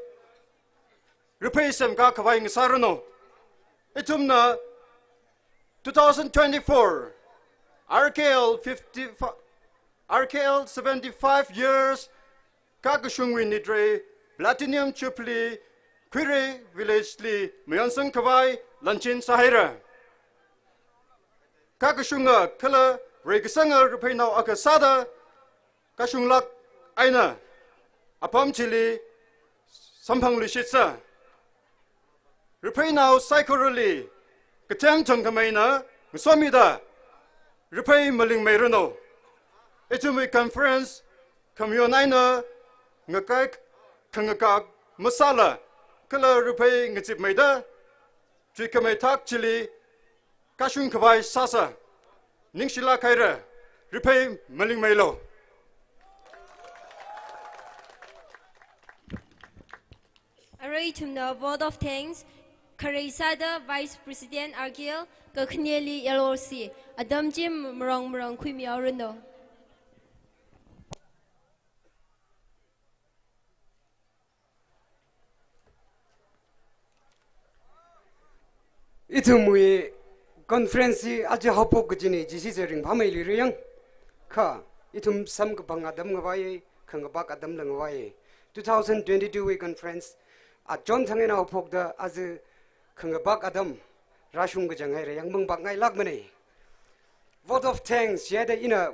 Raphei Semka Kawai Ngisarano Itum na 2024 RKL 75 years Kakashungwi Nidre Platinum Chupli Kwire Village Li Myansang Kawai Lanchin Sahira Kakashunga Kala Regasanga Raphei Nao Akasada Kashunglak Aina Apam Chili Sampang Lishitsa Raphei Nao Psychorally Katem Tongkamaina Musomida Raphei Maling Merono Itumi Conference Kamyonaina Ngakak Kangakak Masala Kala Raphei Ngachip Maida Trikametak Chili Kashun Kawai Sasa Ningshila Kaira Raphei Maling Melo Arraitum the vote of thanks Kareisada Vice President Argil Kakneli LOC Adam Jim Mrong Kwimi Arundo Itumui conference aja hapok gini jisi sering pamai liriyang ka itum sam kebang adam ngawai kang kebak adam langawai 2022 we conference at John Tangena upok da as khangabak adam rashung ga jangai re yang mung bak ngai lak mani vote of thanks yada ina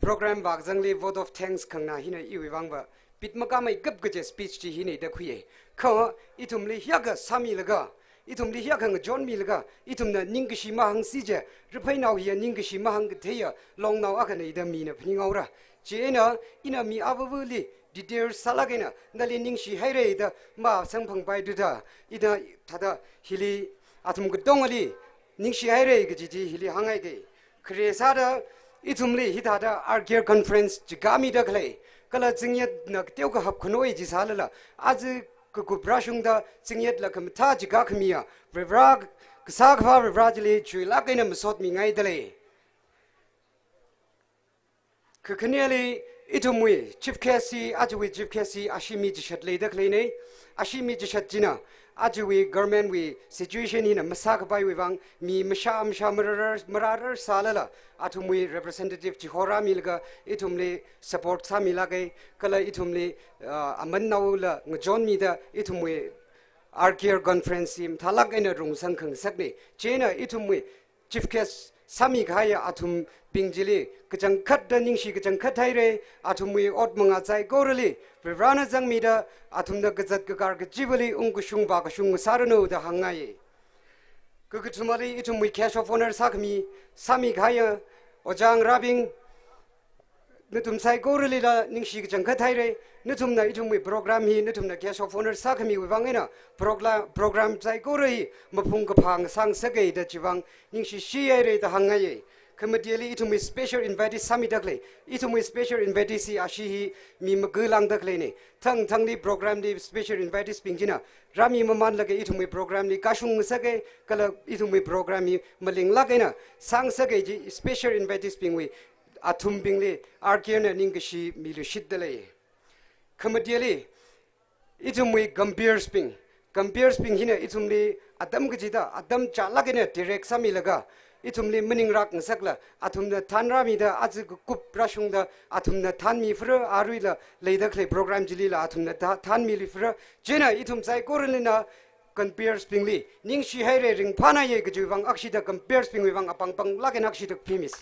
program bak jangli vote of thanks khangna hina iwiwang ba pitmaka mai gap ga speech ji hini da khuye kha itumli hyaga sami laga itumli hya khang John mi laga itumna ningshi ma hang si je Raphei naw hi ningshi ma hang theya long naw akhane ida mi na phningaura chena ina mi avavuli detail salagena nali ningshi haire ida ma sangphang pai du da ida thada hili atum gu dongali ningshi haire gi ji hili hangai ge khresa da itumli hithada argear conference jigami da khlai kala jingye nak teu ka hap khnoi ji salala az ku brashung da jingye la kam tha jiga khmiya brag ksag fa brajli chuila kaina msot mi ngai dale khkhniali itumwi chief kesi ajwi chief kesi ashimi jishat le da khlai ashimi jishat jina ajwi government we situation in a masak bai wang mi masham marar salala atumwi representative jihora milga itumli support sa milage kala itumli amannaula ngjon mi da itumwi argear conference im thalak ina rungsang khang sakne chena itumwi chief kes sami khaya atum bingjili kachang khat da ningshi kachang khat haire atumwi ot manga chai gorali Vivrana Zangmida, Atumda Gazat Gagar Gajibali, Ungushung Bakashung Sarano, the Hangai. Kukutumali, itum we cash of honor Sakmi, Sami Gaya, Ojang Rabing, Nutum Sai Gorilla, Ningshi Jankataire, Nutumna itum we program he, Nutum the cash of honor Sakmi with Vangina, program Sai Gori, Mapungapang, Sang Sage, the Chivang, Ningshi Shiere, the Hangai. Comedially, itum with special invited Sami Duckley, itum with special invited si Ashihi, Mi Magulang Duckley, Tangli program the special invited Spingina, Rami Maman Lake itum with program the Kashung Sage, Kala itum with program Maling Lagena, Sang Sage, special invited Spingwe, Atum Bingli, Arkian and Ingashi Milushit delay. Comedially, itum with Gambir Sping, Gambir Sping Hina, itum the Adam Gajita, Adam Chalagena, direct Samilaga. Itumli mening rak sakla atumna thanra mi da az kup prashung da atumna than mi fro aruila leida khle program jilila atumna than mi li fro jena itum sai korlina compare spingli ning shi haire ring phana ye gju wang akshida compare sping wang apang pang lagen akshida phimis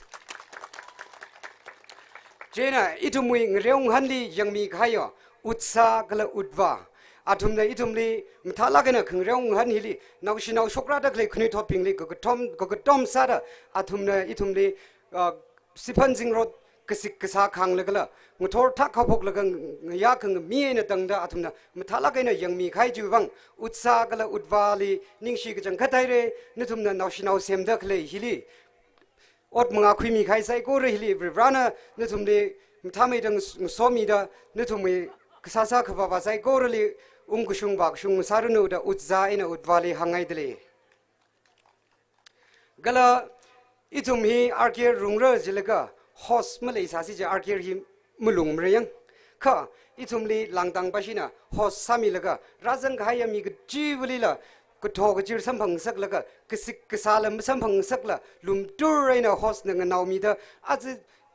jena itumui ngreung hanli yangmi khayo utsa kala utwa atumna itumli mthalagena khngrong han hili nawshinaw shokra da khle khni thot pingli gogatom sara atumna itumli sipan jingrot kisik kisa khanglagala muthor thak khapok lagang ya khang mi na tangda atumna mthalagena yangmi khai juwang utsa gala utwali ningshi gajang khathai nitumna nawshinaw semda khle hili ot manga khimi khai sai ko re hili brana nitumli mthamai dang somi da nitumwi kasasa khaba sai ko re Ungushung Bakshung Sarunu da Utza in a Udvali Hangaidli Gala Itumhi Arkier Rungra Zilaga Hos Malay Sasija Arkier him Mulung Mrayang Ka Itumli Langtang Bashina Hos Samilaga Razang Hayami Jivalila Kutogajir Sampang Saklaga Kisik Kasalam Sampang Sakla Lum Duraina Hos Nangaumida as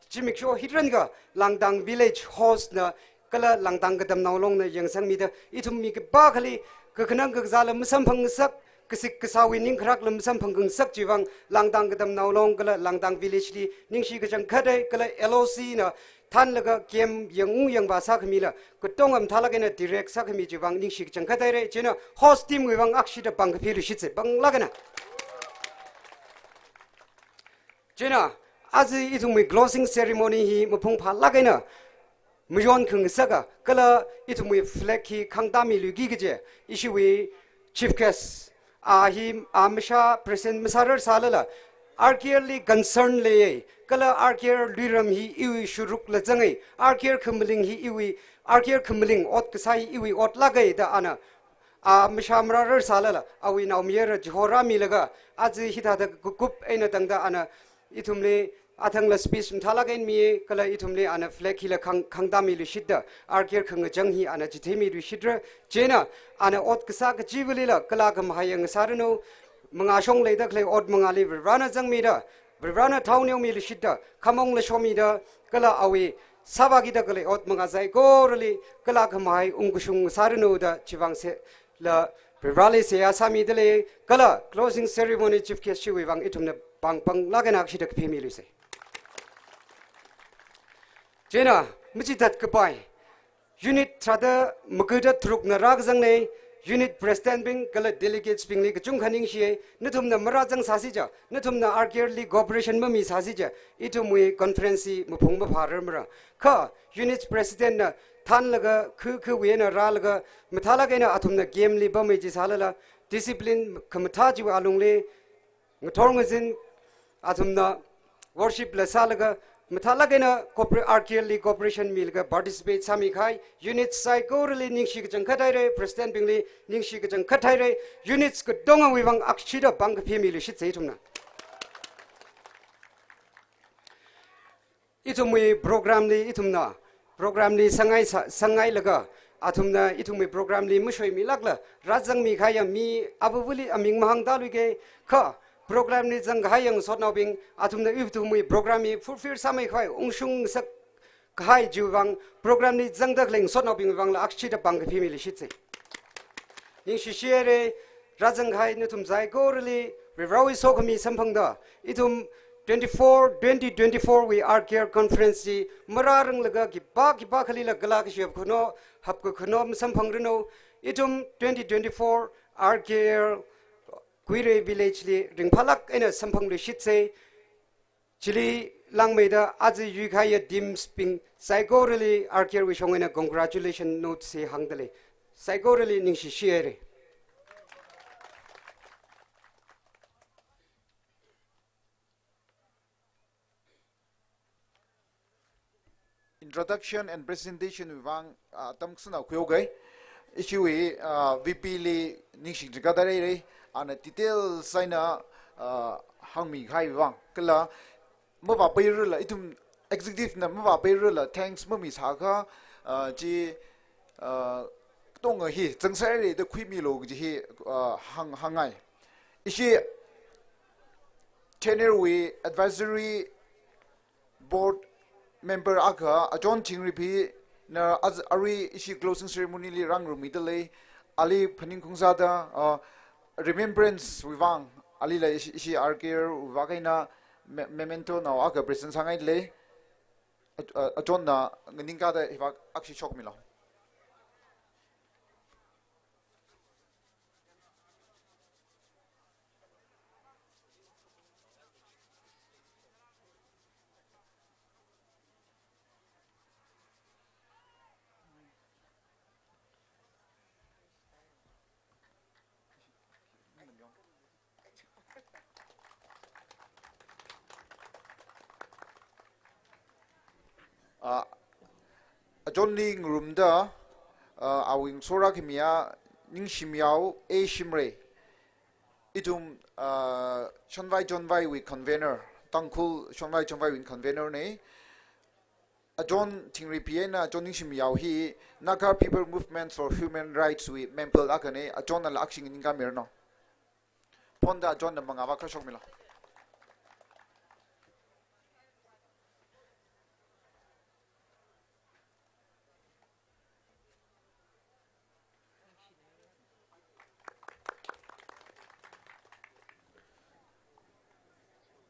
Jimmy Shaw Hidranga Langtang Village Hos na Kala Langtang Katamnao long na yang sang mida itum mi ke bakali ke kenang ke zalam sampang sak kesik kesawi ning khrak lam sampang sak jiwang Langtang Katamnao long kala Langtang village li ning shi ke jang khadai kala LOC na than laga kem yang ba sak mi la ke tongam thalagena direct sak mi jiwang ning shi ke jang khadai re chena host team wiwang akshida bang phiru shitse bang lagana chena azi itum mi closing ceremony hi mphung pha lagena Mujon Kung Saga, Kala Itumwi Flecky Kangdami Lugige, Ishiwi, Chief Guest, Ahim, Amisha, President Masarar Salala, Arkearly concerned lay, Kala Arkear Liram he iwi Shuruk Lazangi, Arkear Kumling he iwi, Arkear Kumling, Ot Kasai iwi, Ot Lagay da Anna, Mishamrar Salala, Awi now Miera Johora Milaga, Azi Hita the Gup Enatanga Anna, Itumli. Athangla speech mthalagen mi kala itumle ana flag hila khangdami lu shidda arker khang janghi ana jithemi lu shidra jena ana ot kasa ka jiwlila kala ka mahayang sarano manga shong leida khle ot manga le rana jangmi da rana thawnyong mi lu shidda khamong la shomi da kala awi sabagi da kale ot mga zai gorli kala khamai ungkusung sarno da chiwang se la Rally se asami dele kala closing ceremony chief guest shi wang itumne pang laganak shi da family se jena michi dat kapai unit trada mukada truk na rag jang nei unit president bing kala delegates bing ni chung khaning shi nuthumna marajang sasi ja nuthumna arcadely cooperation ma mi sasi ja itumui conference mphung ma pharar mara kha unit president na than laga khu we na ra laga mithala ga na athumna game li ba me ji salala discipline khamtha ji alung le ngthong ngin athumna worship la salaga mithala ga na corporate arcadely cooperation mil ga participate sami khai unit psychorally ningshi ga jang khatai re president bingli ningshi ga jang khatai re units ko donga wi bang akshida bang family shi chei thumna itumui program li itumna program ni sangai laga athumna itumui program li musoi mi lakla rajang mi khaya mi abuli aming mahang daluge kha program ni jang hayang sotnaw bing athumna itumui program mi fulfill samai khai ungsung sak khai juwang program ni jang dak leng sotnaw bing wang la akchi da bang family shitse ning shishire rajang khai nutum jai gorli rawi sokami samphang da itum 2024 we are care conference ji mararang laga ki ba khali la gala ki shep khono hap ko khono sam phangrino itum 2024 are care kuire village li ringphalak ena sam phang le shitse chili langmeida aji yu khaya dim sping psychorally are care we shongena congratulation note se hangdale psychorally ningshi share Introduction and presentation wang tamsuna kyogai issue VP li ningsing jgadare re ana detail saina hangmi khai wang kala maba payrola itum executive na maba payrola thanks mami saka ji tonga hi changsare de khuimi lo ji hi hangai ishi tenure we advisory board member aka ajon thingripi na az ari ishi closing ceremony li rang rumi dele ali phaning khungsa da remembrance wiwang ali la ishi arker wakaina memento na aka present sangai le ajon na ngninga da iwa akshi chok milo adjoining room da awing sora kimia ning shimiao a shimre itum shonwai with convener tangkul shonwai with convener ne adjon thingri piena adjoining shimiao hi Naga people movement for human rights with memple akane adjon al action ninga merno ponda adjon na mga waka shokmila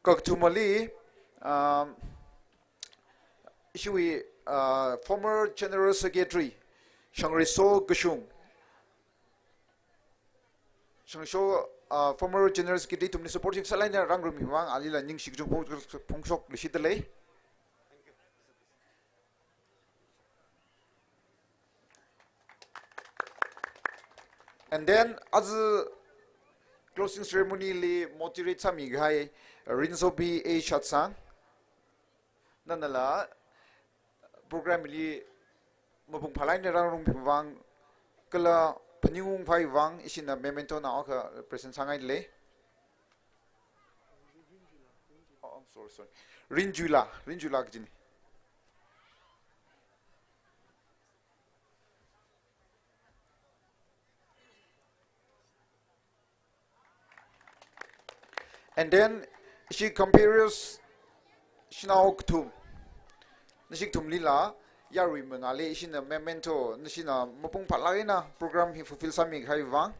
Kaktumali, ishui former General Secretary Shangriso Gushung. Shangsho former General Secretary tumni supporting salina rangrum hiwang alila ning shigjung pungsok lishitale. And then as closing ceremony li motivate sami gai rinso bi a shatsang nanala program li mapung phalai ne rang wang kala phaningung phai wang isina memento na aka present sangai le oh sorry rinjula gjini and then she compares Shnauk to nishik thumli la yarui mengale isina memento nishina mapung patlagi na program hi fulfill sami khai wang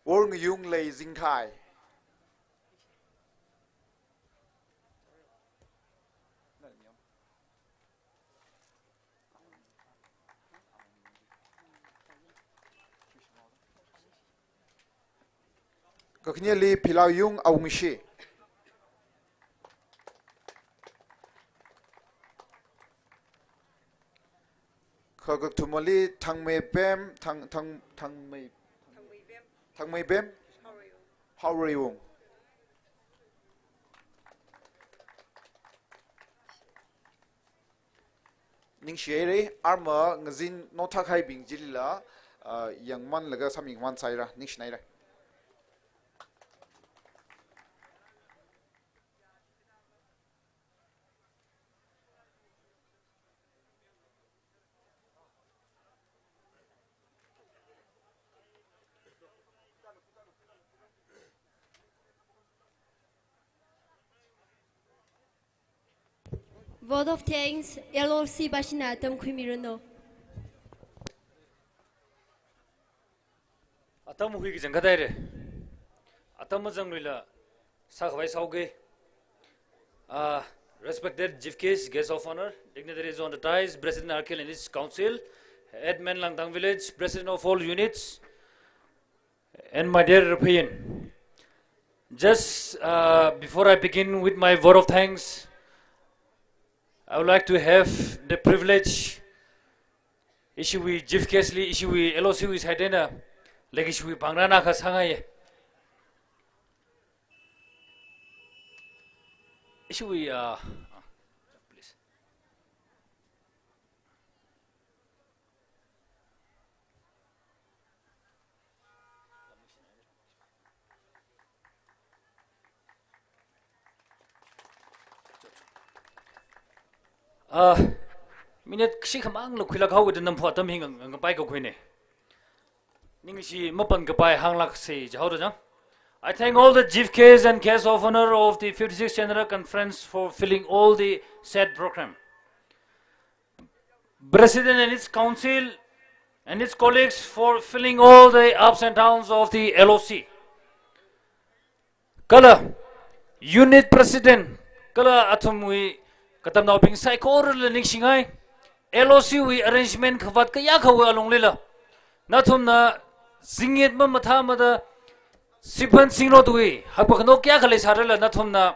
Wong yung lei jingkai kaknya li pilau yung awng shi khagak thumali thangme bem thangmei bem how are you ning shere arma ngazin nothak hai bing jilila yang man laga saming man saira ning shnaira Vote of thanks, LOC Bashinatam Kumirano. Atam hui ki jangka daire. Atam jang lila sakhwai sauge. Respected chief guest of honor, dignitaries on the dais, President Arkel and his council, Headman Langtang village, President of all units, and my dear Raphei. Just before I begin with my vote of thanks, I would like to have the privilege issue with Chief Kesley, issue with LOC with Haidena, like issue with Bangrana Kasangai. Issue with please. Minute kshi khamang lo khila khau de nam pho tam hing ang pai ko khoine ning si mapan ka pai hang lak se jao do jang. I thank all the chief Ks and guests of honor of the 56th General Conference for filling all the said program. President and its council and its colleagues for filling all the ups and downs of the LOC. Kala unit president kala athumui Katamnao ping sai kor le ning singai LOC wi arrangement khawat ka ya khawa along lela na thum na singit ma matha ma da sipan singro dui hapak no kya khale sarala na thum na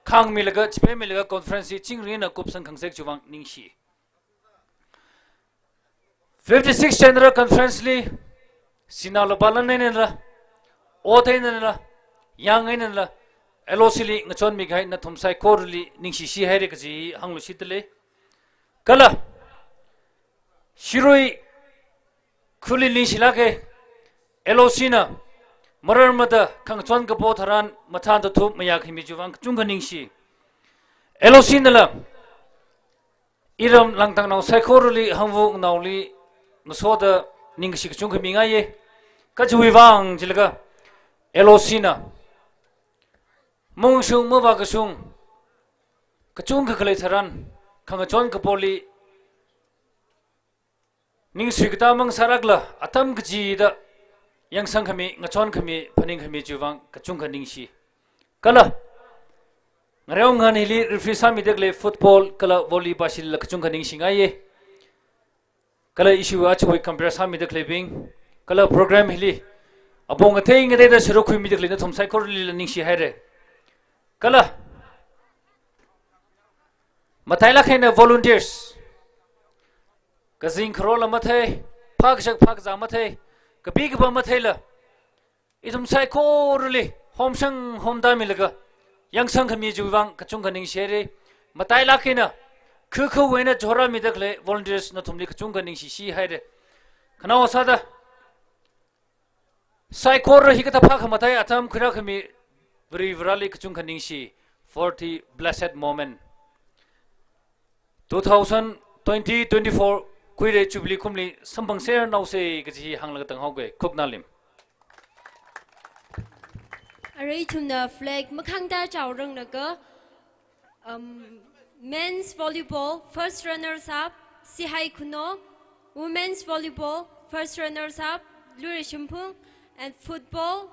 khang milaga chipe milaga conference chingri na kupsang khangsek chuwang ning si 56 General Conference li sinalo balan ne la othai ne la yang ne la LOC li ngachon mi gai na thum sai kor li ningshi si haire ka ji hanglu sitle kala shiroi khuli li silake LOC na marar mata khangchon ka po tharan mathan to thup maya khimi juwang chungga ningshi LOC na la iram langtang nau sai kor li hangwu nauli ngasoda ningshi ka chungga mi ngai ka chui wang jilaga LOC na mong sung mo ba ka sung kachung ka kalay tharan khanga chon ka poli ning swigta mang saragla atam ka ji da yang sang khami ngachon khami phaning khami juwang kachung ka ning si kala ngareong ngan hili refisa mi dekle football kala volley basil la kachung ka ning singa ye kala issue a choi compare sa mi dekle bing kala program hili abong athei ngade da sero khui mi dekle na thom sai kor li la ning si haire kala mathai la khaina volunteers kazing khrola mathai phak za mathai kabi ka ba mathai la idum sai korli homsang homda milaga yang sang khami juwang kachung khaning shere matai la khaina khu wena jora mi dakle volunteers na thumli kachung khaning si haire khana osada sai kor hi ka ta phak mathai atam khira khami Very rally kachung khaning si for the blessed moment. 2020-24 kuire chubli kumli sambang ser nau se gaji hangla tang hauge khoknalim Array to the flag Makangda Chaurang Naga men's volleyball first runners up Sihai Kuno, women's volleyball first runners up Lure Shimpung, and football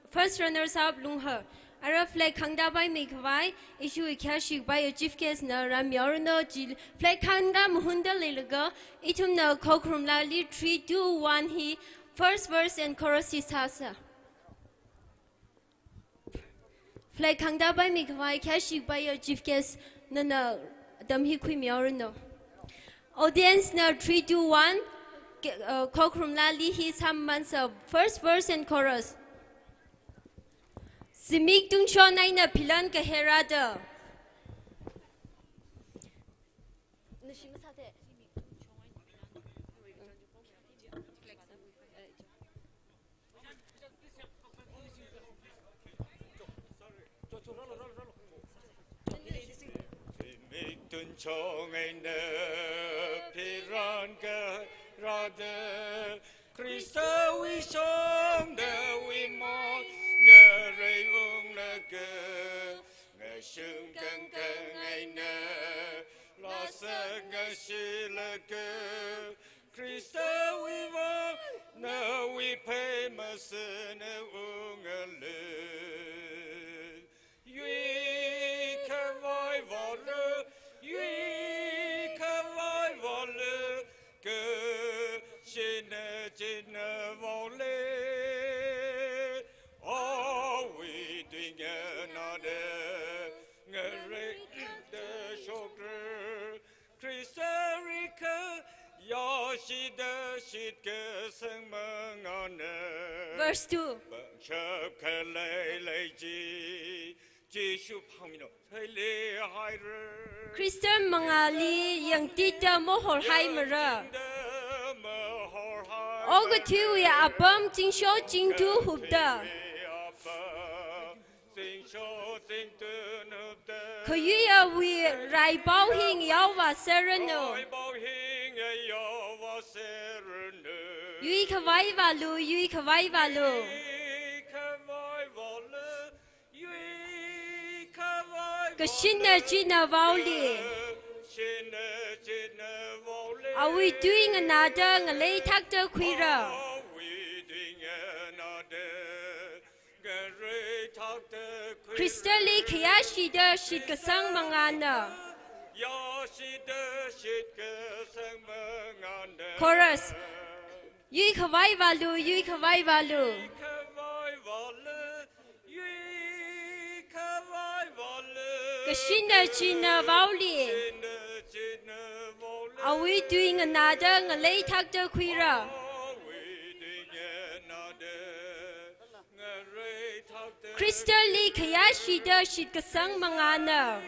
first runners up LUNGHAR. Ara flag Kangda by Mikawai, issue a cashik by a chief case na Ramyorno Jil, flag Kangda Muhunda Lilaga, itum na Kokrum Lali 3, 2, 1 he, first verse and chorus is Hasa. Flag Kangda by Mikawai, cashik by a chief case na Damhi Quimiorno. Audience na 3, 2, 1, Kokrum Lali, he some months of first verse and chorus. Simik tung shonay na pilan kaherada. Simik tung shonay na pilan kaherada. Krista we shong the we mo. Ngờ rây vương nơ cơ ngờ sương căng căng ngày nơ lo sợ ngờ sư lơ cơ Krista we vơ nơ we pay mà sư nơ u ngờ lơ duy khơ voi vò lơ duy khơ voi vò lơ cơ trên nơ vò lơ. Oh, we doing another, the shoulder, Christerica, Yoshida, Shitka, Sang Verse 2. Christian Mangali, young Tita Mohorheimer. Oga two, we are bum, Jing Shaw, Jing Tu Hubda. Kuyuya we rai bao hing yawa sereno. Yui kawai valu, yui kawai valu. Kashina China Vauli. Are we doing another lay tactor queera? Crystali Kayashida Shitkasang Mangana. Chorus. Yui Kawai Valu, Yui Kawai Valu. Kashina China Vauli. Are we doing another lay tactor queera? Crystali Kayashida Shitkasang Mangana.